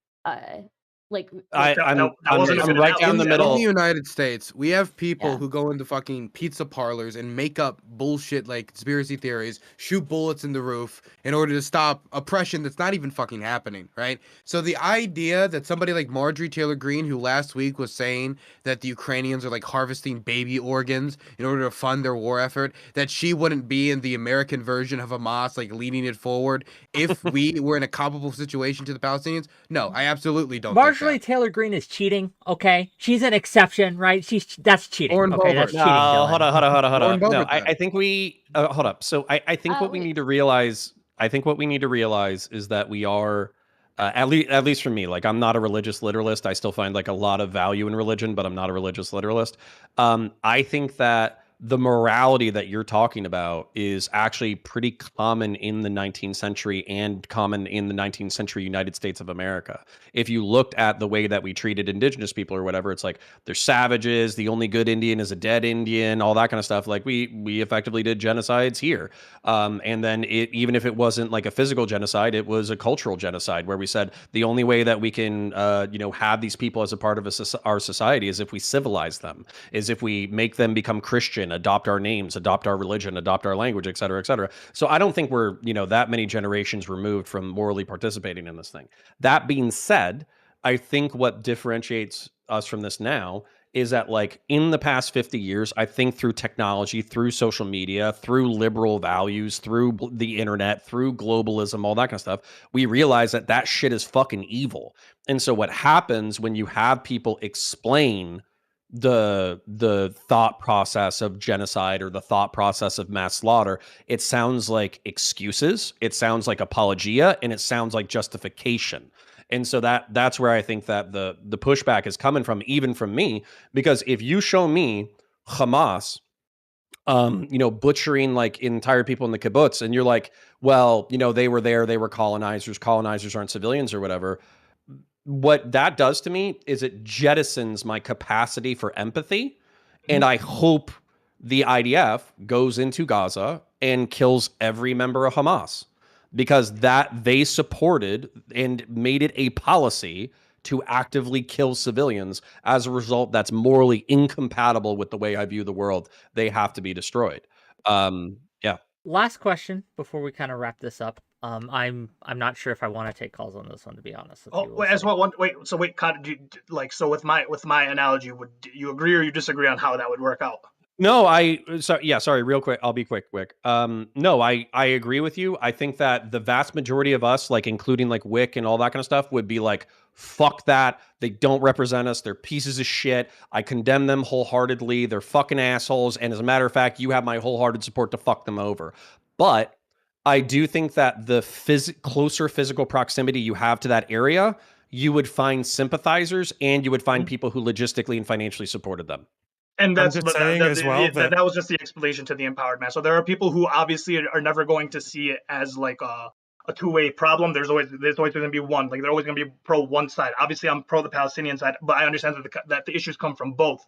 like I'm right down the middle. In the United States, we have people who go into fucking pizza parlors and make up bullshit like conspiracy theories, shoot bullets in the roof in order to stop oppression that's not even fucking happening, right? So the idea that somebody like Marjorie Taylor Greene, who last week was saying that the Ukrainians are like harvesting baby organs in order to fund their war effort, that she wouldn't be in the American version of Hamas, like leading it forward if we were in a comparable situation to the Palestinians? No, I absolutely don't. Marjorie Taylor Greene is cheating, okay? She's an exception, right? That's cheating. Okay, that's cheating. No, hold on. No, I think we hold up. So I think what we need to realize, is that we are at least for me, like, I'm not a religious literalist. I still find like a lot of value in religion, but I'm not a religious literalist. I think that the morality that you're talking about is actually pretty common in the 19th century and common in the 19th century United States of America. If you looked at the way that we treated indigenous people or whatever, it's like they're savages, the only good Indian is a dead Indian, all that kind of stuff. Like we effectively did genocides here. And then even if it wasn't like a physical genocide, it was a cultural genocide where we said the only way that we can have these people as a part of our society is if we civilize them, is if we make them become Christian, adopt our names, adopt our religion, adopt our language, et cetera, et cetera. So I don't think we're, that many generations removed from morally participating in this thing. That being said, I think what differentiates us from this now is that, like, in the past 50 years, I think through technology, through social media, through liberal values, through the internet, through globalism, all that kind of stuff, we realize that shit is fucking evil. And so what happens when you have people explain the thought process of genocide or the thought process of mass slaughter, it sounds like excuses, it sounds like apologia, and it sounds like justification. And so that's where I think that the pushback is coming from, even from me, because if you show me Hamas, butchering like entire people in the kibbutz, and you're like, well, they were there, they were colonizers aren't civilians or whatever. What that does to me is it jettisons my capacity for empathy. And I hope the IDF goes into Gaza and kills every member of Hamas, because that they supported and made it a policy to actively kill civilians. As a result, that's morally incompatible with the way I view the world. They have to be destroyed. Yeah. Last question before we kind of wrap this up. I'm not sure if I want to take calls on this one, to be honest with you. Wait, as well. So with my analogy, would you agree or you disagree on how that would work out? No, sorry, real quick. I'll be quick. No, I agree with you. I think that the vast majority of us, like including like Wick and all that kind of stuff, would be like, fuck that. They don't represent us. They're pieces of shit. I condemn them wholeheartedly. They're fucking assholes. And as a matter of fact, you have my wholehearted support to fuck them over. But I do think that the closer physical proximity you have to that area, you would find sympathizers and you would find people who logistically and financially supported them. And that's just saying as well that was just the explanation to the empowered man. So there are people who obviously are never going to see it as like a two-way problem. There's always going to be one. Like they're always going to be pro one side. Obviously, I'm pro the Palestinian side, but I understand that the issues come from both,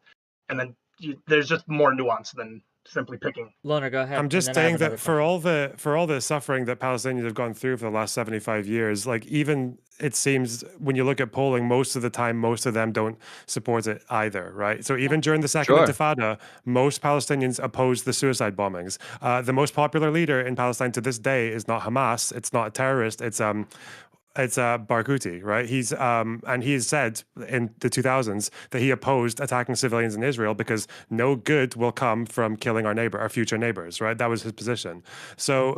and then there's just more nuance than simply picking. Loner, go ahead. I'm just saying that for all the suffering that Palestinians have gone through for the last 75 years, like even it seems when you look at polling, most of the time, most of them don't support it either, right? So even during the Second Intifada, most Palestinians opposed the suicide bombings. The most popular leader in Palestine to this day is not Hamas. It's not a terrorist. It's Barghouti, right? He's and he's said in the 2000s that he opposed attacking civilians in Israel because no good will come from killing our future neighbors, right? That was his position. So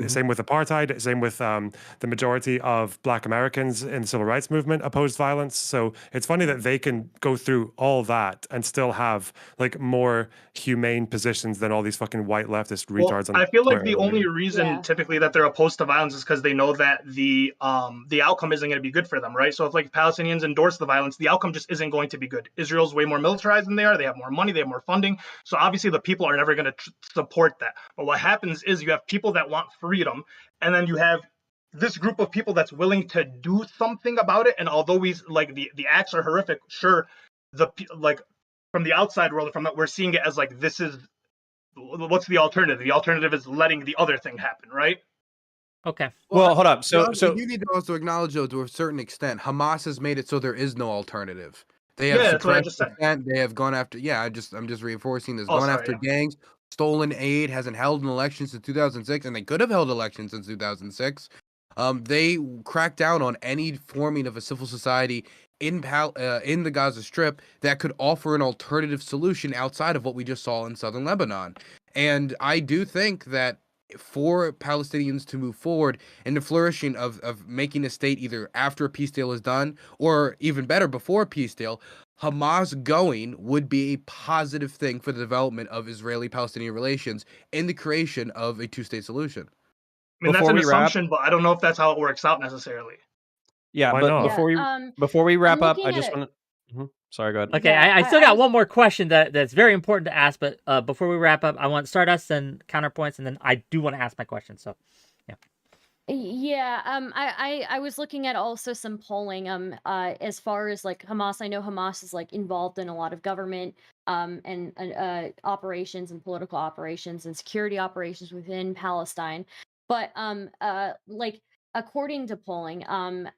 same with apartheid, same with the majority of Black Americans in the civil rights movement opposed violence. So it's funny that they can go through all that and still have like more humane positions than all these fucking white leftist retards. I feel like the only reason typically that they're opposed to violence is because they know that the outcome isn't going to be good for them, right? So if like Palestinians endorse the violence, the outcome just isn't going to be good. Israel's way more militarized than they are. They have more money. They have more funding. So obviously the people are never going to support that. But what happens is you have people that want freedom, and then you have this group of people that's willing to do something about it. And although we like the acts are horrific, sure, from the outside world, we're seeing it as like, this is what's the alternative? The alternative is letting the other thing happen, right? Okay. Well, hold up. So you need to also acknowledge, though, to a certain extent, Hamas has made it so there is no alternative. They have suppressed dissent. They have gone after. I'm just reinforcing this. After gangs, stolen aid, hasn't held an election since 2006, and they could have held elections since 2006. They cracked down on any forming of a civil society in the Gaza Strip that could offer an alternative solution outside of what we just saw in southern Lebanon. And I do think that for Palestinians to move forward in the flourishing of making a state either after a peace deal is done or even better before a peace deal, Hamas going would be a positive thing for the development of Israeli-Palestinian relations and the creation of a two-state solution. I mean, that's an assumption, but I don't know if that's how it works out necessarily. Yeah, but before we wrap up, I just want to... Sorry, go ahead. Okay, I still got one more question that's very important to ask, but before we wrap up, I want Stardust and Counterpoints, and then I do want to ask my question. So, I was looking at also some polling as far as like Hamas. I know Hamas is like involved in a lot of government and operations and political operations and security operations within Palestine, but like according to polling, I'm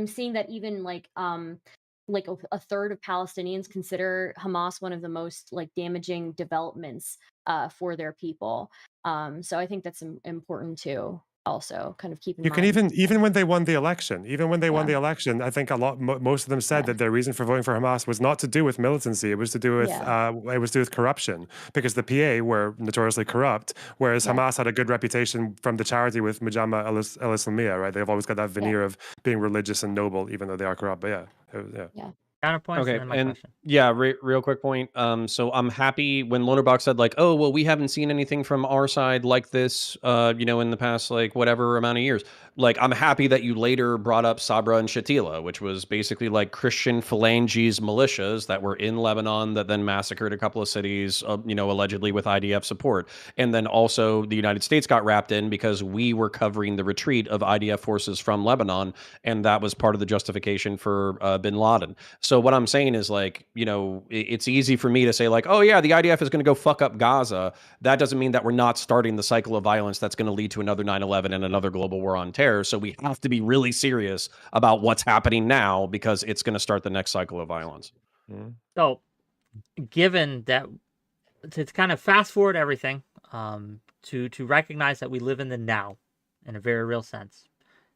seeing that even like a third of Palestinians consider Hamas one of the most like damaging developments for their people. So I think that's important too. Also, kind of keep in mind. You can even when they won the election, I think most of them said that their reason for voting for Hamas was not to do with militancy. It was to do with corruption, because the PA were notoriously corrupt, whereas Hamas had a good reputation from the charity with 𝕾𝖍𝖎𝖙𝖘𝖍𝖔, right? They've always got that veneer of being religious and noble, even though they are corrupt. But Counterpoints, Okay, and then my and question. yeah, real quick point. So I'm happy when Lonerbox said like, oh well, we haven't seen anything from our side like this, in the past like whatever amount of years. Like, I'm happy that you later brought up Sabra and Shatila, which was basically like Christian phalanges militias that were in Lebanon that then massacred a couple of cities, allegedly with IDF support. And then also the United States got wrapped in because we were covering the retreat of IDF forces from Lebanon, and that was part of the justification for bin Laden. So what I'm saying is like, it's easy for me to say like, oh yeah, the IDF is going to go fuck up Gaza. That doesn't mean that we're not starting the cycle of violence that's going to lead to another 9/11 and another global war on terror. So we have to be really serious about what's happening now because it's going to start the next cycle of violence. So, given that, to kind of fast forward everything, to recognize that we live in the now, in a very real sense.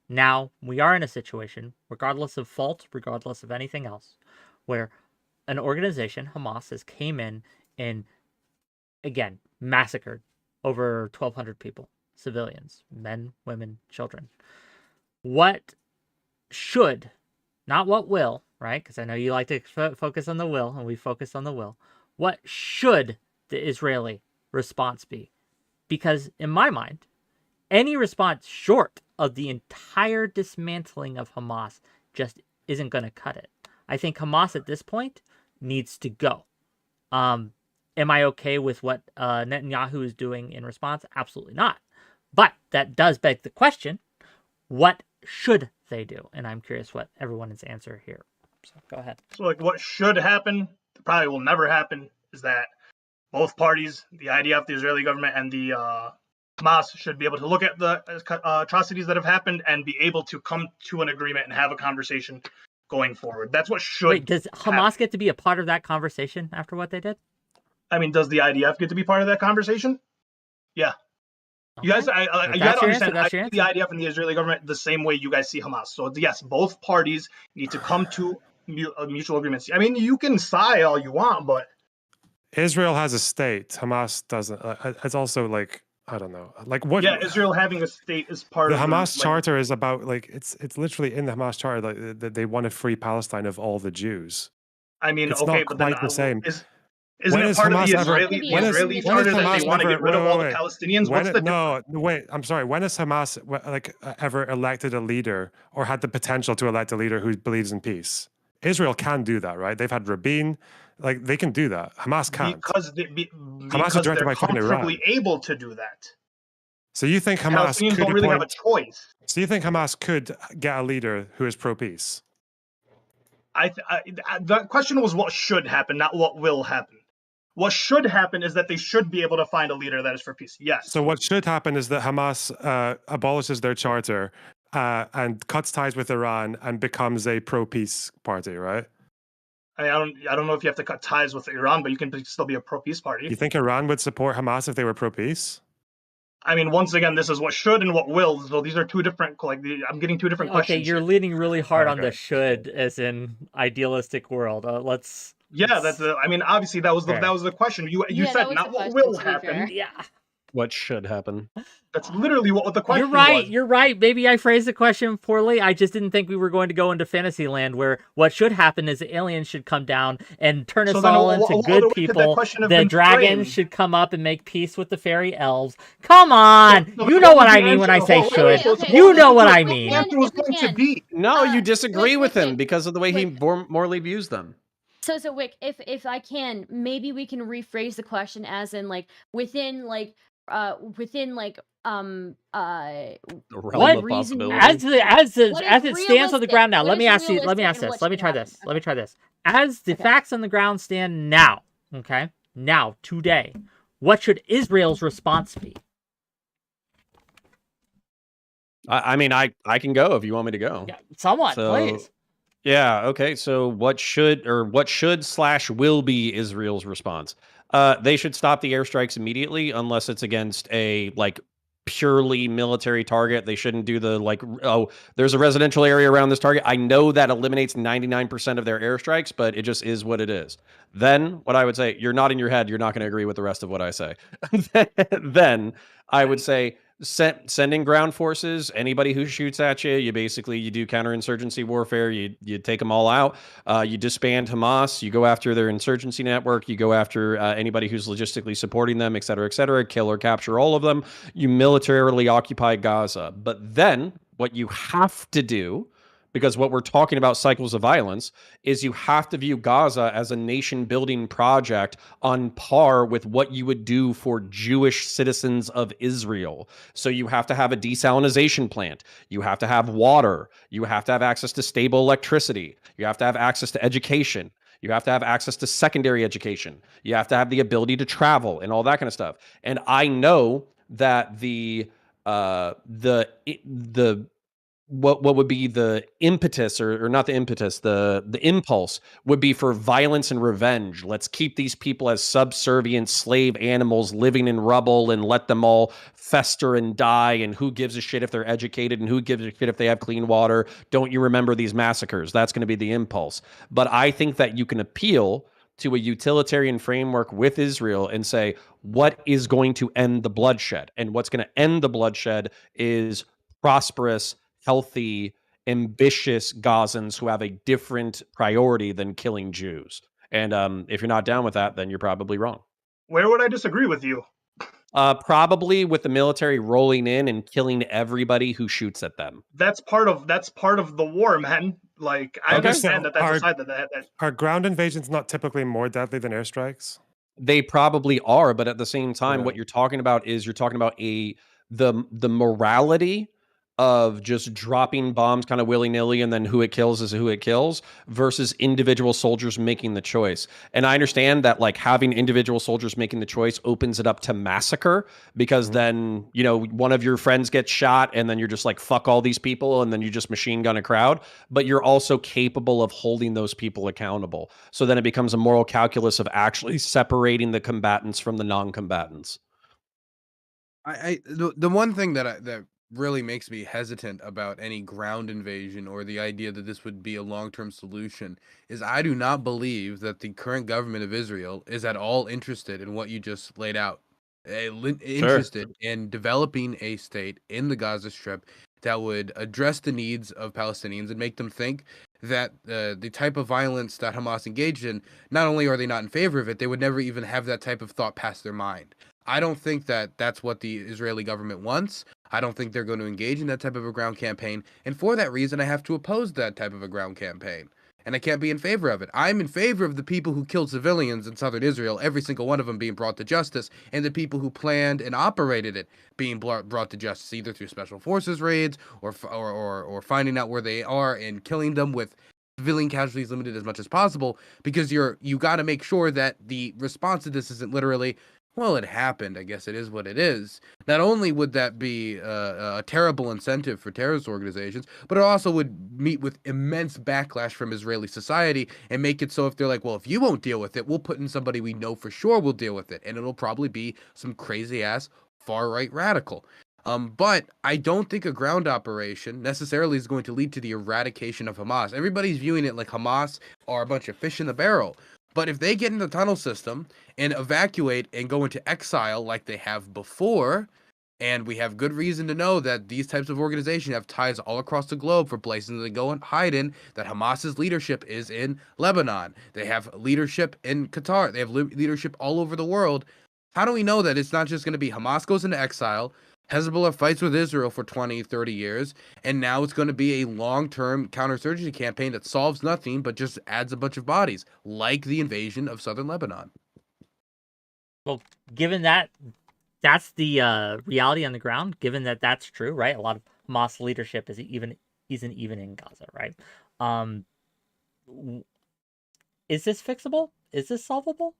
Now we are in a situation, regardless of fault, regardless of anything else, where an organization, Hamas, has came in and, again, massacred over 1,200 people, civilians, men, women, children. What should, not what will, right? Because I know you like to focus on the will, and we focus on the will. What should the Israeli response be? Because in my mind, any response short of the entire dismantling of Hamas just isn't going to cut it. I think Hamas at this point needs to go. Am I okay with what Netanyahu is doing in response? Absolutely not. But that does beg the question, what should they do? And I'm curious what everyone's answer here. So go ahead. So like what should happen, probably will never happen, is that both parties, the IDF, the Israeli government, and the Hamas should be able to look at the atrocities that have happened and be able to come to an agreement and have a conversation going forward. That's what should. Wait, does Hamas get to be a part of that conversation after what they did? I mean, does the IDF get to be part of that conversation? Yeah. Okay. You guys, you got to understand, I see answer. the IDF and the Israeli government the same way you guys see Hamas. So yes, both parties need to come to mutual agreements. I mean, you can sigh all you want, but Israel has a state. Hamas doesn't. It's also like, I don't know. Like what? yeah, Israel having a state is part The of Hamas charter is about like it's literally in the Hamas charter like that they want to free Palestine of all the Jews. I mean, It's okay, not but then quite the same. Isn't it part of the Israeli charter that they Hamas want to get rid of all the wait. Palestinians? When What's the no, wait, I'm sorry. When has Hamas ever elected a leader or had the potential to elect a leader who believes in peace? Israel can do that, right? They've had Rabin, like they can do that. Hamas can't. Because Hamas is directed they're by fucking Iran. comfortably able to do that. So you think Hamas Palestinians could don't really have a choice. So you think Hamas could get a leader who is pro-peace? The question was what should happen, not what will happen. What should happen is that they should be able to find a leader that is for peace. Yes. So what should happen is that Hamas abolishes their charter and cuts ties with Iran and becomes a pro-peace party, right? I don't know if you have to cut ties with Iran, but you can still be a pro-peace party. You think Iran would support Hamas if they were pro-peace? I mean, once again, this is what should and what will. So these are two different. I'm getting two different questions. Okay, you're leaning really hard on the should, as in idealistic world. Let's. Yeah, that's. I mean, obviously that was the question. You said not what will happen. Yeah. What should happen? That's literally what the question was. You're right. Maybe I phrased the question poorly. I just didn't think we were going to go into fantasy land where what should happen is the aliens should come down and turn us all into good people. The dragons should come up and make peace with the fairy elves. Come on. You know what I mean when I say should. You know what I mean. No, you disagree with him because of the way he morally views them. So Wick, if I can, maybe we can rephrase the question as in like within what reason as it stands on the ground now. Let me ask this. Let me try this. As the facts on the ground stand now, okay? Now, today, what should Israel's response be? I mean, I can go if you want me to go. Yeah, someone, please. Yeah, okay. So what should / will be Israel's response? They should stop the airstrikes immediately unless it's against a purely military target. They shouldn't do the there's a residential area around this target. I know that eliminates 99% of their airstrikes, but it just is what it is. Then what I would say, you're nodding your head, you're not going to agree with the rest of what I say. Then I would say Sending ground forces, anybody who shoots at you, you do counterinsurgency warfare. You take them all out. You disband Hamas. You go after their insurgency network. You go after anybody who's logistically supporting them, et cetera, kill or capture all of them. You militarily occupy Gaza. But then what you have to do, because what we're talking about cycles of violence, is you have to view Gaza as a nation building project on par with what you would do for Jewish citizens of Israel. So you have to have a desalinization plant. You have to have water. You have to have access to stable electricity. You have to have access to education. You have to have access to secondary education. You have to have the ability to travel and all that kind of stuff. And I know that what would be the impetus, or not the impetus, the impulse would be for violence and revenge. Let's keep these people as subservient slave animals living in rubble and let them all fester and die, and who gives a shit if they're educated, and who gives a shit if they have clean water? Don't you remember these massacres? That's going to be the impulse. But I think that you can appeal to a utilitarian framework with Israel and say, what is going to end the bloodshed? And what's going to end the bloodshed is prosperous, healthy, ambitious Gazans who have a different priority than killing Jews. And if you're not down with that, then you're probably wrong. Where would I disagree with you? Probably with the military rolling in and killing everybody who shoots at them. That's part of the war, man. Like, I understand So that's a side that are ground invasions not typically more deadly than airstrikes? They probably are, but at the same time, Yeah. what you're talking about is the morality of just dropping bombs kind of willy-nilly, and then who it kills is who it kills, versus individual soldiers making the choice. And I understand that, like, having individual soldiers making the choice opens it up to massacre, because then, you know, one of your friends gets shot and then you're just like, fuck all these people, and then you just machine gun a crowd. But you're also capable of holding those people accountable. So then it becomes a moral calculus of actually separating the combatants from the non-combatants. The one thing that really makes me hesitant about any ground invasion, or the idea that this would be a long-term solution, is I do not believe that the current government of Israel is at all interested in what you just laid out. Interested in developing a state in the Gaza Strip that would address the needs of Palestinians and make them think that the type of violence that Hamas engaged in, not only are they not in favor of it, they would never even have that type of thought pass their mind. I don't think that that's what the Israeli government wants. I don't think they're going to engage in that type of a ground campaign. And for that reason, I have to oppose that type of a ground campaign. And I can't be in favor of it. I'm in favor of the people who killed civilians in southern Israel, every single one of them being brought to justice, and the people who planned and operated it being brought to justice, either through special forces raids or finding out where they are and killing them with civilian casualties limited as much as possible. Because you got to make sure that the response to this isn't literally, well, it happened, I guess it is what it is. Not only would that be a terrible incentive for terrorist organizations, but it also would meet with immense backlash from Israeli society and make it so if they're like, well, if you won't deal with it, we'll put in somebody we know for sure will deal with it. And it'll probably be some crazy-ass far-right radical. But I don't think a ground operation necessarily is going to lead to the eradication of Hamas. Everybody's viewing it like Hamas are a bunch of fish in the barrel. But if they get in the tunnel system and evacuate and go into exile like they have before, and we have good reason to know that these types of organizations have ties all across the globe for places they go and hide in, that Hamas's leadership is in Lebanon. They have leadership in Qatar. They have leadership all over the world. How do we know that it's not just going to be Hamas goes into exile, Hezbollah fights with Israel for 20, 30 years, and now it's going to be a long-term counterinsurgency campaign that solves nothing but just adds a bunch of bodies, like the invasion of southern Lebanon? Well, given that that's the reality on the ground, given that that's true, right? A lot of Hamas leadership isn't even in Gaza, right? Is this fixable? Is this solvable?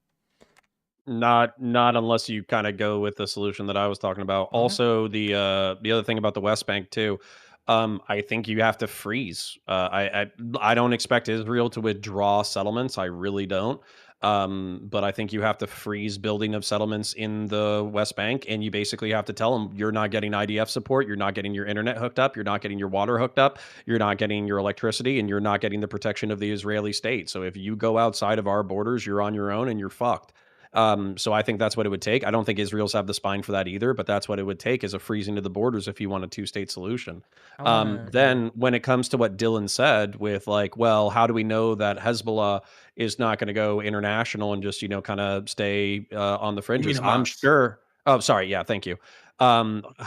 Not unless you kind of go with the solution that I was talking about. Also, the other thing about the West Bank too, I think you have to freeze. I don't expect Israel to withdraw settlements. I really don't. But I think you have to freeze building of settlements in the West Bank, and you basically have to tell them you're not getting IDF support, you're not getting your internet hooked up, you're not getting your water hooked up, you're not getting your electricity, and you're not getting the protection of the Israeli state. So if you go outside of our borders, you're on your own and you're fucked. So I think that's what it would take. I don't think Israel's have the spine for that either, but that's what it would take, is a freezing of the borders if you want a two-state solution. Then when it comes to what Dylan said with like, well, how do we know that Hezbollah is not going to go international and just, kind of stay on the fringes? I'm Hamas? sure. Oh, sorry. Yeah, thank you. Hamas.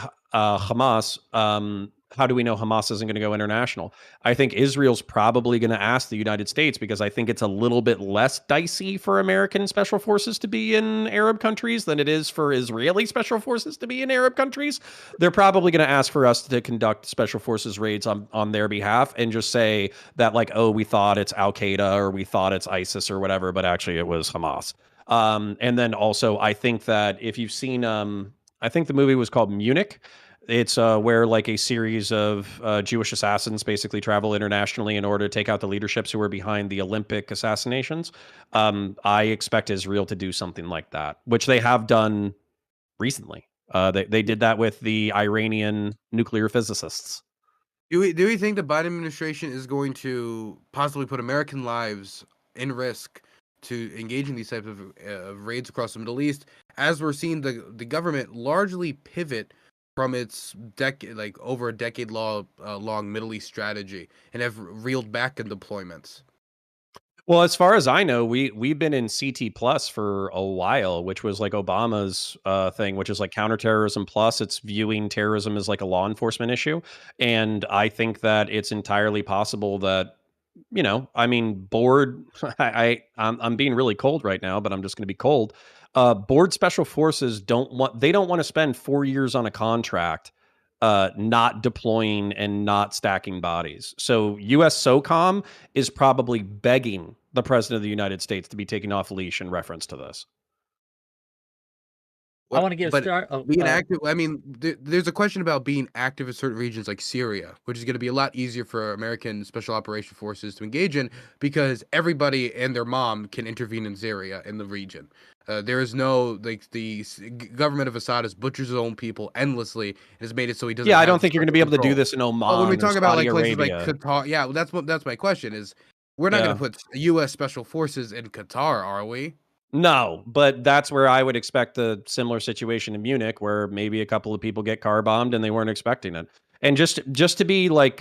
How do we know Hamas isn't going to go international? I think Israel's probably going to ask the United States, because I think it's a little bit less dicey for American special forces to be in Arab countries than it is for Israeli special forces to be in Arab countries. They're probably going to ask for us to conduct special forces raids on their behalf and just say that, like, oh, we thought it's Al-Qaeda or we thought it's ISIS or whatever, but actually it was Hamas. And then also, I think that if you've seen, I think the movie was called Munich. It's where like a series of Jewish assassins basically travel internationally in order to take out the leaderships who were behind the Olympic assassinations. I expect Israel to do something like that, which they have done recently. They did that with the Iranian nuclear physicists. Do we think the Biden administration is going to possibly put American lives in risk to engage in these types of raids across the Middle East, as we're seeing the government largely pivot from its over a decade long Middle East strategy and have reeled back in deployments? Well, as far as I know, we've been in CT plus for a while, which was like Obama's thing, which is like counterterrorism plus. It's viewing terrorism as like a law enforcement issue, and I think that it's entirely possible that, I mean, board. I'm being really cold right now, but I'm just going to be cold. Board special forces don't want to spend 4 years on a contract not deploying and not stacking bodies. So U.S. SOCOM is probably begging the president of the United States to be taken off leash in reference to this. I want to get a start. Being active. I mean, there's a question about being active in certain regions like Syria, which is going to be a lot easier for American special operation forces to engage in, because everybody and their mom can intervene in Syria, in the region. There is no, like, the government of Assad has butchered his own people endlessly and has made it so he doesn't. Yeah, I don't think you're going to be able to do this in Oman. Well, when we talk about like places Arabia. like Qatar, yeah, well, that's my question. Is we're not going to put U.S. special forces in Qatar, are we? No, but that's where I would expect a similar situation in Munich, where maybe a couple of people get car bombed and they weren't expecting it. And just to be like,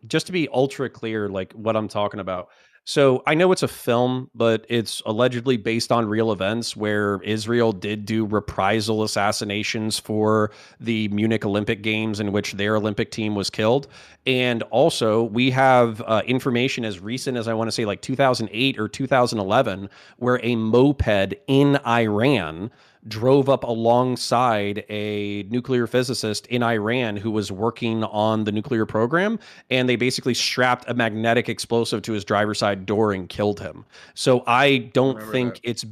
just to be ultra clear, like what I'm talking about. So I know it's a film, but it's allegedly based on real events where Israel did do reprisal assassinations for the Munich Olympic Games, in which their Olympic team was killed. And also, we have information as recent as, I want to say, like 2008 or 2011, where a moped in Iran drove up alongside a nuclear physicist in Iran who was working on the nuclear program, and they basically strapped a magnetic explosive to his driver's side door and killed him. So I don't think it's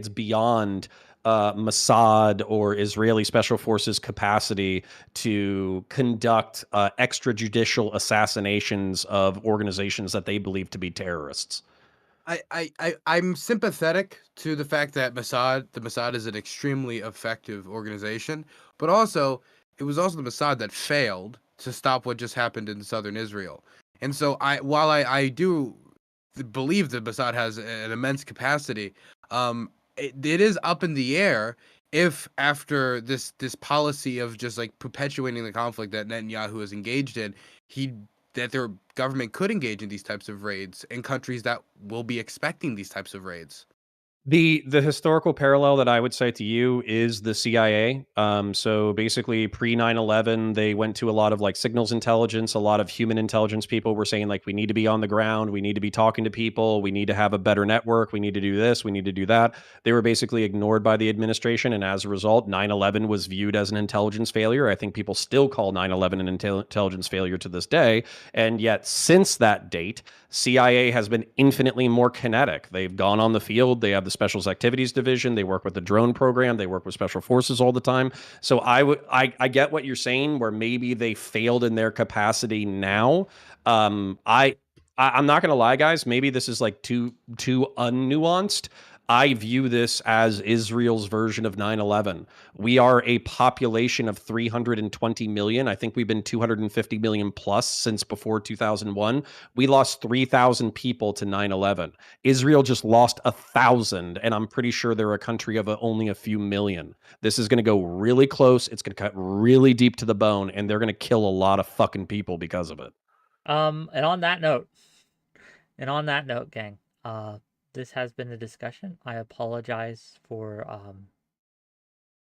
beyond Mossad or Israeli special forces capacity to conduct extrajudicial assassinations of organizations that they believe to be terrorists. I'm sympathetic to the fact that the Mossad is an extremely effective organization, but also it was also the Mossad that failed to stop what just happened in southern Israel. And so while I do believe that Mossad has an immense capacity, it is up in the air if, after this policy of just like perpetuating the conflict that Netanyahu is engaged in, that their government could engage in these types of raids in countries that will be expecting these types of raids. The historical parallel that I would cite to you is the CIA. So basically, pre 9/11, they went to a lot of like signals intelligence. A lot of human intelligence people were saying, like, we need to be on the ground, we need to be talking to people, we need to have a better network, we need to do this, we need to do that. They were basically ignored by the administration, and as a result, 9/11 was viewed as an intelligence failure. I think people still call 9/11 an intelligence failure to this day, and yet since that date, CIA has been infinitely more kinetic. They've gone on the field. They have the Special Activities Division. They work with the drone program. They work with special forces all the time. So I get what you're saying, where maybe they failed in their capacity now. I'm not going to lie, guys. Maybe this is like too unnuanced. I view this as Israel's version of 9/11. We are a population of 320 million. I think we've been 250 million plus since before 2001. We lost 3,000 people to 9/11. Israel just lost 1,000, and I'm pretty sure they're a country of only a few million. This is going to go really close. It's going to cut really deep to the bone, and they're going to kill a lot of fucking people because of it. And on that note, gang, this has been a discussion. I apologize for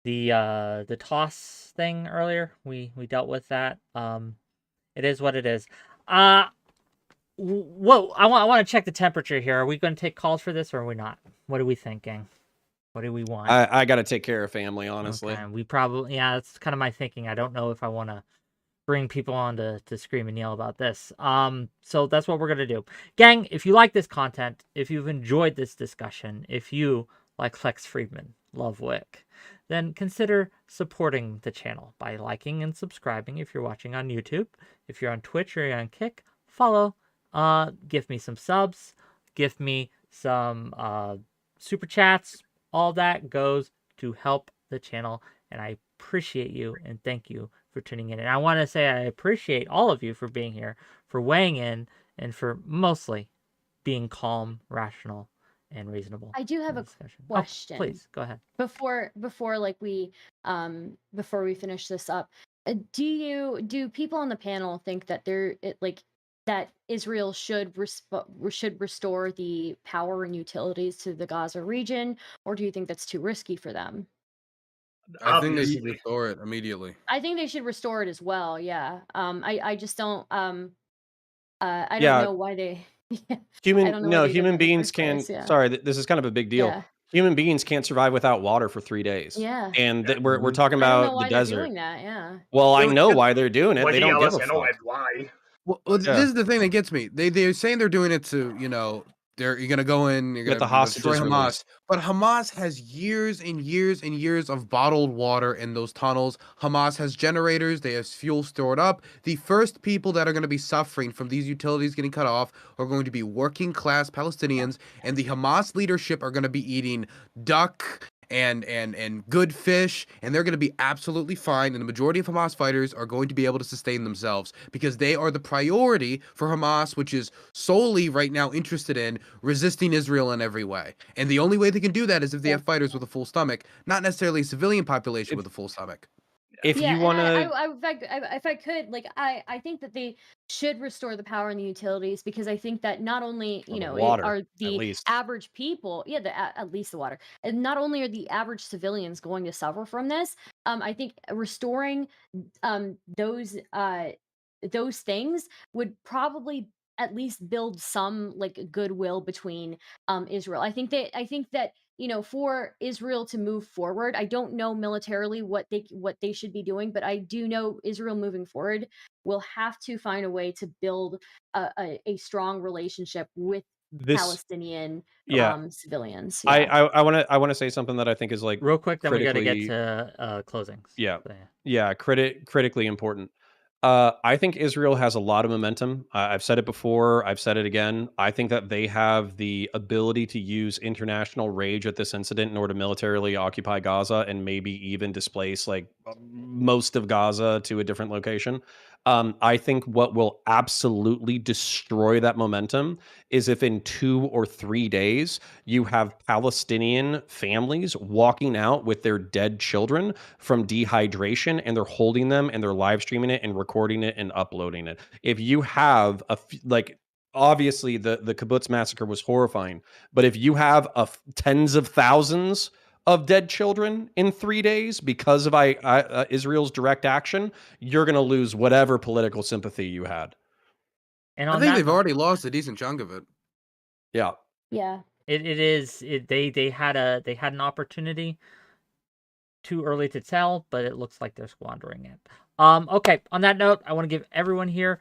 the toss thing earlier. We dealt with that. It is what it is. Whoa! I want to check the temperature here. Are we going to take calls for this, or are we not? What are we thinking? What do we want? I got to take care of family, honestly. Okay. We probably, yeah, that's kind of my thinking. I don't know if I want to bring people on to scream and yell about this. So that's what we're going to do. Gang, if you like this content, if you've enjoyed this discussion, if you, like Lex Friedman, love Wick, then consider supporting the channel by liking and subscribing if you're watching on YouTube. If you're on Twitch or you're on Kick, follow. Give me some subs. Give me some super chats. All that goes to help the channel, and I appreciate you and thank you for tuning in. And I want to say I appreciate all of you for being here, for weighing in, and for mostly being calm, rational, and reasonable. I do have a question. Oh, please go ahead. Before we finish this up, do people on the panel think that that Israel should restore the power and utilities to the Gaza region, or do you think that's too risky for them? I think they should Obviously. restore it immediately. I think they should restore it as well. Yeah. I just don't. I don't Yeah. know why they. I don't know why they did that human in the beings first can. place, yeah. Sorry, this is kind of a big deal. Yeah. Human beings can't survive without water for 3 days. Yeah. And Yeah. we're talking I don't know about the why they're desert. doing that. Yeah. Well, I Well, know because- why they're doing it. Well, They yeah, don't give a listen, I know fuck. why. Well, Yeah. this is the thing that gets me. They're saying they're doing it to, you're gonna go in, you're Get the gonna hostages destroy Hamas. released. But Hamas has years and years and years of bottled water in those tunnels. Hamas has generators, they have fuel stored up. The first people that are gonna be suffering from these utilities getting cut off are going to be working class Palestinians, and the Hamas leadership are gonna be eating duck and good fish, and they're going to be absolutely fine, and the majority of Hamas fighters are going to be able to sustain themselves because they are the priority for Hamas, which is solely right now interested in resisting Israel in every way. And the only way they can do that is if they have fighters with a full stomach, not necessarily a civilian population with a full stomach. If Yeah, you want and to, if I could, I think that they should restore the power and the utilities, because I think that not only Well, the water, are at the least. average people, at least the water, and not only are the average civilians going to suffer from this, I think restoring those things would probably at least build some like goodwill between Israel. I think that for Israel to move forward, I don't know militarily what they should be doing, but I do know Israel moving forward will have to find a way to build a strong relationship with this, Palestinian civilians. I Yeah. I want to say something that I think is like Real quick, then we got to get critically, to closings. yeah, So, critically important. I think Israel has a lot of momentum. I've said it before. I've said it again. I think that they have the ability to use international rage at this incident in order to militarily occupy Gaza and maybe even displace like most of Gaza to a different location. I think what will absolutely destroy that momentum is if in 2 or 3 days you have Palestinian families walking out with their dead children from dehydration, and they're holding them and they're live streaming it and recording it and uploading it. If you have like, obviously the kibbutz massacre was horrifying, but if you have tens of thousands of dead children in 3 days because of Israel's direct action, you're going to lose whatever political sympathy you had. and I on think that they've note, already lost a decent chunk of it. Yeah. Yeah. they had an opportunity. Too early to tell, but it looks like they're squandering it. Okay, on that note, I want to give everyone here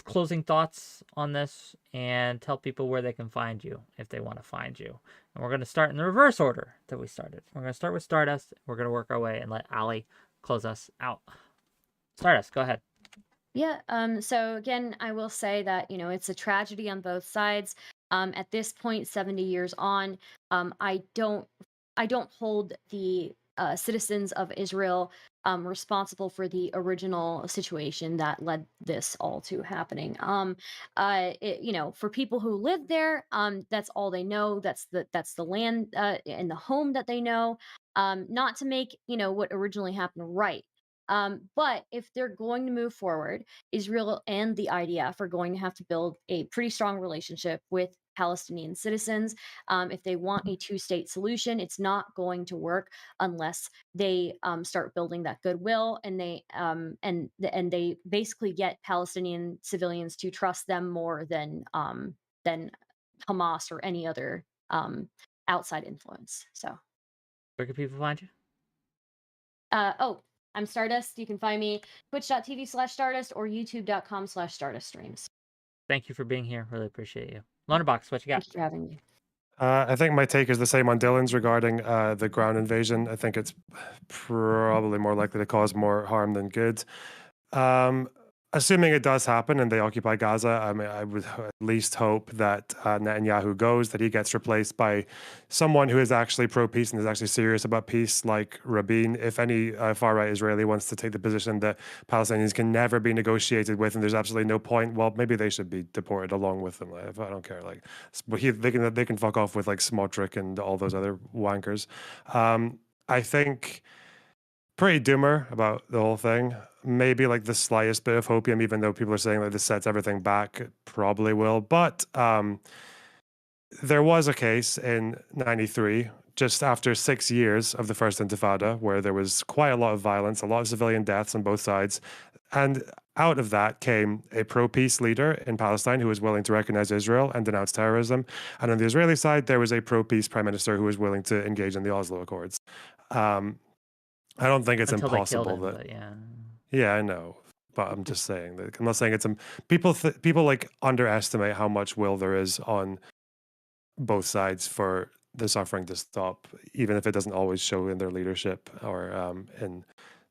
closing thoughts on this and tell people where they can find you if they want to find you. And we're going to start in the reverse order that we started. We're going to start with Stardust. We're going to work our way and let Ali close us out. Stardust, go ahead. Yeah. So again, I will say that it's a tragedy on both sides. At this point, 70 years on, I don't hold the citizens of Israel responsible for the original situation that led this all to happening. For people who live there, that's all they know. That's the land and the home that they know. Not to make what originally happened right. But if they're going to move forward, Israel and the IDF are going to have to build a pretty strong relationship with Palestinian citizens. If they want a two-state solution, it's not going to work unless they start building that goodwill, and they basically get Palestinian civilians to trust them more than Hamas or any other outside influence. So, Where can people find you? I'm Stardust. You can find me twitch.tv/Stardust or youtube.com/Stardust streams. Thank you for being here. Really appreciate you. Lonerbox, what you got? Thank you for having me. I think my take is the same on Dylan's regarding the ground invasion. I think it's probably more likely to cause more harm than good. Assuming it does happen and they occupy Gaza, I mean, I would at least hope that Netanyahu goes, that he gets replaced by someone who is actually pro-peace and is actually serious about peace, like Rabin. If any far-right Israeli wants to take the position that Palestinians can never be negotiated with and there's absolutely no point, well, maybe they should be deported along with them. Like, I don't care. Like, but they can fuck off with like Smotrich and all those other wankers. I think pretty doomer about the whole thing. Maybe like the slightest bit of hopium, even though people are saying that this sets everything back. It probably will. But there was a case in '93, just after 6 years of the first Intifada, where there was quite a lot of violence, a lot of civilian deaths on both sides. And out of that came a pro-peace leader in Palestine who was willing to recognize Israel and denounce terrorism. And on the Israeli side, there was a pro-peace prime minister who was willing to engage in the Oslo Accords. I don't think it's Until impossible they killed him, that. but yeah. Yeah, I know, but I'm just saying that. I'm not saying it's people like underestimate how much will there is on both sides for the suffering to stop, even if it doesn't always show in their leadership or in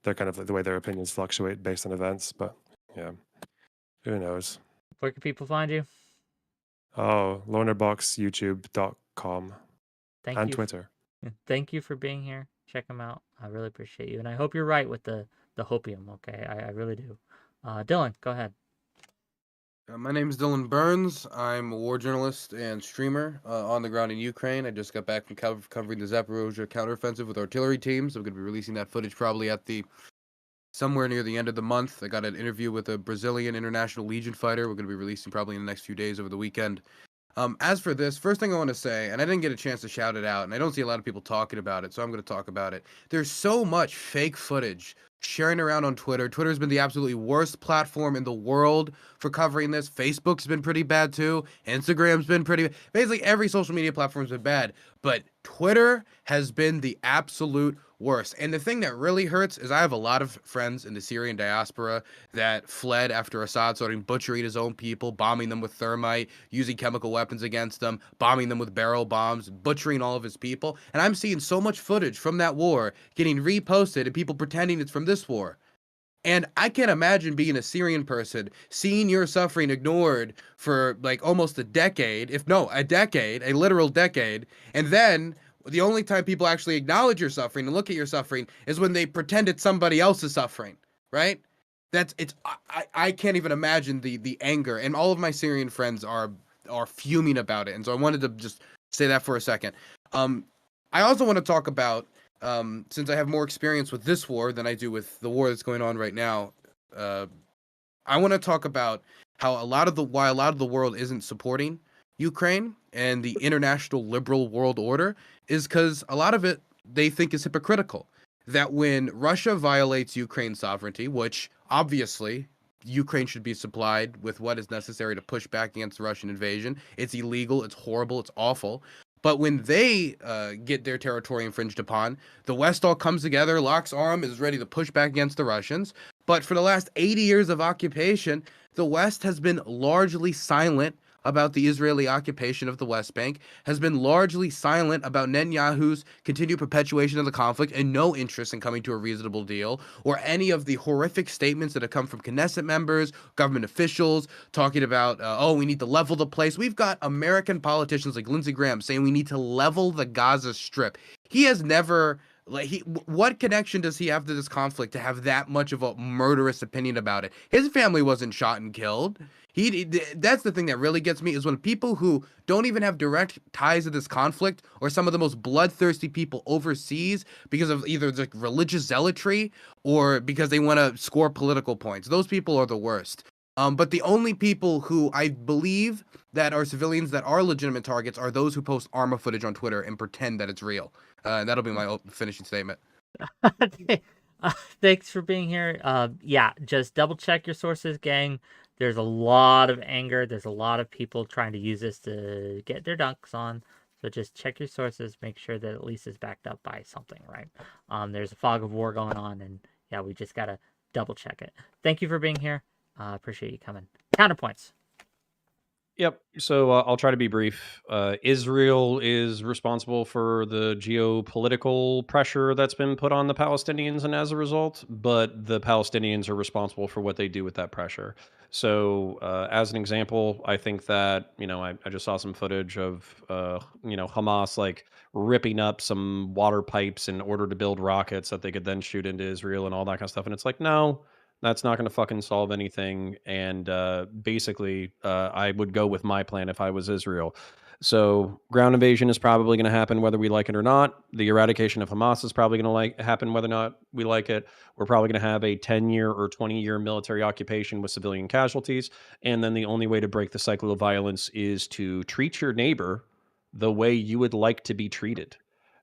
their kind of like the way their opinions fluctuate based on events. But yeah, who knows? Where can people find you? Oh, Lonerbox, YouTube.com, Thank and you. Twitter. Thank you for being here. Check them out. I really appreciate you, and I hope you're right with the hopium. Okay, I really do. Dylan, go ahead. My name is DylanBurns. I'm a war journalist and streamer on the ground in Ukraine. I just got back from covering the Zaporozhye counteroffensive with artillery teams. I'm going to be releasing that footage probably at somewhere near the end of the month. I got an interview with a Brazilian international Legion fighter. We're going to be releasing probably in the next few days over the weekend. As for this, first thing I want to say, and I didn't get a chance to shout it out, and I don't see a lot of people talking about it, so I'm going to talk about it. There's so much fake footage sharing around on Twitter. Twitter's been the absolutely worst platform in the world for covering this. Facebook's been pretty bad too. Instagram's been pretty bad. Basically, every social media platform's been bad, but Twitter has been the absolute worst. And the thing that really hurts is I have a lot of friends in the Syrian diaspora that fled after Assad started butchering his own people, bombing them with thermite, using chemical weapons against them, bombing them with barrel bombs, butchering all of his people. And I'm seeing so much footage from that war getting reposted and people pretending it's from this war. And I can't imagine being a Syrian person, seeing your suffering ignored for like almost a decade, a literal decade, and then the only time people actually acknowledge your suffering and look at your suffering is when they pretend it's somebody else's suffering, right? I can't even imagine the anger, and all of my Syrian friends are fuming about it, and so I wanted to just say that for a second. I also want to talk about, since I have more experience with this war than I do with the war that's going on right now, I want to talk about how why a lot of the world isn't supporting Ukraine and the international liberal world order is because a lot of it they think is hypocritical. That when Russia violates Ukraine's sovereignty, which obviously Ukraine should be supplied with what is necessary to push back against the Russian invasion, it's illegal, it's horrible, it's awful. But when they get their territory infringed upon, the West all comes together, locks arms, is ready to push back against the Russians. But for the last 80 years of occupation, the West has been largely silent about the Israeli occupation of the West Bank, has been largely silent about Netanyahu's continued perpetuation of the conflict and no interest in coming to a reasonable deal, or any of the horrific statements that have come from Knesset members, government officials, talking about, oh, we need to level the place. We've got American politicians like Lindsey Graham saying we need to level the Gaza Strip. He has never... what connection does he have to this conflict to have that much of a murderous opinion about it? His family wasn't shot and killed. That's the thing that really gets me, is when people who don't even have direct ties to this conflict, or some of the most bloodthirsty people overseas because of either like religious zealotry or because they want to score political points, those people are the worst. But the only people who I believe that are civilians that are legitimate targets are those who post armor footage on Twitter and pretend that it's real. And that'll be my finishing statement. Thanks for being here. Yeah, just double check your sources, gang. There's a lot of anger. There's a lot of people trying to use this to get their dunks on. So just check your sources. Make sure that at least it's backed up by something, right? There's a fog of war going on, and yeah, we just got to double check it. Thank you for being here. Appreciate you coming. Counterpoints. Yep. So I'll try to be brief. Israel is responsible for the geopolitical pressure that's been put on the Palestinians, and as a result, but the Palestinians are responsible for what they do with that pressure. So, as an example, I think that, I just saw some footage of, Hamas like ripping up some water pipes in order to build rockets that they could then shoot into Israel and all that kind of stuff. And it's like, no, that's not going to fucking solve anything. And basically, I would go with my plan if I was Israel. So ground invasion is probably going to happen whether we like it or not. The eradication of Hamas is probably going to happen whether or not we like it. We're probably going to have a 10-year or 20-year military occupation with civilian casualties. And then the only way to break the cycle of violence is to treat your neighbor the way you would like to be treated.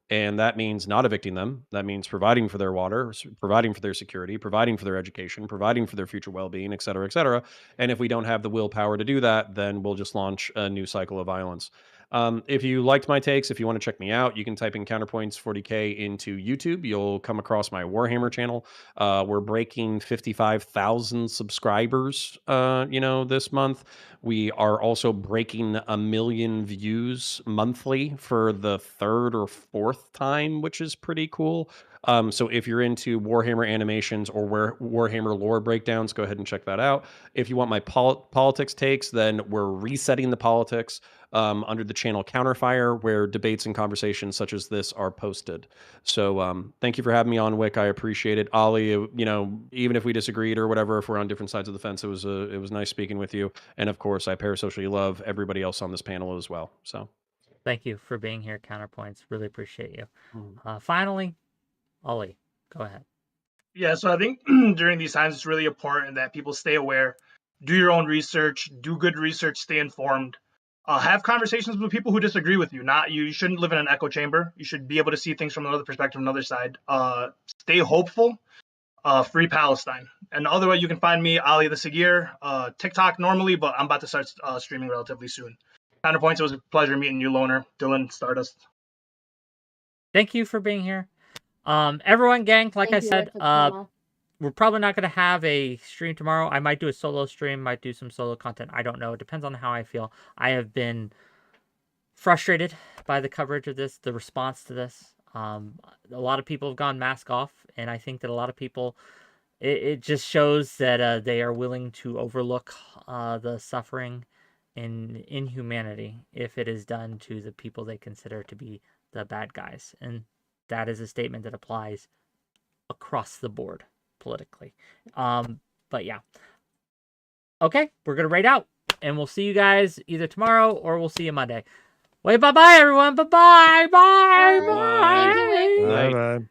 And that means not evicting them. That means providing for their water, providing for their security, providing for their education, providing for their future well-being, et cetera, et cetera. And if we don't have the willpower to do that, then we'll just launch a new cycle of violence. If you liked my takes, if you want to check me out, you can type in Counterpoints 40K into YouTube. You'll come across my Warhammer channel. We're breaking 55,000 subscribers, this month. We are also breaking 1 million views monthly for the 3rd or 4th time, which is pretty cool. So if you're into Warhammer animations or Warhammer lore breakdowns, go ahead and check that out. If you want my politics takes, then we're resetting the politics under the channel Counterfire, where debates and conversations such as this are posted. So thank you for having me on, Wick. I appreciate it. Ollie, even if we disagreed or whatever, if we're on different sides of the fence, it was nice speaking with you. And of course, I parasocially love everybody else on this panel as well. So thank you for being here, Counterpoints. Really appreciate you. Finally, Ollie, go ahead. Yeah, so I think during these times, it's really important that people stay aware, do your own research, do good research, stay informed, have conversations with people who disagree with you. You shouldn't live in an echo chamber. You should be able to see things from another perspective, another side. Stay hopeful. Free Palestine. And the other way you can find me, 𝕾𝖍𝖎𝖙, TikTok normally, but I'm about to start streaming relatively soon. Counterpoints, it was a pleasure meeting you, Loner, Dylan, Stardust. Thank you for being here. Everyone, gang, like I said, we're probably not going to have a stream tomorrow. I might do a solo stream, might do some solo content. I don't know. It depends on how I feel. I have been frustrated by the coverage of this, the response to this. A lot of people have gone mask off, and I think that a lot of people, it just shows that they are willing to overlook the suffering and inhumanity if it is done to the people they consider to be the bad guys. And that is a statement that applies across the board politically. But yeah. Okay, we're going to rate out, and we'll see you guys either tomorrow or we'll see you Monday. Wait, bye-bye, everyone. Bye-bye. Bye. Bye. Bye. Bye. Bye.